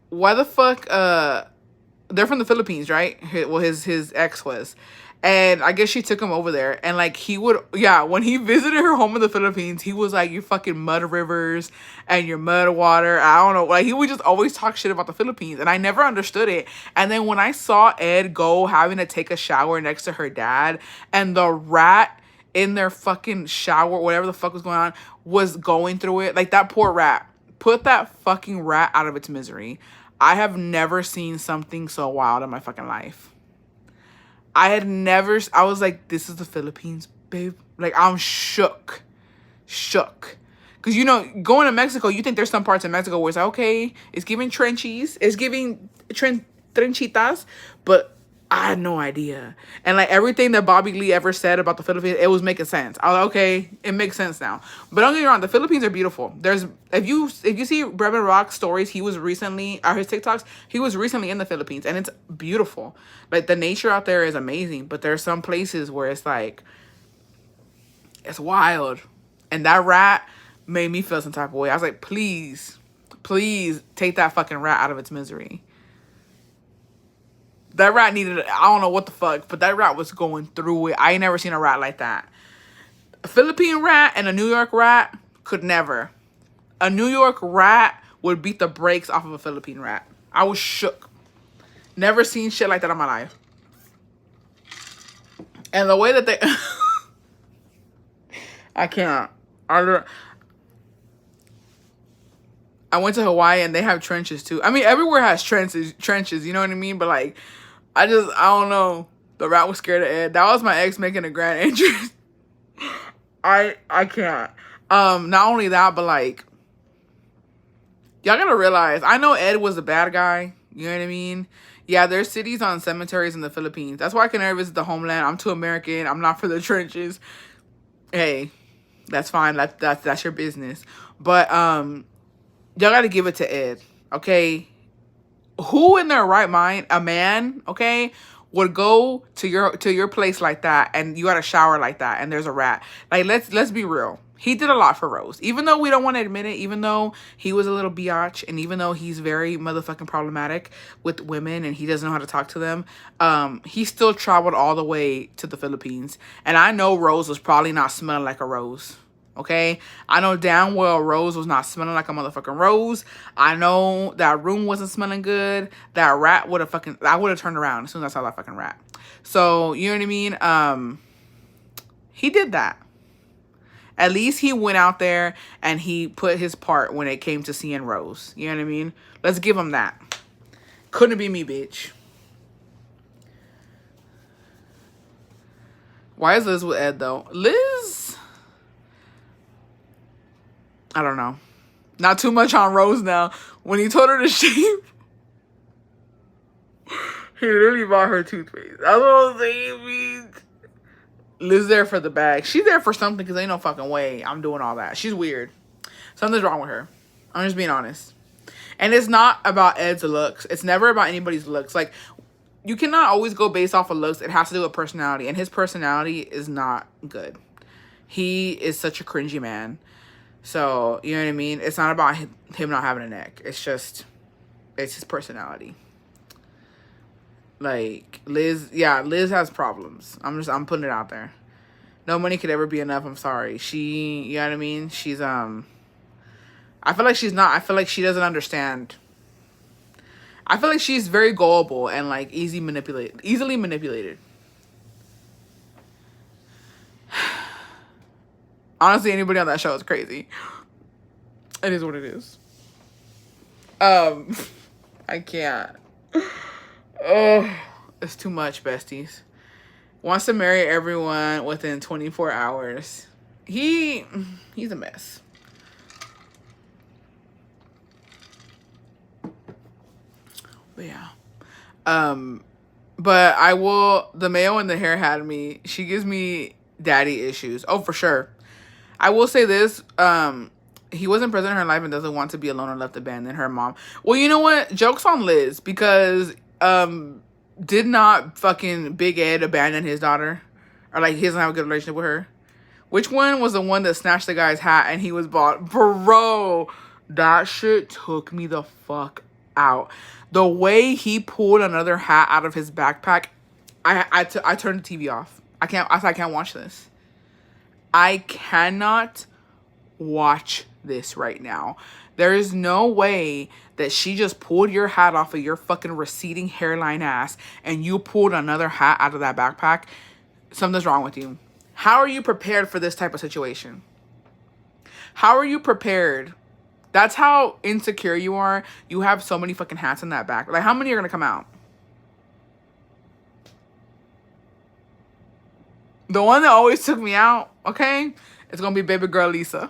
why the fuck? They're from the Philippines, right? Well, his ex was, and I guess she took him over there. And like when he visited her home in the Philippines, he was like, "You fucking mud rivers and your mud water." I don't know. Like he would just always talk shit about the Philippines, and I never understood it. And then when I saw Ed go having to take a shower next to her dad, and the rat in their fucking shower, whatever the fuck was going on, was going through it. Like, that poor rat. Put that fucking rat out of its misery. I have never seen something so wild in my fucking life. I was like, this is the Philippines, babe. Like, I'm shook. Shook. Because, going to Mexico, you think there's some parts of Mexico where it's like, okay, it's giving trenchies. It's giving trenchitas. But I had no idea. And like everything that Bobby Lee ever said about the Philippines, it was making sense. I was like, okay, it makes sense now. But don't get me wrong, the Philippines are beautiful. If you see Bretman Rock's stories, his TikToks, he was recently in the Philippines, and it's beautiful. Like the nature out there is amazing, but there's some places where it's like, it's wild. And that rat made me feel some type of way. I was like, please take that fucking rat out of its misery. That rat needed, I don't know what the fuck, but that rat was going through it. I ain't never seen a rat like that. A Philippine rat and a New York rat could never. A New York rat would beat the brakes off of a Philippine rat. I was shook. Never seen shit like that in my life. And the way that they, I can't. I went to Hawaii and they have trenches too. I mean, everywhere has trenches. You know what I mean? But like, I don't know. The rat was scared of Ed. That was my ex making a grand entrance. I can't. Not only that, but like, y'all gotta realize, I know Ed was a bad guy. You know what I mean? Yeah, there's cities on cemeteries in the Philippines. That's why I can never visit the homeland. I'm too American. I'm not for the trenches. Hey, that's fine. That's your business. But y'all gotta give it to Ed, okay? Who in their right mind, a man, okay, would go to your place like that and you got a shower like that and there's a rat? Like, let's be real. He did a lot for Rose. Even though we don't want to admit it, even though he was a little biatch, and even though he's very motherfucking problematic with women and he doesn't know how to talk to them, he still traveled all the way to the Philippines. And I know Rose was probably not smelling like a rose. Okay? I know damn well Rose was not smelling like a motherfucking rose. I know that room wasn't smelling good. That rat would have I would have turned around as soon as I saw that fucking rat. So, you know what I mean? He did that. At least he went out there and he put his part when it came to seeing Rose. You know what I mean? Let's give him that. Couldn't be me, bitch. Why is Liz with Ed, though? Liz? I don't know. Not too much on Rose now. When he told her to shave, he literally bought her toothpaste. That's what I'm saying. Liz there for the bag. She's there for something because ain't no fucking way I'm doing all that. She's weird. Something's wrong with her. I'm just being honest. And it's not about Ed's looks. It's never about anybody's looks. Like, you cannot always go based off of looks. It has to do with personality. And his personality is not good. He is such a cringy man. So, you know what I mean? It's not about him not having a neck. It's his personality. Like, Liz has problems. I'm putting it out there. No money could ever be enough. I'm sorry. You know what I mean? She's, I feel like she's not. I feel like she doesn't understand. I feel like she's very gullible and, like, easily manipulated. Honestly, anybody on that show is crazy. It is what it is. I can't. Oh, it's too much, besties. Wants to marry everyone within 24 hours. He's a mess. But yeah. But the mayo in the hair had me. She gives me daddy issues. Oh, for sure. I will say this. He wasn't present in her life and doesn't want to be alone or left abandoned. Her mom. Well, you know what? Joke's on Liz, because did not fucking Big Ed abandon his daughter? Or, like, he doesn't have a good relationship with her? Which one was the one that snatched the guy's hat and he was bought? Bro, that shit took me the fuck out. The way he pulled another hat out of his backpack, I turned the TV off. I can't watch this. I cannot watch this right now. There is no way that she just pulled your hat off of your fucking receding hairline ass and you pulled another hat out of that backpack. Something's wrong with you. How are you prepared for this type of situation? How are you prepared? That's how insecure you are. You have so many fucking hats in that back. Like, how many are gonna come out? The one that always took me out, okay, it's gonna be baby girl Lisa.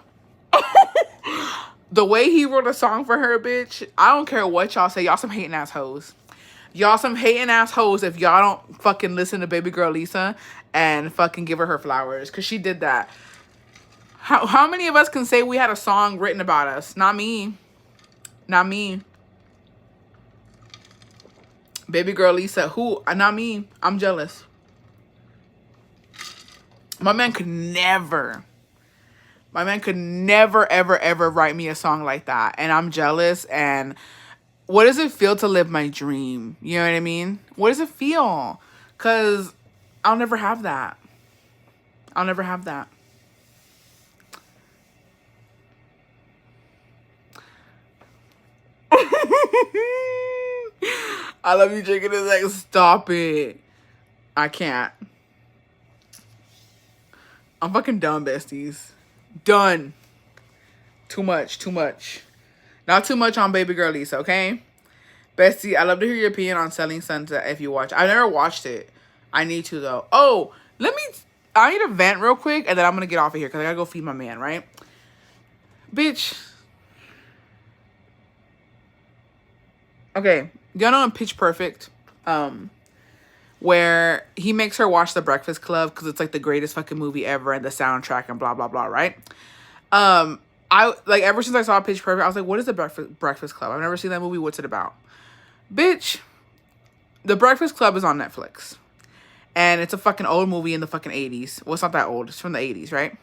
The way he wrote a song for her, bitch, I don't care what y'all say. Y'all some hating ass hoes. Y'all some hating ass hoes if y'all don't fucking listen to baby girl Lisa and fucking give her flowers, because she did that. How many of us can say we had a song written about us? Not me. Not me. Baby girl Lisa, who? Not me. I'm jealous. My man could never, ever, ever write me a song like that. And I'm jealous. And what does it feel to live my dream? You know what I mean? What does it feel? Because I'll never have that. I'll never have that. I love you, chicken. It's like, stop it. I can't. I'm fucking done, besties. Done. Too much. Too much. Not too much on Baby Girl Lisa, okay? Bestie, I'd love to hear your opinion on Selling Sunset if you watch. I've never watched it. I need to, though. Oh, I need to vent real quick, and then I'm going to get off of here because I got to go feed my man, right? Bitch. Okay. Y'all know in Pitch Perfect, where he makes her watch The Breakfast Club because it's like the greatest fucking movie ever and the soundtrack and blah, blah, blah, right? I like ever since I saw Pitch Perfect, I was like, what is The Breakfast Club? I've never seen that movie. What's it about? Bitch, The Breakfast Club is on Netflix. And it's a fucking old movie in the fucking 80s. Well, it's not that old. It's from the 80s, right?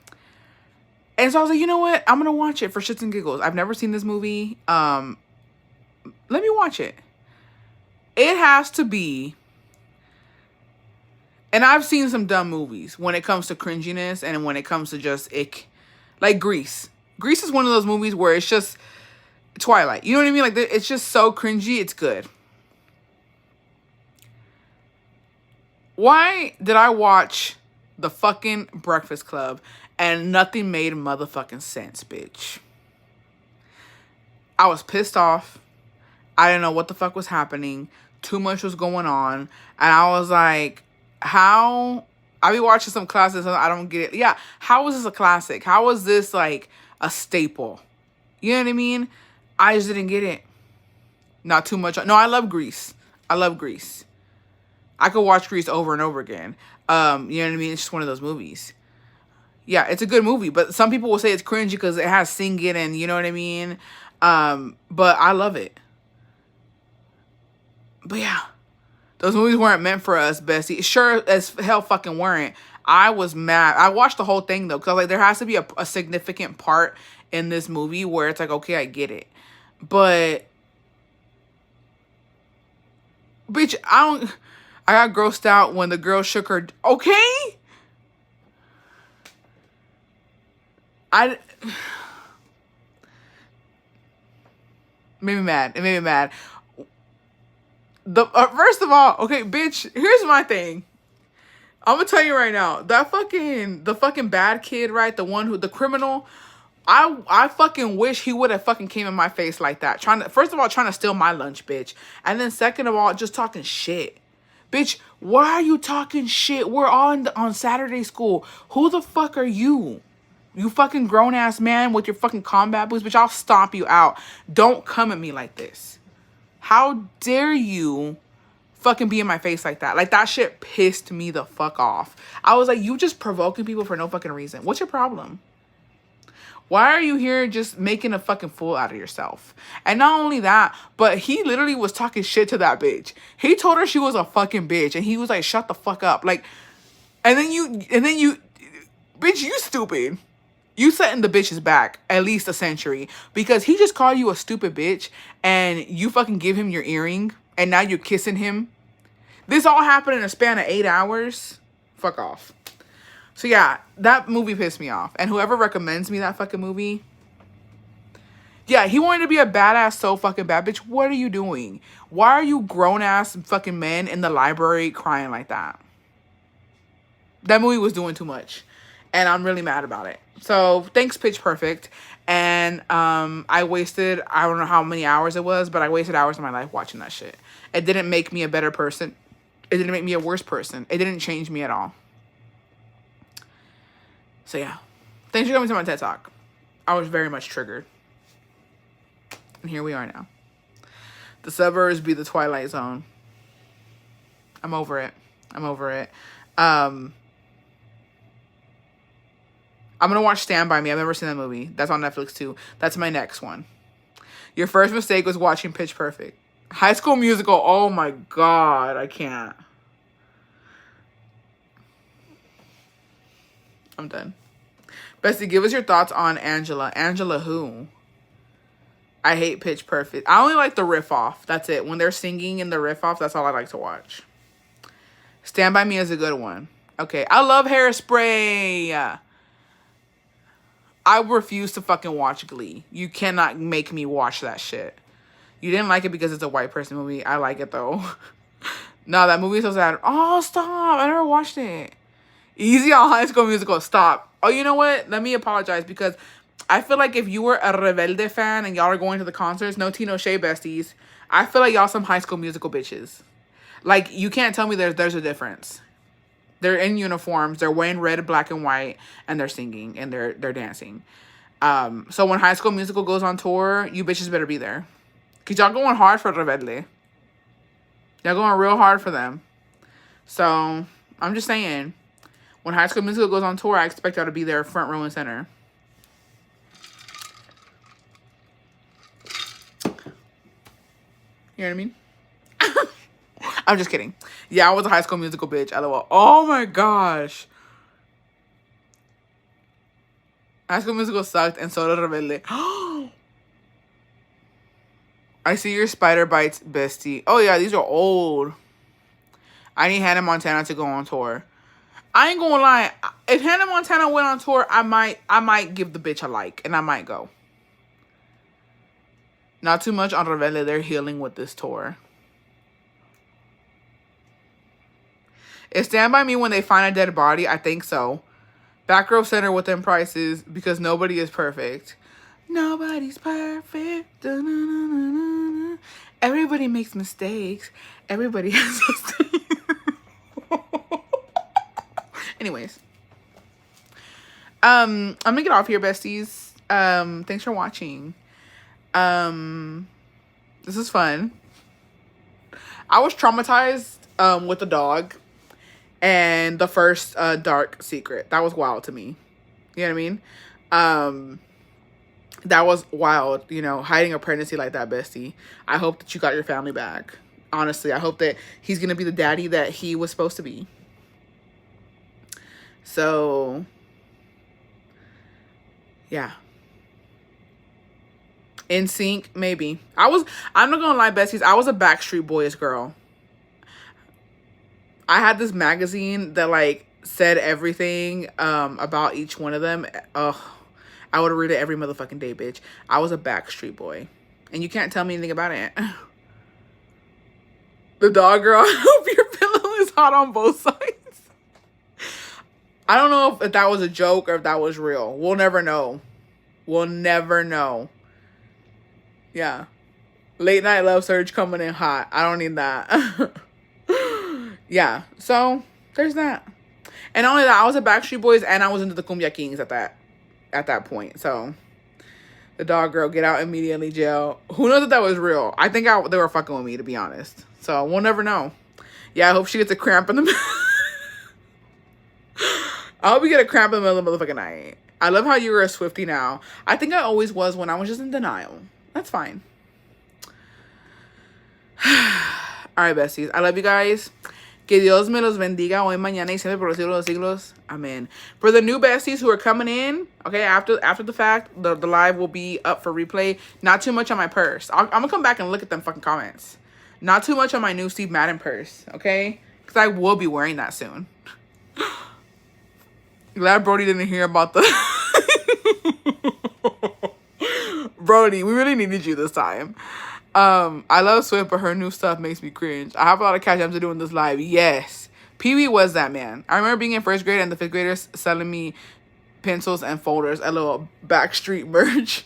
And so I was like, you know what? I'm going to watch it for shits and giggles. I've never seen this movie. Let me watch it. It has to be... And I've seen some dumb movies when it comes to cringiness and when it comes to just ick. Like Grease. Grease is one of those movies where it's just Twilight. You know what I mean? Like, it's just so cringy, it's good. Why did I watch the fucking Breakfast Club and nothing made motherfucking sense, bitch? I was pissed off. I didn't know what the fuck was happening. Too much was going on. And I was like, how... I be watching some classics and I don't get it. Yeah, how is this a classic? How is this like a staple? You know what I mean? I just didn't get it. Not too much. No, I love Grease. I love Grease. I could watch Grease over and over again. You know what I mean? It's just one of those movies. Yeah, it's a good movie, but some people will say it's cringy because it has singing and you know what I mean? But I love it. But yeah. Those movies weren't meant for us, bestie. Sure as hell fucking weren't. I was mad. I watched the whole thing, though, because like there has to be a significant part in this movie where it's like, okay, I get it. But, bitch, I got grossed out when the girl shook her... Okay? It made me mad. It made me mad. First of all, okay, bitch, here's my thing. I'm gonna tell you right now, the fucking bad kid, right? The criminal, I fucking wish he would have fucking came in my face like that. First of all, trying to steal my lunch, bitch. And then second of all, just talking shit. Bitch, why are you talking shit? We're on Saturday school. Who the fuck are you? You fucking grown ass man with your fucking combat boots, bitch. I'll stomp you out. Don't come at me like this. How dare you fucking be in my face like that? Like, that shit pissed me the fuck off. I was like, you just provoking people for no fucking reason. What's your problem? Why are you here just making a fucking fool out of yourself? And not only that, but he literally was talking shit to that bitch. He told her she was a fucking bitch. And he was like, shut the fuck up. Like, and then you, bitch, you stupid. You set in the bitch's back at least a century because he just called you a stupid bitch and you fucking give him your earring and now you're kissing him. This all happened in a span of 8 hours. Fuck off. So yeah, that movie pissed me off. And whoever recommends me that fucking movie, yeah, he wanted to be a badass so fucking bad. Bitch, what are you doing? Why are you grown ass fucking men in the library crying like that? That movie was doing too much. And I'm really mad about it. So, thanks, Pitch Perfect. And I wasted, I don't know how many hours it was, but I wasted hours of my life watching that shit. It didn't make me a better person. It didn't make me a worse person. It didn't change me at all. So, yeah. Thanks for coming to my TED Talk. I was very much triggered. And here we are now. The suburbs be the Twilight Zone. I'm over it. I'm going to watch Stand By Me. I've never seen that movie. That's on Netflix too. That's my next one. Your first mistake was watching Pitch Perfect. High School Musical. Oh my God. I can't. I'm done. Bestie, give us your thoughts on Angela. Angela who? I hate Pitch Perfect. I only like the riff off. That's it. When they're singing in the riff off, that's all I like to watch. Stand By Me is a good one. Okay. I love Hairspray. I refuse to fucking watch Glee. You cannot make me watch that shit. You didn't like it because it's a white person movie. I like it though. No, that movie is so sad. Oh, stop. I never watched it. Easy on High School Musical. Stop. Oh, you know what? Let me apologize because I feel like if you were a Rebelde fan and y'all are going to the concerts, no tea, no shade, besties. I feel like y'all some High School Musical bitches. Like, you can't tell me there's a difference. They're in uniforms, they're wearing red, black, and white, and they're singing and they're dancing. So when High School Musical goes on tour, you bitches better be there. Cause y'all going hard for Rebelde. Y'all going real hard for them. So I'm just saying, when High School Musical goes on tour, I expect y'all to be there front row and center. You know what I mean? I'm just kidding. Yeah, I was a High School Musical bitch. LOL. Oh my gosh. High School Musical sucked and so did Rebelde. I see your spider bites, bestie. Oh yeah, these are old. I need Hannah Montana to go on tour. I ain't gonna lie. If Hannah Montana went on tour, I might give the bitch a like and I might go. Not too much on Rebelde. They're healing with this tour. Is Stand By Me when they find a dead body? I think so. Back row center with them prices because nobody is perfect. Nobody's perfect. Da-na-na-na-na-na. Everybody makes mistakes. Everybody has mistakes. Anyways. I'm gonna get off here, besties. Thanks for watching. This is fun. I was traumatized with the dog and the first dark secret. That was wild to me. You know what I mean? That was wild, you know, hiding a pregnancy like that, bestie. I hope that you got your family back. Honestly, I hope that he's gonna be the daddy that he was supposed to be. So yeah. In sync, maybe. I'm not gonna lie, besties, I was a Backstreet Boys girl. I had this magazine that like said everything about each one of them. Ugh, I would read it every motherfucking day, bitch. I was a Backstreet Boy. And you can't tell me anything about it. The dog girl, I hope your pillow is hot on both sides. I don't know if that was a joke or if that was real. We'll never know. We'll never know. Yeah. Late night love surge coming in hot. I don't need that. Yeah. So there's that. And not only that, I was a Backstreet Boys and I was into the Cumbia Kings at that point. So the dog girl, get out immediately, jail. Who knows if that was real? I think they were fucking with me, to be honest. So we'll never know. Yeah, I hope she gets a cramp in the middle. I hope you get a cramp in the middle of the motherfucking night. I love how you were a Swiftie now. I think I always was when I was just in denial. That's fine. All right, besties. I love you guys. Que Dios me los bendiga hoy, mañana y siempre por los siglos de los siglos. Amen. For the new besties who are coming in, okay, after the fact, the live will be up for replay. Not too much on my purse. I'm going to come back and look at them fucking comments. Not too much on my new Steve Madden purse, okay? Because I will be wearing that soon. Glad Brody didn't hear about the... Brody, we really needed you this time. I love Swift, but her new stuff makes me cringe. I have a lot of catch up to do in this live. Yes. Pee-wee was that man. I remember being in first grade and the fifth graders selling me pencils and folders, a little Backstreet merch.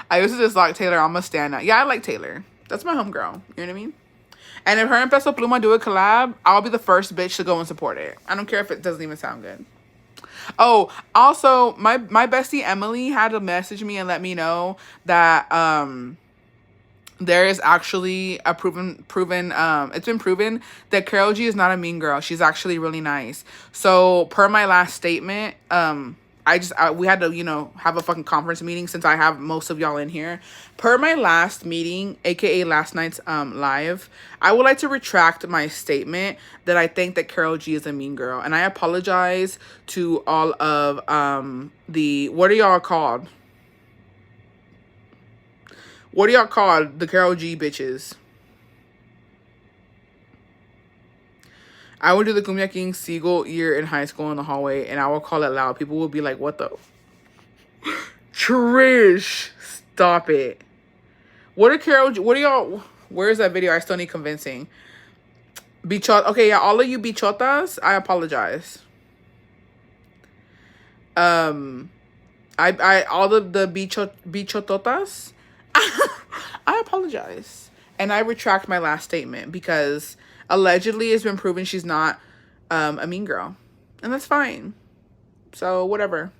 I used to just like Taylor. I'm a stand out. Yeah, I like Taylor. That's my homegirl. You know what I mean? And if her and Peso Pluma do a collab, I'll be the first bitch to go and support it. I don't care if it doesn't even sound good. Oh, also, my bestie Emily had to message me and let me know that there is actually a proven it's been proven that Karol G is not a mean girl. She's actually really nice. So per my last statement, we had to, you know, have a fucking conference meeting since I have most of y'all in here. Per my last meeting, aka last night's live, I would like to retract my statement that I think that Karol G is a mean girl. And I apologize to all of what are y'all called? What do y'all call the Karol G bitches? I would do the Cumbia King Seagull ear in high school in the hallway, and I will call it loud. People will be like, what the? Trish, stop it. What are y'all, where's that video? I still need convincing. Okay, yeah, all of you bichotas, I apologize. All the bichototas, I apologize. And I retract my last statement because allegedly it's been proven she's not a mean girl. And that's fine. So, whatever.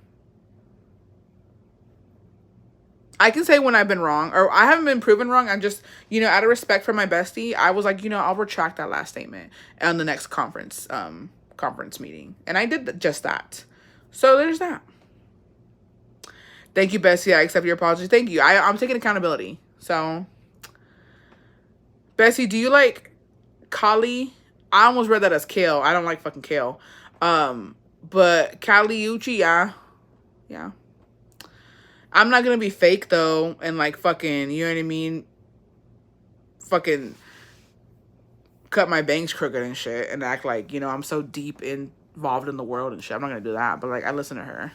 I can say when I've been wrong, or I haven't been proven wrong. I'm just, out of respect for my bestie, I was like, I'll retract that last statement on the next conference meeting. And I did just that. So there's that. Thank you, Bessie. I accept your apology. Thank you. I'm taking accountability. So, Bessie, do you like Kali? I almost read that as kale. I don't like fucking kale. But Kali Uchi, yeah. Yeah. I'm not gonna be fake though and like fucking, you know what I mean? Fucking cut my bangs crooked and shit and act like, I'm so deep involved in the world and shit. I'm not gonna do that. But like, I listen to her.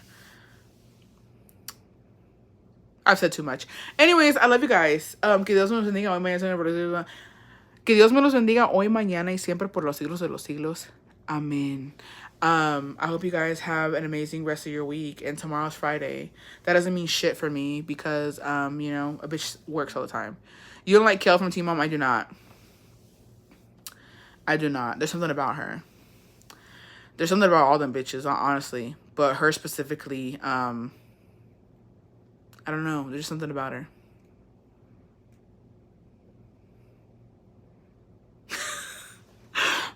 I've said too much. Anyways, I love you guys. Que Dios me los bendiga hoy, mañana, que Dios me los bendiga hoy, mañana y siempre por los siglos de los siglos. Amen. I hope you guys have an amazing rest of your week. And tomorrow's Friday. That doesn't mean shit for me because, a bitch works all the time. You don't like Kale from Team Mom? I do not. I do not. There's something about her. There's something about all them bitches, honestly. But her specifically, I don't know. There's something about her.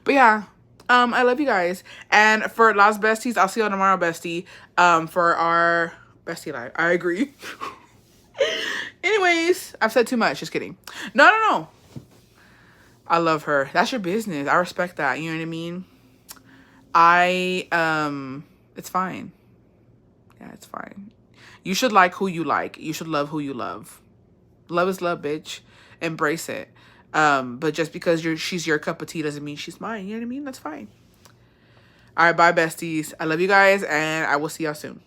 But yeah. I love you guys. And for Las Besties, I'll see you tomorrow, bestie. For our bestie live. I agree. Anyways, I've said too much. Just kidding. No. I love her. That's your business. I respect that. You know what I mean? It's fine. Yeah, it's fine. You should like who you like. You should love who you love. Love is love, bitch. Embrace it. But just because she's your cup of tea doesn't mean she's mine. You know what I mean? That's fine. All right, bye, besties. I love you guys, and I will see y'all soon.